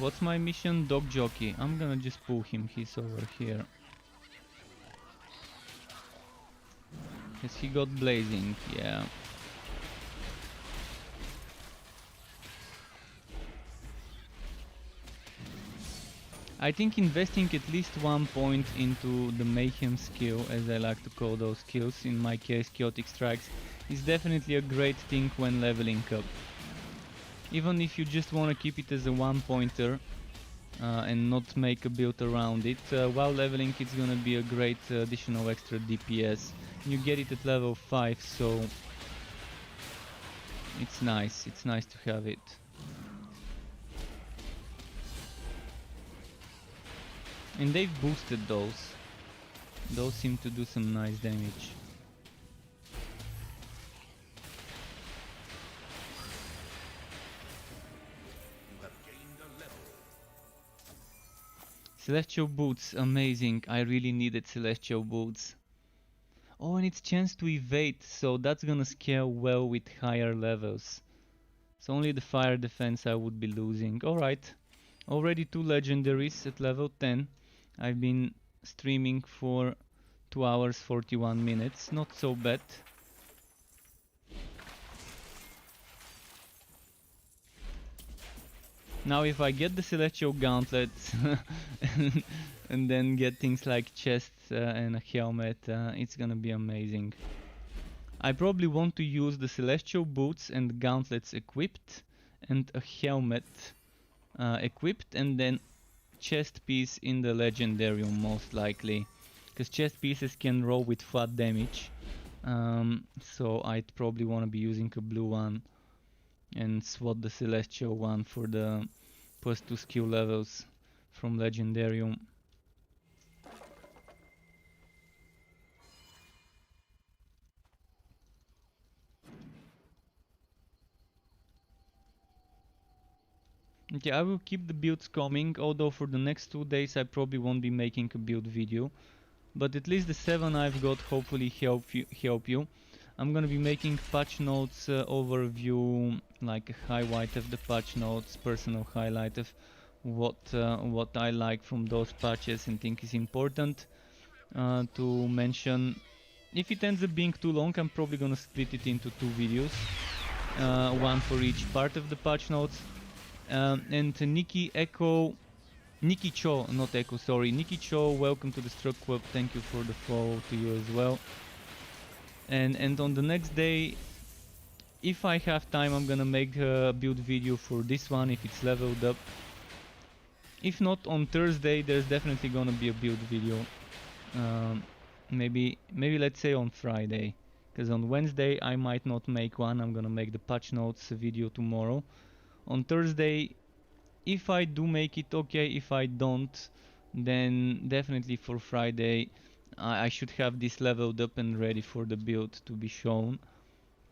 What's my mission? Dog jockey. I'm gonna just pull him, he's over here. Yes, he got blazing, yeah. I think investing at least 1 point into the Mayhem skill, as I like to call those skills, in my case Chaotic Strikes, is definitely a great thing when leveling up. Even if you just want to keep it as a 1-pointer and not make a build around it, while leveling it's gonna be a great additional extra DPS. You get it at level 5, so it's nice to have it. And they've boosted those. Those seem to do some nice damage. Celestial Boots, amazing. I really needed Celestial Boots. Oh, and it's chance to evade, so that's gonna scale well with higher levels. So only the fire defense I would be losing. Alright. Already 2 legendaries at level 10. I've been streaming for 2 hours 41 minutes. Not so bad. Now if I get the Celestial Gauntlets and then get things like chests and a helmet, it's gonna be amazing. I probably want to use the Celestial Boots and Gauntlets equipped and a helmet equipped, and then chest piece in the Legendarium most likely, because chest pieces can roll with flat damage, so I'd probably want to be using a blue one and swap the Celestial one for the +2 skill levels from Legendarium. Okay, I will keep the builds coming, although for the next 2 days I probably won't be making a build video. But at least the 7 I've got hopefully help you. I'm gonna be making patch notes overview, like a highlight of the patch notes, personal highlight of what I like from those patches and think is important to mention. If it ends up being too long, I'm probably gonna split it into 2 videos, one for each part of the patch notes. And Nikki Cho, not Echo, sorry. Nikki Cho, welcome to the Struck Club. Thank you for the follow to you as well. And on the next day, if I have time, I'm gonna make a build video for this one if it's leveled up. If not, on Thursday there's definitely gonna be a build video. Maybe let's say on Friday, because on Wednesday I might not make one. I'm gonna make the patch notes video tomorrow. On Thursday, if I do make it, okay. If I don't, then definitely for Friday I should have this leveled up and ready for the build to be shown.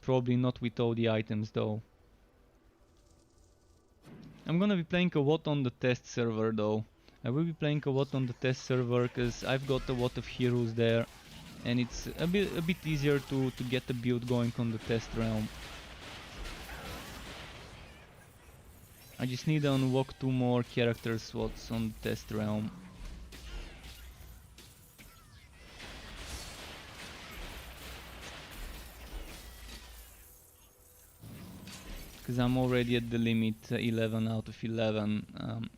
Probably not with all the items though. I'm gonna be playing a lot on the test server though. I will be playing a lot on the test server because I've got a lot of heroes there, and it's a bit easier to get the build going on the test realm. I just need to unlock 2 more character slots on the test realm. Because I'm already at the limit, 11 out of 11.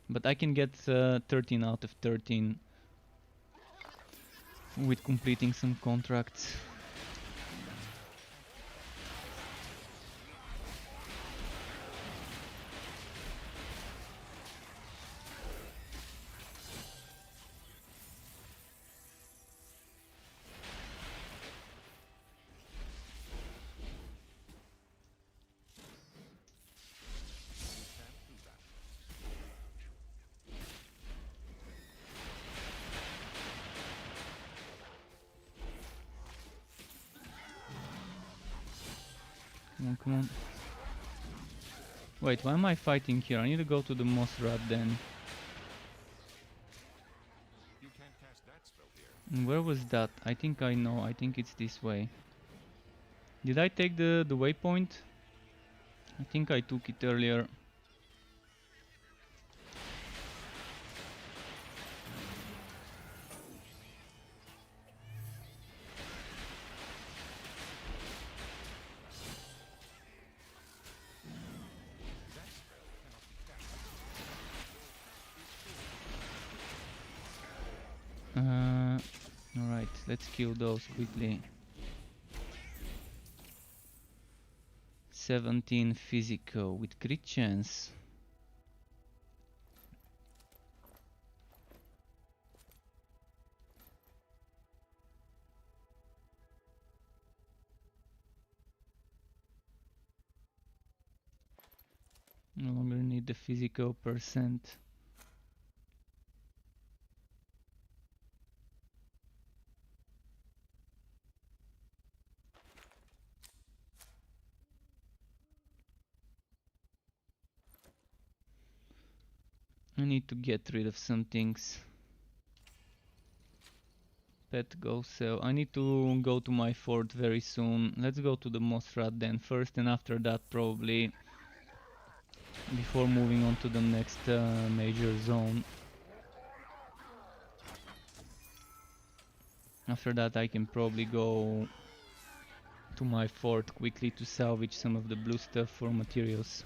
But I can get 13 out of 13 with completing some contracts. Come on. Wait, why am I fighting here? I need to go to the Moss Rat then. You can't cast that spell here. And where was that? I think I know. I think it's this way. Did I take the waypoint? I think I took it earlier. Alright, let's kill those quickly. 17 physical with crit chance. No longer need the physical percent. I need to get rid of some things. Pet go sell. I need to go to my fort very soon. Let's go to the Moss Rat then first, and after that probably, before moving on to the next major zone. After that I can probably go to my fort quickly to salvage some of the blue stuff for materials.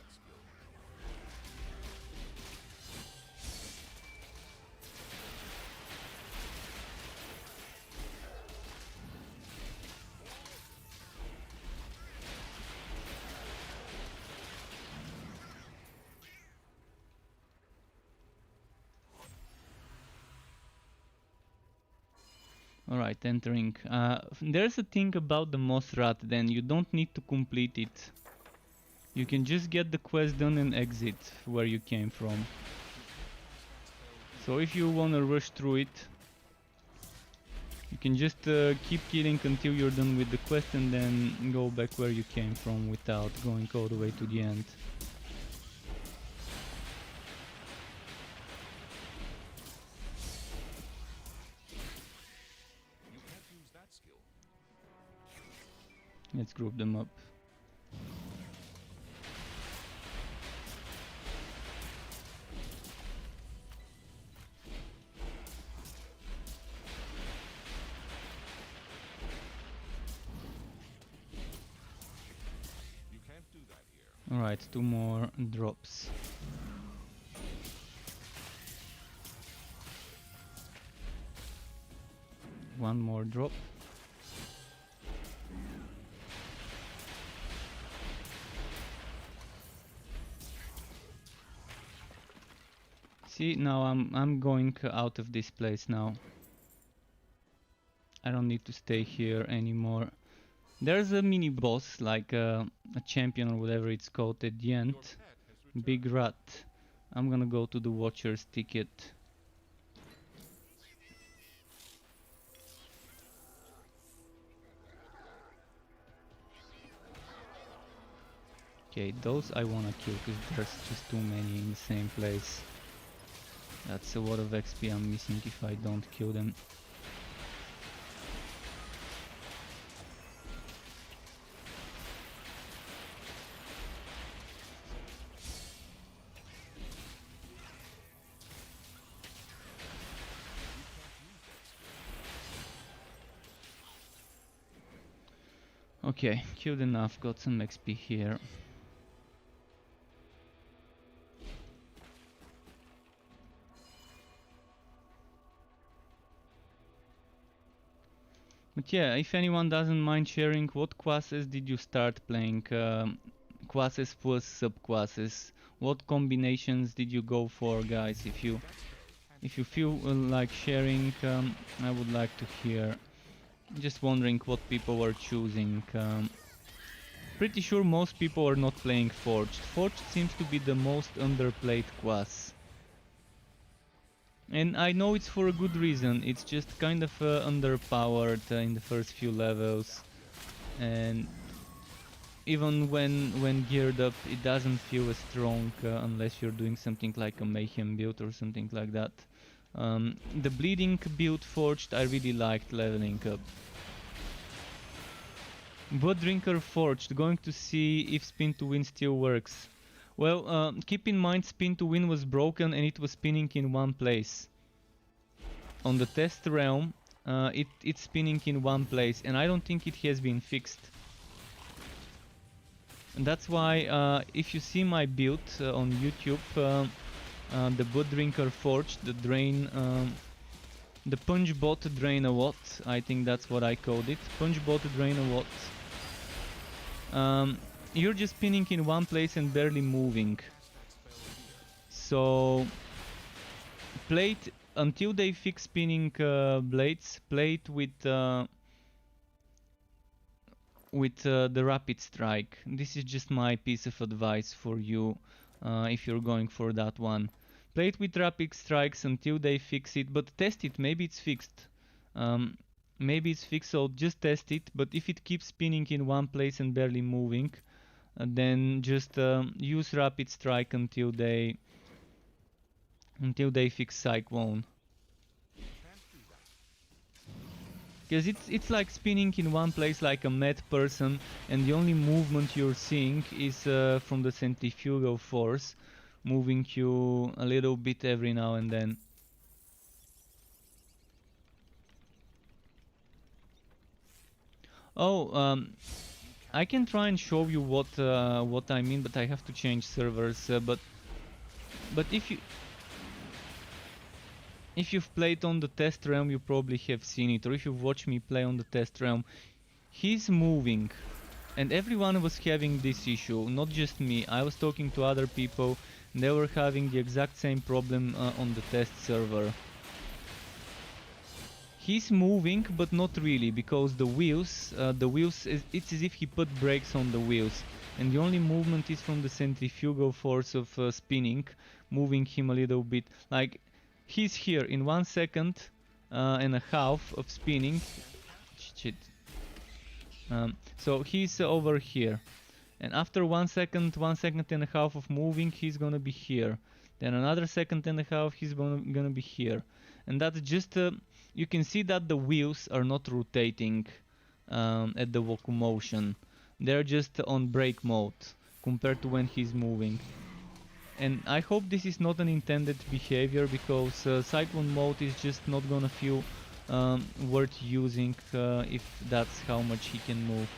Alright, entering. There's a thing about the Moss Rat then, you don't need to complete it. You can just get the quest done and exit where you came from. So if you wanna rush through it, you can just keep killing until you're done with the quest and then go back where you came from without going all the way to the end. You can't use that skill. Let's group them up. You can't do that here. Alright, 2 more drops. One more drop. See, now I'm going out of this place now. I don't need to stay here anymore. There's a mini boss, like a champion or whatever it's called at the end. Your pet has returned. Big rat. I'm gonna go to the Watcher's ticket. Okay, those I wanna kill because there's just too many in the same place. That's a lot of XP I'm missing if I don't kill them. Okay, killed enough, got some XP here. But yeah, if anyone doesn't mind sharing, what classes did you start playing? Classes plus subclasses. What combinations did you go for, guys? If you feel like sharing, I would like to hear. Just wondering what people are choosing. Pretty sure most people are not playing Forged. Forged seems to be the most underplayed class. And I know it's for a good reason, it's just kind of underpowered in the first few levels. And even when geared up, it doesn't feel as strong unless you're doing something like a Mayhem build or something like that. The Bleeding build Forged I really liked leveling up. Blood Drinker Forged, going to see if Spin to Win still works. Well, keep in mind Spin to Win was broken and it was spinning in one place. On the test realm, it's spinning in one place and I don't think it has been fixed. And that's why if you see my build on YouTube, the Blood Drinker Forged, the drain, the Punch Bot Drain a lot, I think that's what I called it. Punch Bot Drain a lot. You're just spinning in one place and barely moving. So play it until they fix spinning blades. Play it with the Rapid Strike. This is just my piece of advice for you if you're going for that one. Play it with Rapid Strikes until they fix it, but test it. Maybe it's fixed. Maybe it's fixed, so just test it. But if it keeps spinning in one place and barely moving, then just use Rapid Strike until they fix Cyclone. Because it's like spinning in one place like a mad person, and the only movement you're seeing is from the centrifugal force, moving you a little bit every now and then. Oh, I can try and show you what I mean, but I have to change servers. But if you've played on the test realm, you probably have seen it, or if you've watched me play on the test realm, he's moving, and everyone was having this issue, not just me. I was talking to other people, and they were having the exact same problem on the test server. He's moving, but not really, because the wheels, it's as if he put brakes on the wheels, and the only movement is from the centrifugal force of spinning, moving him a little bit. Like, he's here in 1 second and a half of spinning. Shit. So he's over here, and after 1 second, 1 second and a half of moving, he's gonna be here. Then another second and a half, he's gonna be here, and that's just you can see that the wheels are not rotating at the locomotion. They're just on brake mode compared to when he's moving. And I hope this is not an intended behavior, because cyclone mode is just not gonna feel worth using if that's how much he can move.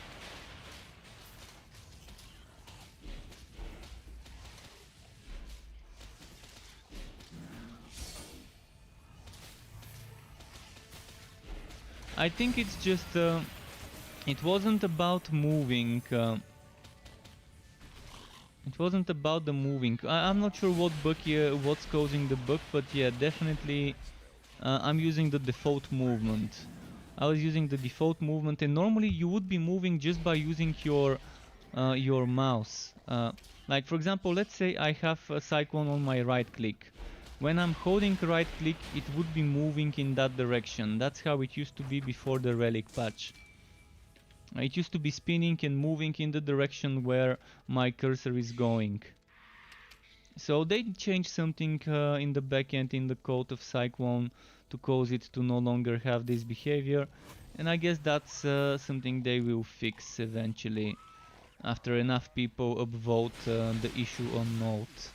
I think it's just it wasn't about moving. It wasn't about the moving. I'm not sure what bug what's causing the bug, but yeah, definitely I'm using the default movement. I was using the default movement, and normally you would be moving just by using your mouse. Like for example, let's say I have a cyclone on my right click. When I'm holding right click, it would be moving in that direction. That's how it used to be before the Relic patch. It used to be spinning and moving in the direction where my cursor is going. So they changed something in the backend, in the code of Cyclone, to cause it to no longer have this behavior. And I guess that's something they will fix eventually, after enough people upvote the issue on Note.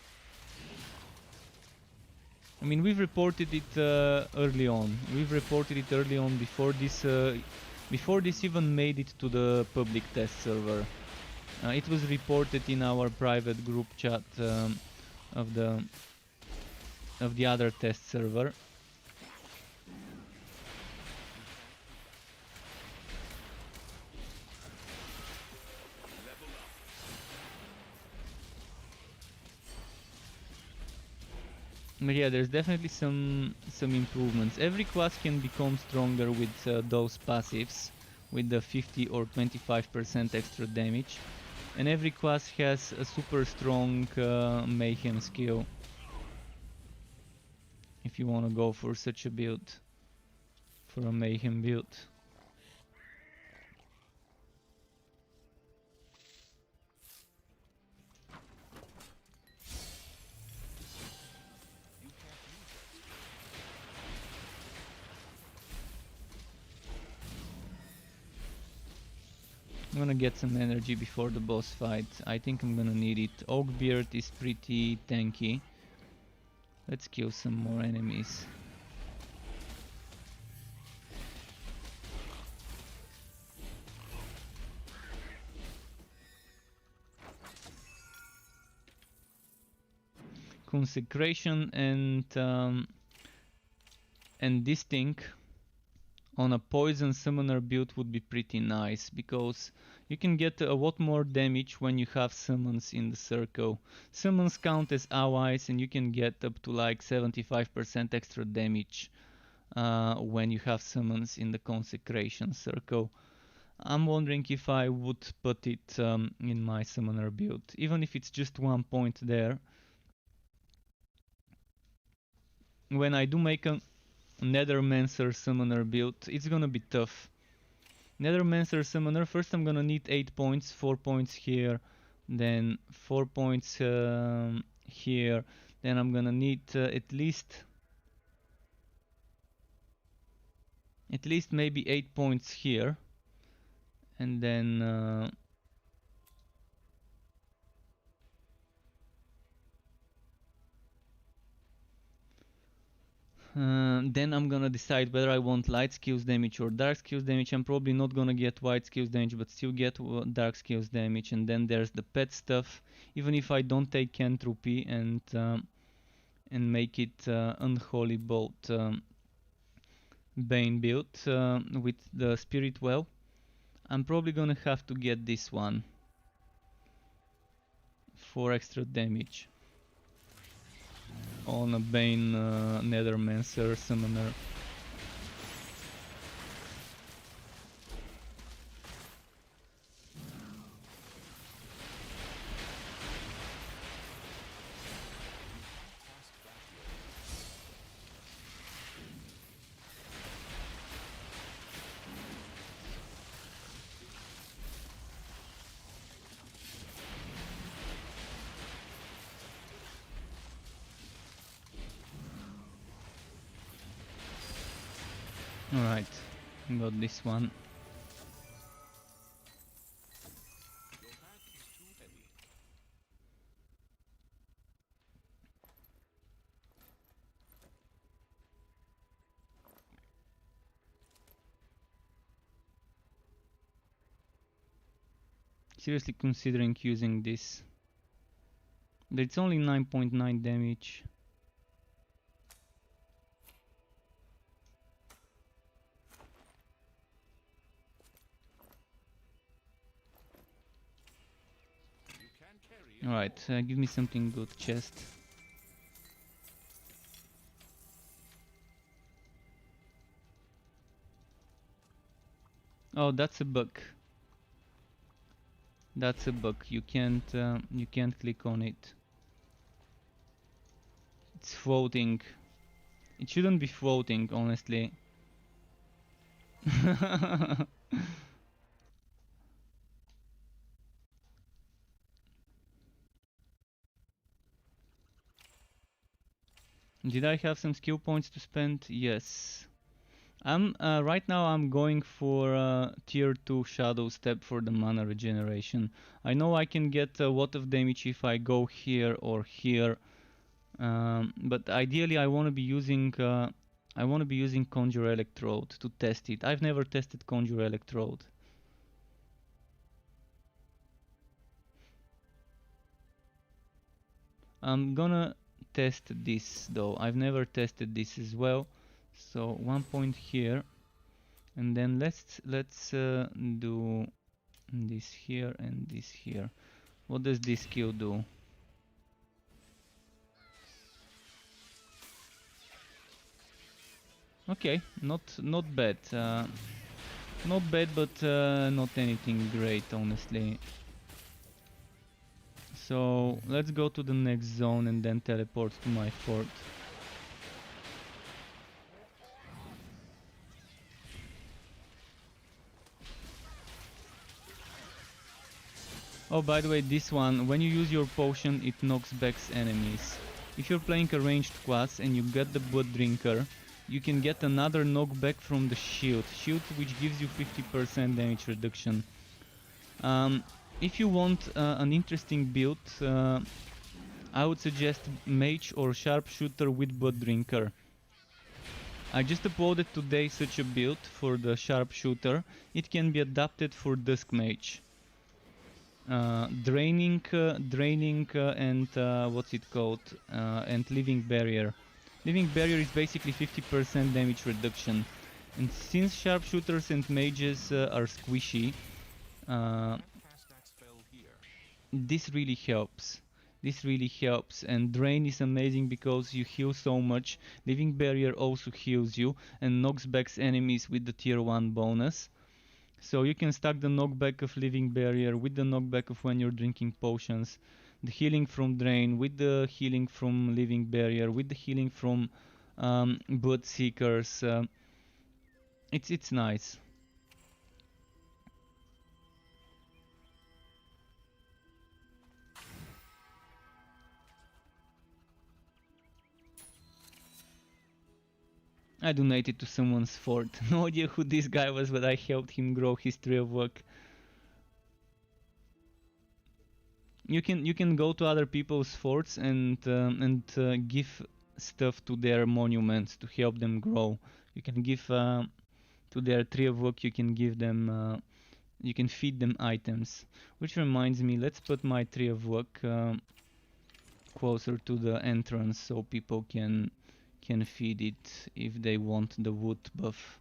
I mean, we've reported it early on. We've reported it early on before this even made it to the public test server. It was reported in our private group chat of the other test server. But yeah, there's definitely some improvements. Every class can become stronger with those passives, with the 50 or 25% extra damage, and every class has a super strong Mayhem skill, if you want to go for such a build, for a Mayhem build. I'm gonna get some energy before the boss fight. I think I'm gonna need it. Oakbeard is pretty tanky. Let's kill some more enemies. Consecration and this thing on a poison summoner build would be pretty nice, because you can get a lot more damage when you have summons in the circle. Summons count as allies, and you can get up to like 75% extra damage when you have summons in the consecration circle. I'm wondering if I would put it in my summoner build, even if it's just 1 point there. When I do make a Nethermancer summoner build, it's gonna be tough. Nethermancer summoner, first I'm gonna need 8 points, 4 points here, then 4 points here, then I'm gonna need at least maybe 8 points here, and then then I'm gonna decide whether I want light skills damage or dark skills damage. I'm probably not gonna get white skills damage, but still get dark skills damage. And then there's the pet stuff. Even if I don't take Entropy and make it Unholy Bolt Bane build with the Spirit Well, I'm probably gonna have to get this one for extra damage on a Bane Nethermancer summoner. Alright, got this one. Your pack is too heavy. Seriously considering using this. But it's only 9.9 damage. You can carry it. Alright, give me something good, chest. Oh, that's a bug. That's a bug. You can't click on it. It's floating. It shouldn't be floating, honestly. Did I have some skill points to spend? Yes. Right now I'm going for tier 2 shadow step for the mana regeneration. I know I can get a lot of damage if I go here or here, but ideally I want to be using Conjure Electrode to test it. I've never tested Conjure Electrode. I'm gonna test this though. I've never tested this as well. So 1 point here, and then let's do this here and this here. What does this skill do? Okay, not bad. Not bad, but not anything great, honestly. So let's go to the next zone and then teleport to my fort. Oh, by the way, this one, when you use your potion, it knocks back enemies. If you're playing a ranged class and you get the Blood Drinker, you can get another knockback from the shield, which gives you 50% damage reduction. If you want an interesting build, I would suggest Mage or Sharpshooter with Blood Drinker. I just uploaded today such a build for the Sharpshooter. It can be adapted for Dusk Mage. Draining and what's it called? And Living Barrier. Living Barrier is basically 50% damage reduction. And since Sharpshooters and Mages are squishy, Cast that spell here. this really helps. This really helps, and Drain is amazing because you heal so much. Living Barrier also heals you and knocks back enemies with the tier 1 bonus. So you can stack the knockback of Living Barrier with the knockback of when you're drinking potions, the healing from Drain with the healing from Living Barrier, with the healing from Blood Seekers. It's nice. I donated to someone's fort. No idea who this guy was, but I helped him grow his tree of work. You can go to other people's forts and give stuff to their monuments to help them grow. You can give to their tree of work. You can give them. You can feed them items. Which reminds me, let's put my tree of work closer to the entrance so people can feed it if they want the wood buff.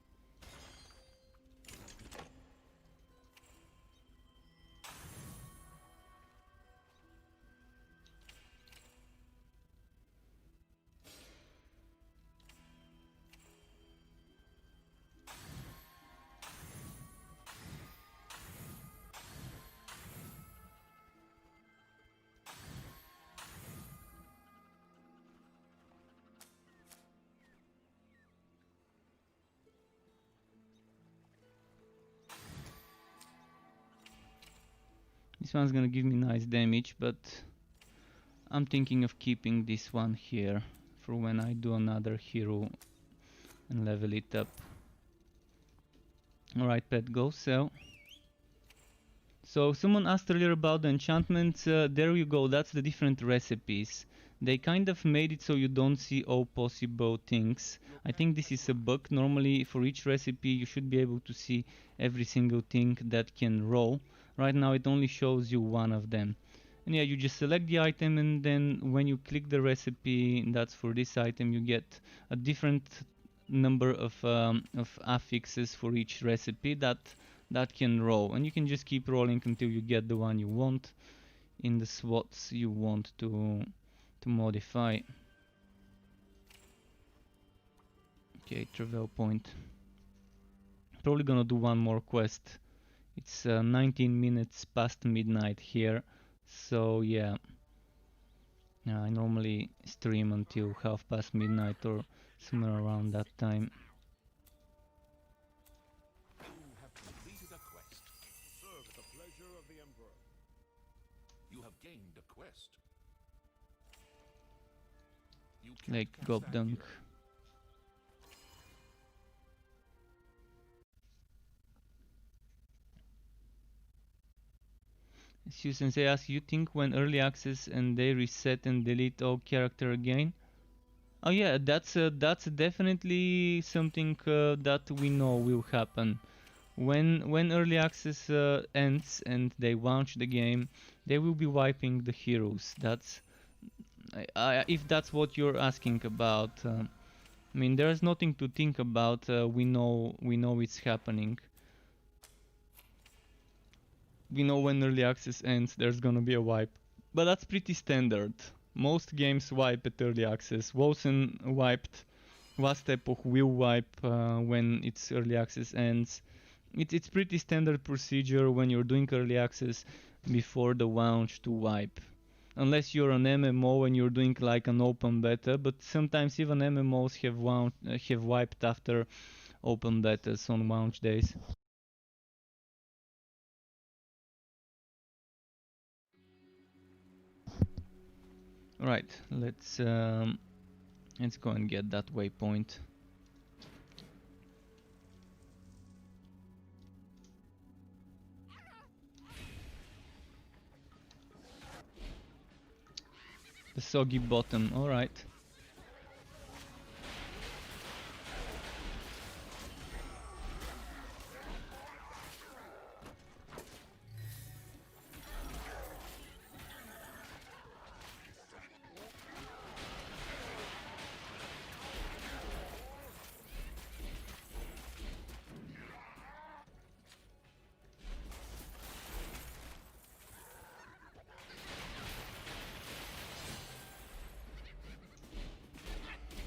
This one's gonna give me nice damage, but I'm thinking of keeping this one here for when I do another hero and level it up. Alright, pet, go sell. So someone asked earlier about the enchantments. There you go, that's the different recipes. They kind of made it so you don't see all possible things. I think this is a bug. Normally for each recipe you should be able to see every single thing that can roll. Right now it only shows you one of them. And yeah, you just select the item, and then when you click the recipe that's for this item, you get a different number of affixes for each recipe that can roll, and you can just keep rolling until you get the one you want in the slots you want to modify. Okay, travel point. Probably gonna do one more quest. It's 19 minutes past midnight here, so yeah. I normally stream until half past midnight or somewhere around that time. You have completed a quest. Serve at the pleasure of the Emperor. You have gained a quest. You can't Like cast Gob that Dunk. here. Sensei asks, you think when early access and they reset and delete all character again? Oh yeah, that's definitely something that we know will happen. When early access ends and they launch the game, they will be wiping the heroes. That's if that's what you're asking about. I mean, there's nothing to think about. We know it's happening. We know when early access ends, there's gonna be a wipe. But that's pretty standard. Most games wipe at early access. Wilson wiped. Last Epoch will wipe when its early access ends. It's pretty standard procedure when you're doing early access before the launch to wipe. Unless you're an MMO and you're doing like an open beta, but sometimes even MMOs have wiped after open betas on launch days. Right, let's go and get that waypoint. The soggy bottom, alright.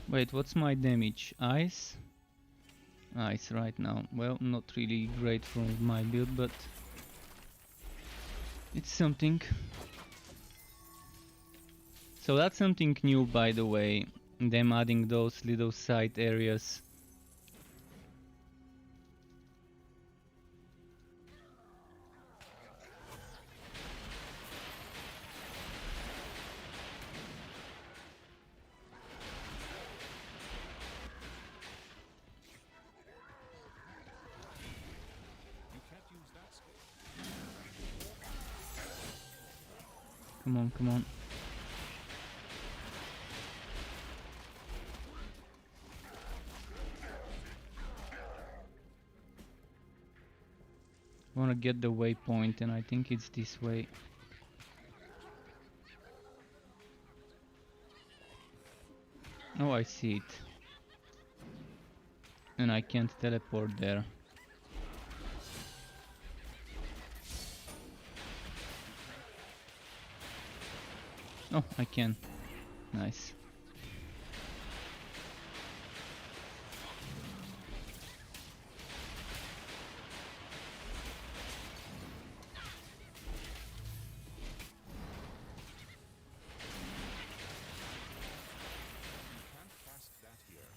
Wait, what's my damage? Ice? Ice right now. Well, not really great for my build, but it's something. So that's something new, by the way, them adding those little side areas. You can't use that skill. Come on, come on. I wanna get the waypoint, and I think it's this way. Oh, I see it. And I can't teleport there. Oh, I can. Nice. You can't cast that here.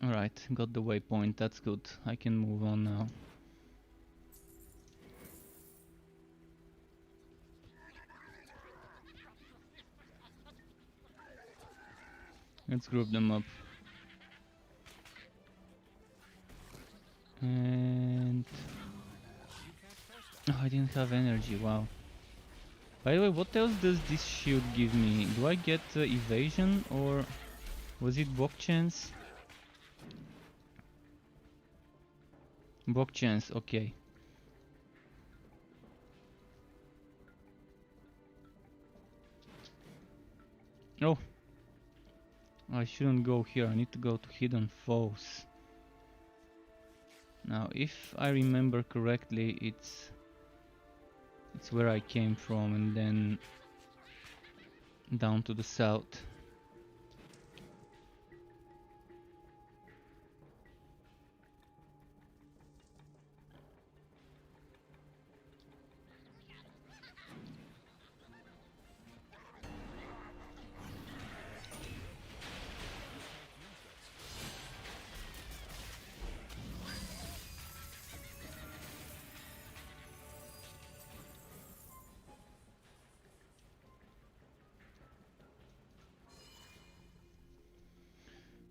Alright, got the waypoint, that's good. I can move on now. Let's group them up. And oh, I didn't have energy, wow. By the way, what else does this shield give me? Do I get evasion, or was it bok chance? Bok chance, okay. Oh, I shouldn't go here, I need to go to hidden foes. Now, if I remember correctly, it's where I came from and then down to the south.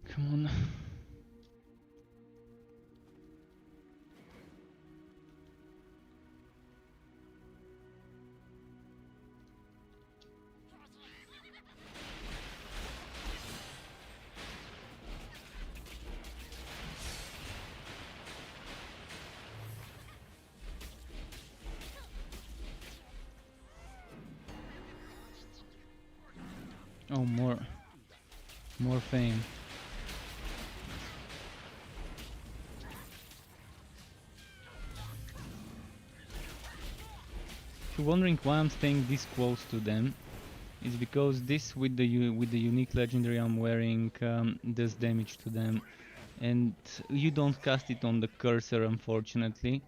Come on. Oh, more fame. If you're wondering why I'm staying this close to them, it's because this with the unique legendary I'm wearing does damage to them, and you don't cast it on the cursor, unfortunately.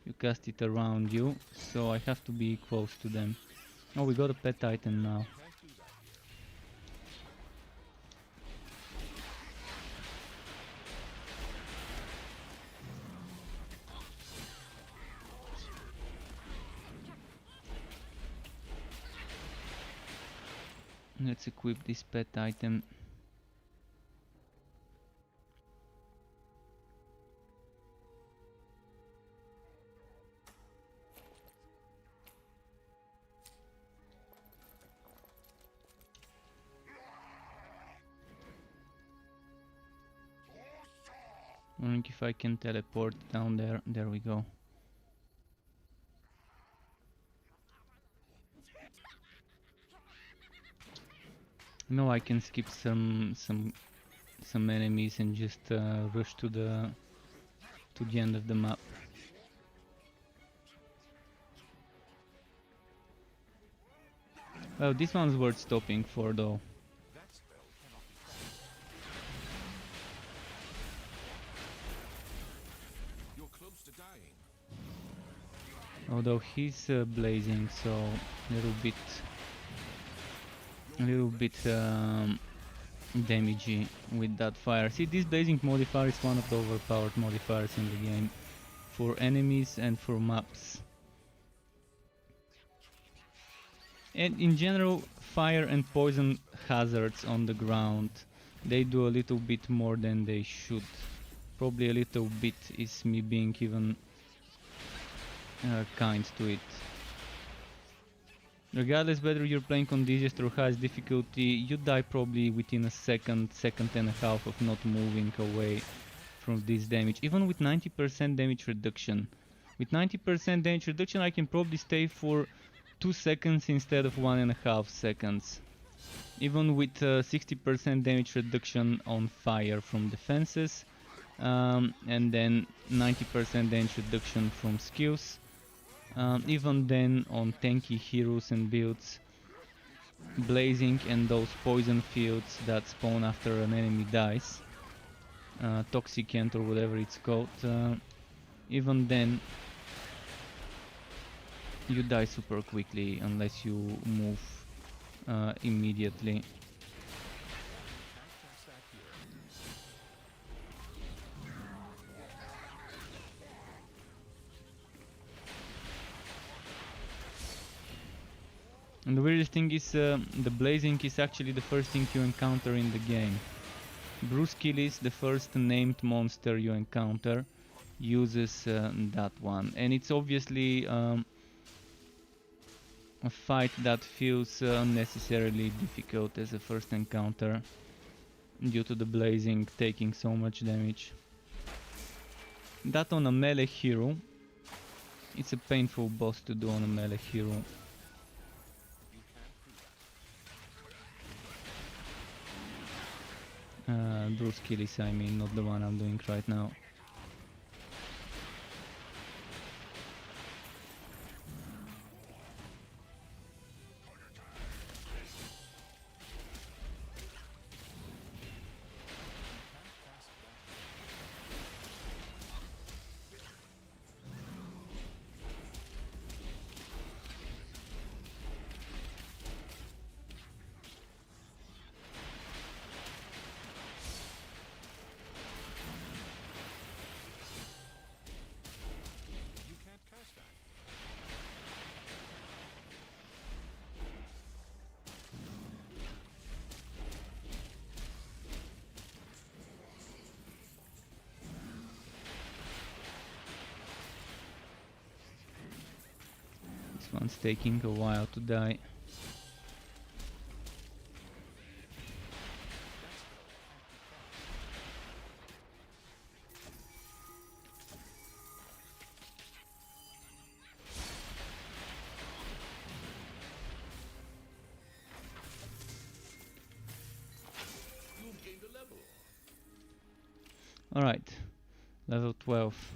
You cast it around you, so I have to be close to them. Oh, we got a pet item now. Let's equip this pet item. Wondering if I can teleport down there. There we go. No, I can skip some enemies and just rush to the end of the map. Well, this one's worth stopping for though. You're close to dying. Although he's blazing, so a little bit damagey with that fire. See, this blazing modifier is one of the overpowered modifiers in the game for enemies and for maps. And in general, fire and poison hazards on the ground, they do a little bit more than they should. Probably a little bit is me being even kind to it. Regardless whether you're playing on easiest or highest difficulty, you die probably within a second and a half of not moving away from this damage. Even with 90% damage reduction. With 90% damage reduction I can probably stay for 2 seconds instead of 1.5 seconds. Even with 60% damage reduction on fire from defenses, and then 90% damage reduction from skills. Even then on tanky heroes and builds, blazing and those poison fields that spawn after an enemy dies, toxicant or whatever it's called, even then you die super quickly unless you move immediately. And the weirdest thing is the blazing is actually the first thing you encounter in the game. Brusquilis, the first named monster you encounter, uses that one, and it's obviously a fight that feels unnecessarily difficult as a first encounter due to the blazing taking so much damage. That on a melee hero, it's a painful boss to do on a melee hero. Brusquilis, I mean, not the one I'm doing right now. This one's taking a while to die. You've gained a level. Alright, level 12.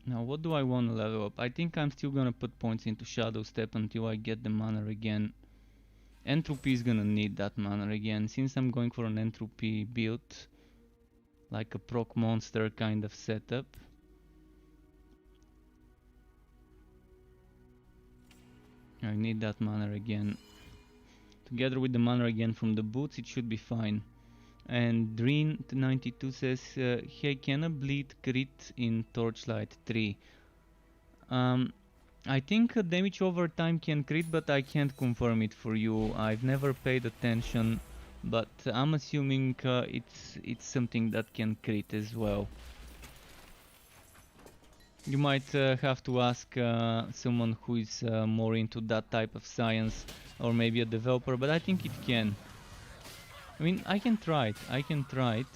Now what do I want to level up? I think I'm still gonna put points into Shadow Step until I get the mana again. Entropy is gonna need that mana again, since I'm going for an entropy build, like a proc monster kind of setup. I need that mana again. Together with the mana again from the boots, it should be fine. And Dreen92 says, hey, can a bleed crit in Torchlight 3? I think damage over time can crit, but I can't confirm it for you. I've never paid attention, but I'm assuming it's something that can crit as well. You might have to ask someone who is more into that type of science, or maybe a developer, but I think it can. I mean, I can try it.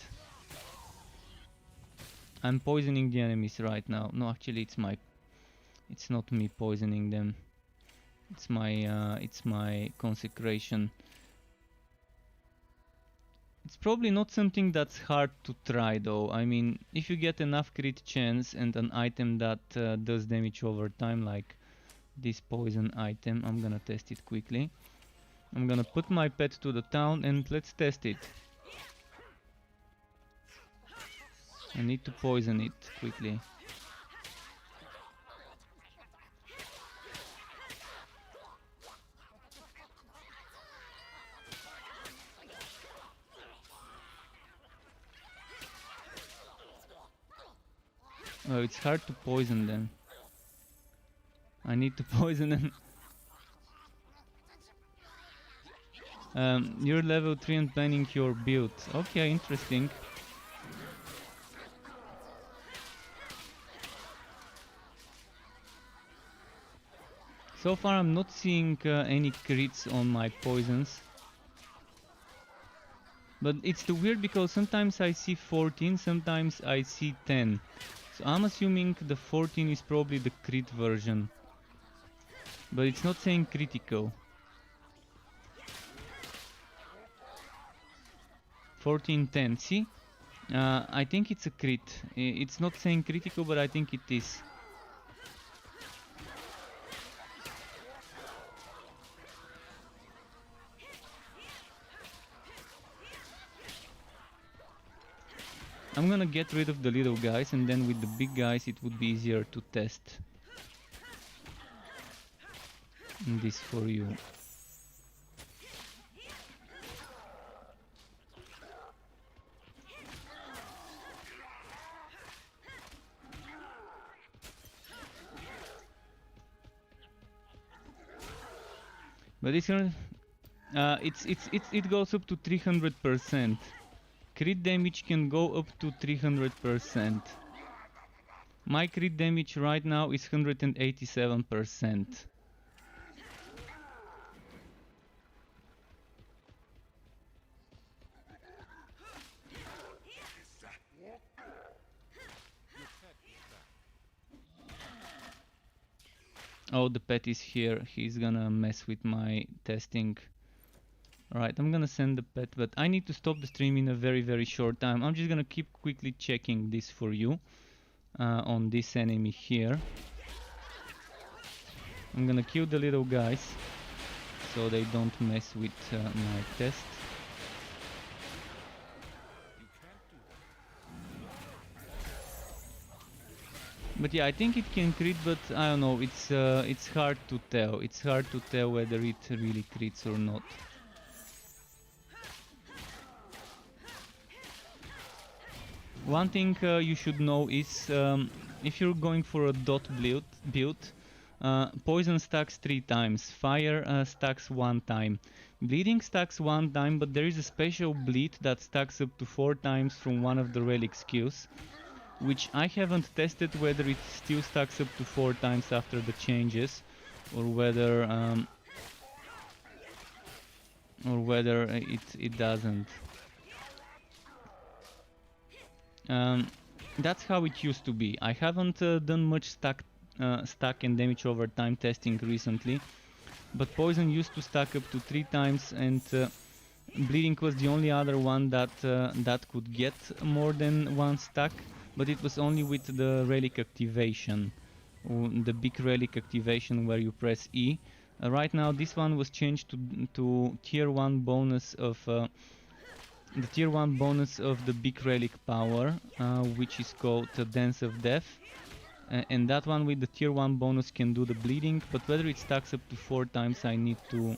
I'm poisoning the enemies right now. No, actually it's not me poisoning them. It's my consecration. It's probably not something that's hard to try though. I mean, if you get enough crit chance and an item that does damage over time, like this poison item, I'm gonna test it quickly. I'm gonna put my pet to the town and let's test it. I need to poison it quickly. Oh, it's hard to poison them. I need to poison them. You're level 3 and planning your build. Okay, interesting. So far I'm not seeing any crits on my poisons. But it's too weird because sometimes I see 14, sometimes I see 10. So I'm assuming the 14 is probably the crit version. But it's not saying critical. 14, 10, see? I think it's a crit. It's not saying critical, but I think it is. I'm gonna get rid of the little guys, and then with the big guys it would be easier to test this for you. But it's gonna... It goes up to 300%. Crit damage can go up to 300%. My crit damage right now is 187%. Oh, the pet is here. He's gonna mess with my testing. Alright, I'm gonna send the pet, but I need to stop the stream in a very short time. I'm just gonna keep quickly checking this for you on this enemy here. I'm gonna kill the little guys so they don't mess with my test. But yeah, I think it can crit, but I don't know, it's hard to tell. It's hard to tell whether it really crits or not. One thing you should know is if you're going for a dot build, poison stacks 3 times, fire stacks 1 time, bleeding stacks 1 time, but there is a special bleed that stacks up to 4 times from one of the relic skills, which I haven't tested whether it still stacks up to 4 times after the changes, or whether it doesn't. That's how it used to be. I haven't done much stack and damage over time testing recently, but poison used to stack up to 3 times, and bleeding was the only other one that could get more than 1 stack, but it was only with the relic activation, the big relic activation where you press E. Right now this one was changed to tier 1 bonus of the tier 1 bonus of the big relic power, which is called Dance of Death. And that one with the tier 1 bonus can do the bleeding, but whether it stacks up to 4 times I need to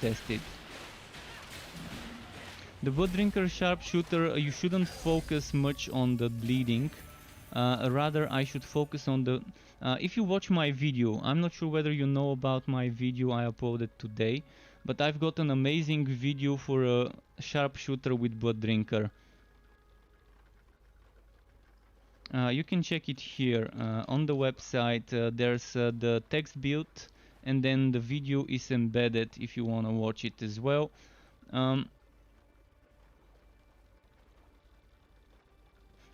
test it. The Blood Drinker Sharpshooter, you shouldn't focus much on the bleeding. Rather I should focus on the... if you watch my video, I'm not sure whether you know about my video I uploaded today, but I've got an amazing video for a Sharpshooter with Blood Drinker. You can check it here on the website. There's the text build, and then the video is embedded if you want to watch it as well.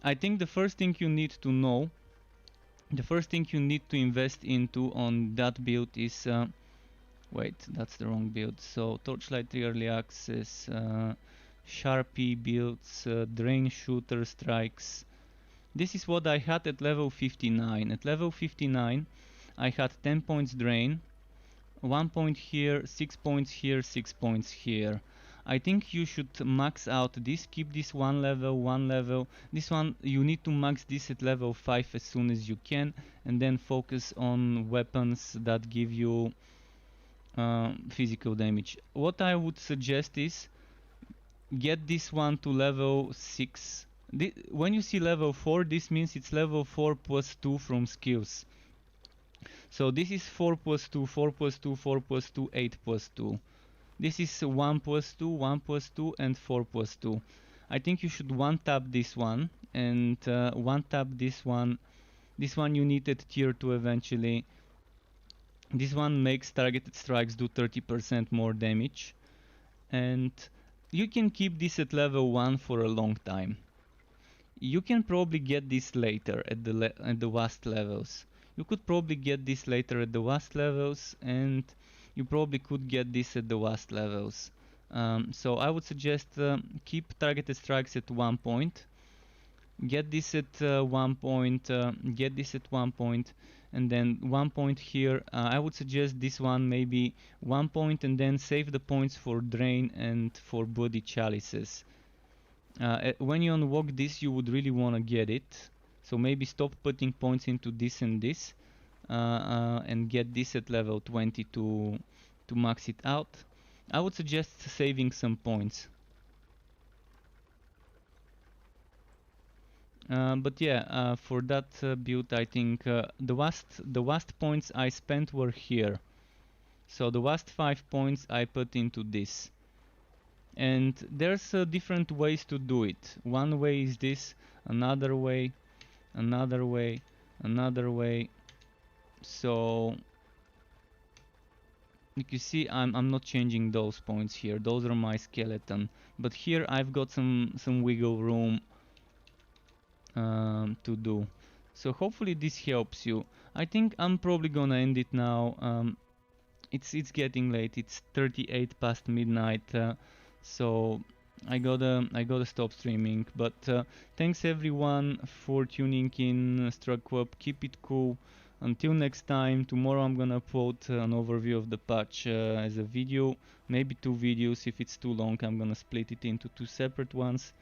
I think the first thing you need to know, the first thing you need to invest into on that build is... wait, that's the wrong build. So Torchlight early access, Sharpie builds, Drain Shooter strikes. This is what I had at level 59. At level 59 I had 10 points drain, 1 point here, 6 points here, 6 points here. I think you should max out this, keep this one level. This one, you need to max this at level 5 as soon as you can, and then focus on weapons that give you physical damage. What I would suggest is get this one to level 6. When you see level 4, this means it's level 4 plus 2 from skills. So this is 4 plus 2, 4 plus 2, 4 plus 2, 8 plus 2. This is 1 plus 2, 1 plus 2, and 4 plus 2. I think you should one-tap this one, and one-tap this one. This one you need at tier 2 eventually. This one makes targeted strikes do 30% more damage. And you can keep this at level 1 for a long time. You can probably get this later at the last levels. You could probably get this later at the last levels, and you probably could get this at the last levels. So I would suggest keep targeted strikes at 1 point. Get this at 1 point, get this at 1 point, and then 1 point here. I would suggest this one maybe 1 point, and then save the points for drain and for bloody chalices. When you unlock this, you would really want to get it. So maybe stop putting points into this and this, and get this at level 20 to max it out. I would suggest saving some points. But yeah, for that build, I think the last points I spent were here. So the last 5 points I put into this. And there's different ways to do it. One way is this, another way, another way, another way. So you can see I'm not changing those points here. Those are my skeleton. But here I've got some wiggle room to do. So hopefully this helps you. I think I'm probably gonna end it now. It's getting late. It's 38 past midnight. So I gotta stop streaming. But thanks everyone for tuning in. Struck up. Keep it cool. Until next time. Tomorrow I'm gonna upload an overview of the patch as a video. Maybe 2 videos. If it's too long, I'm gonna split it into 2 separate ones.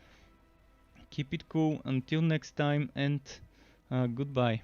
Keep it cool. Until next time, and goodbye.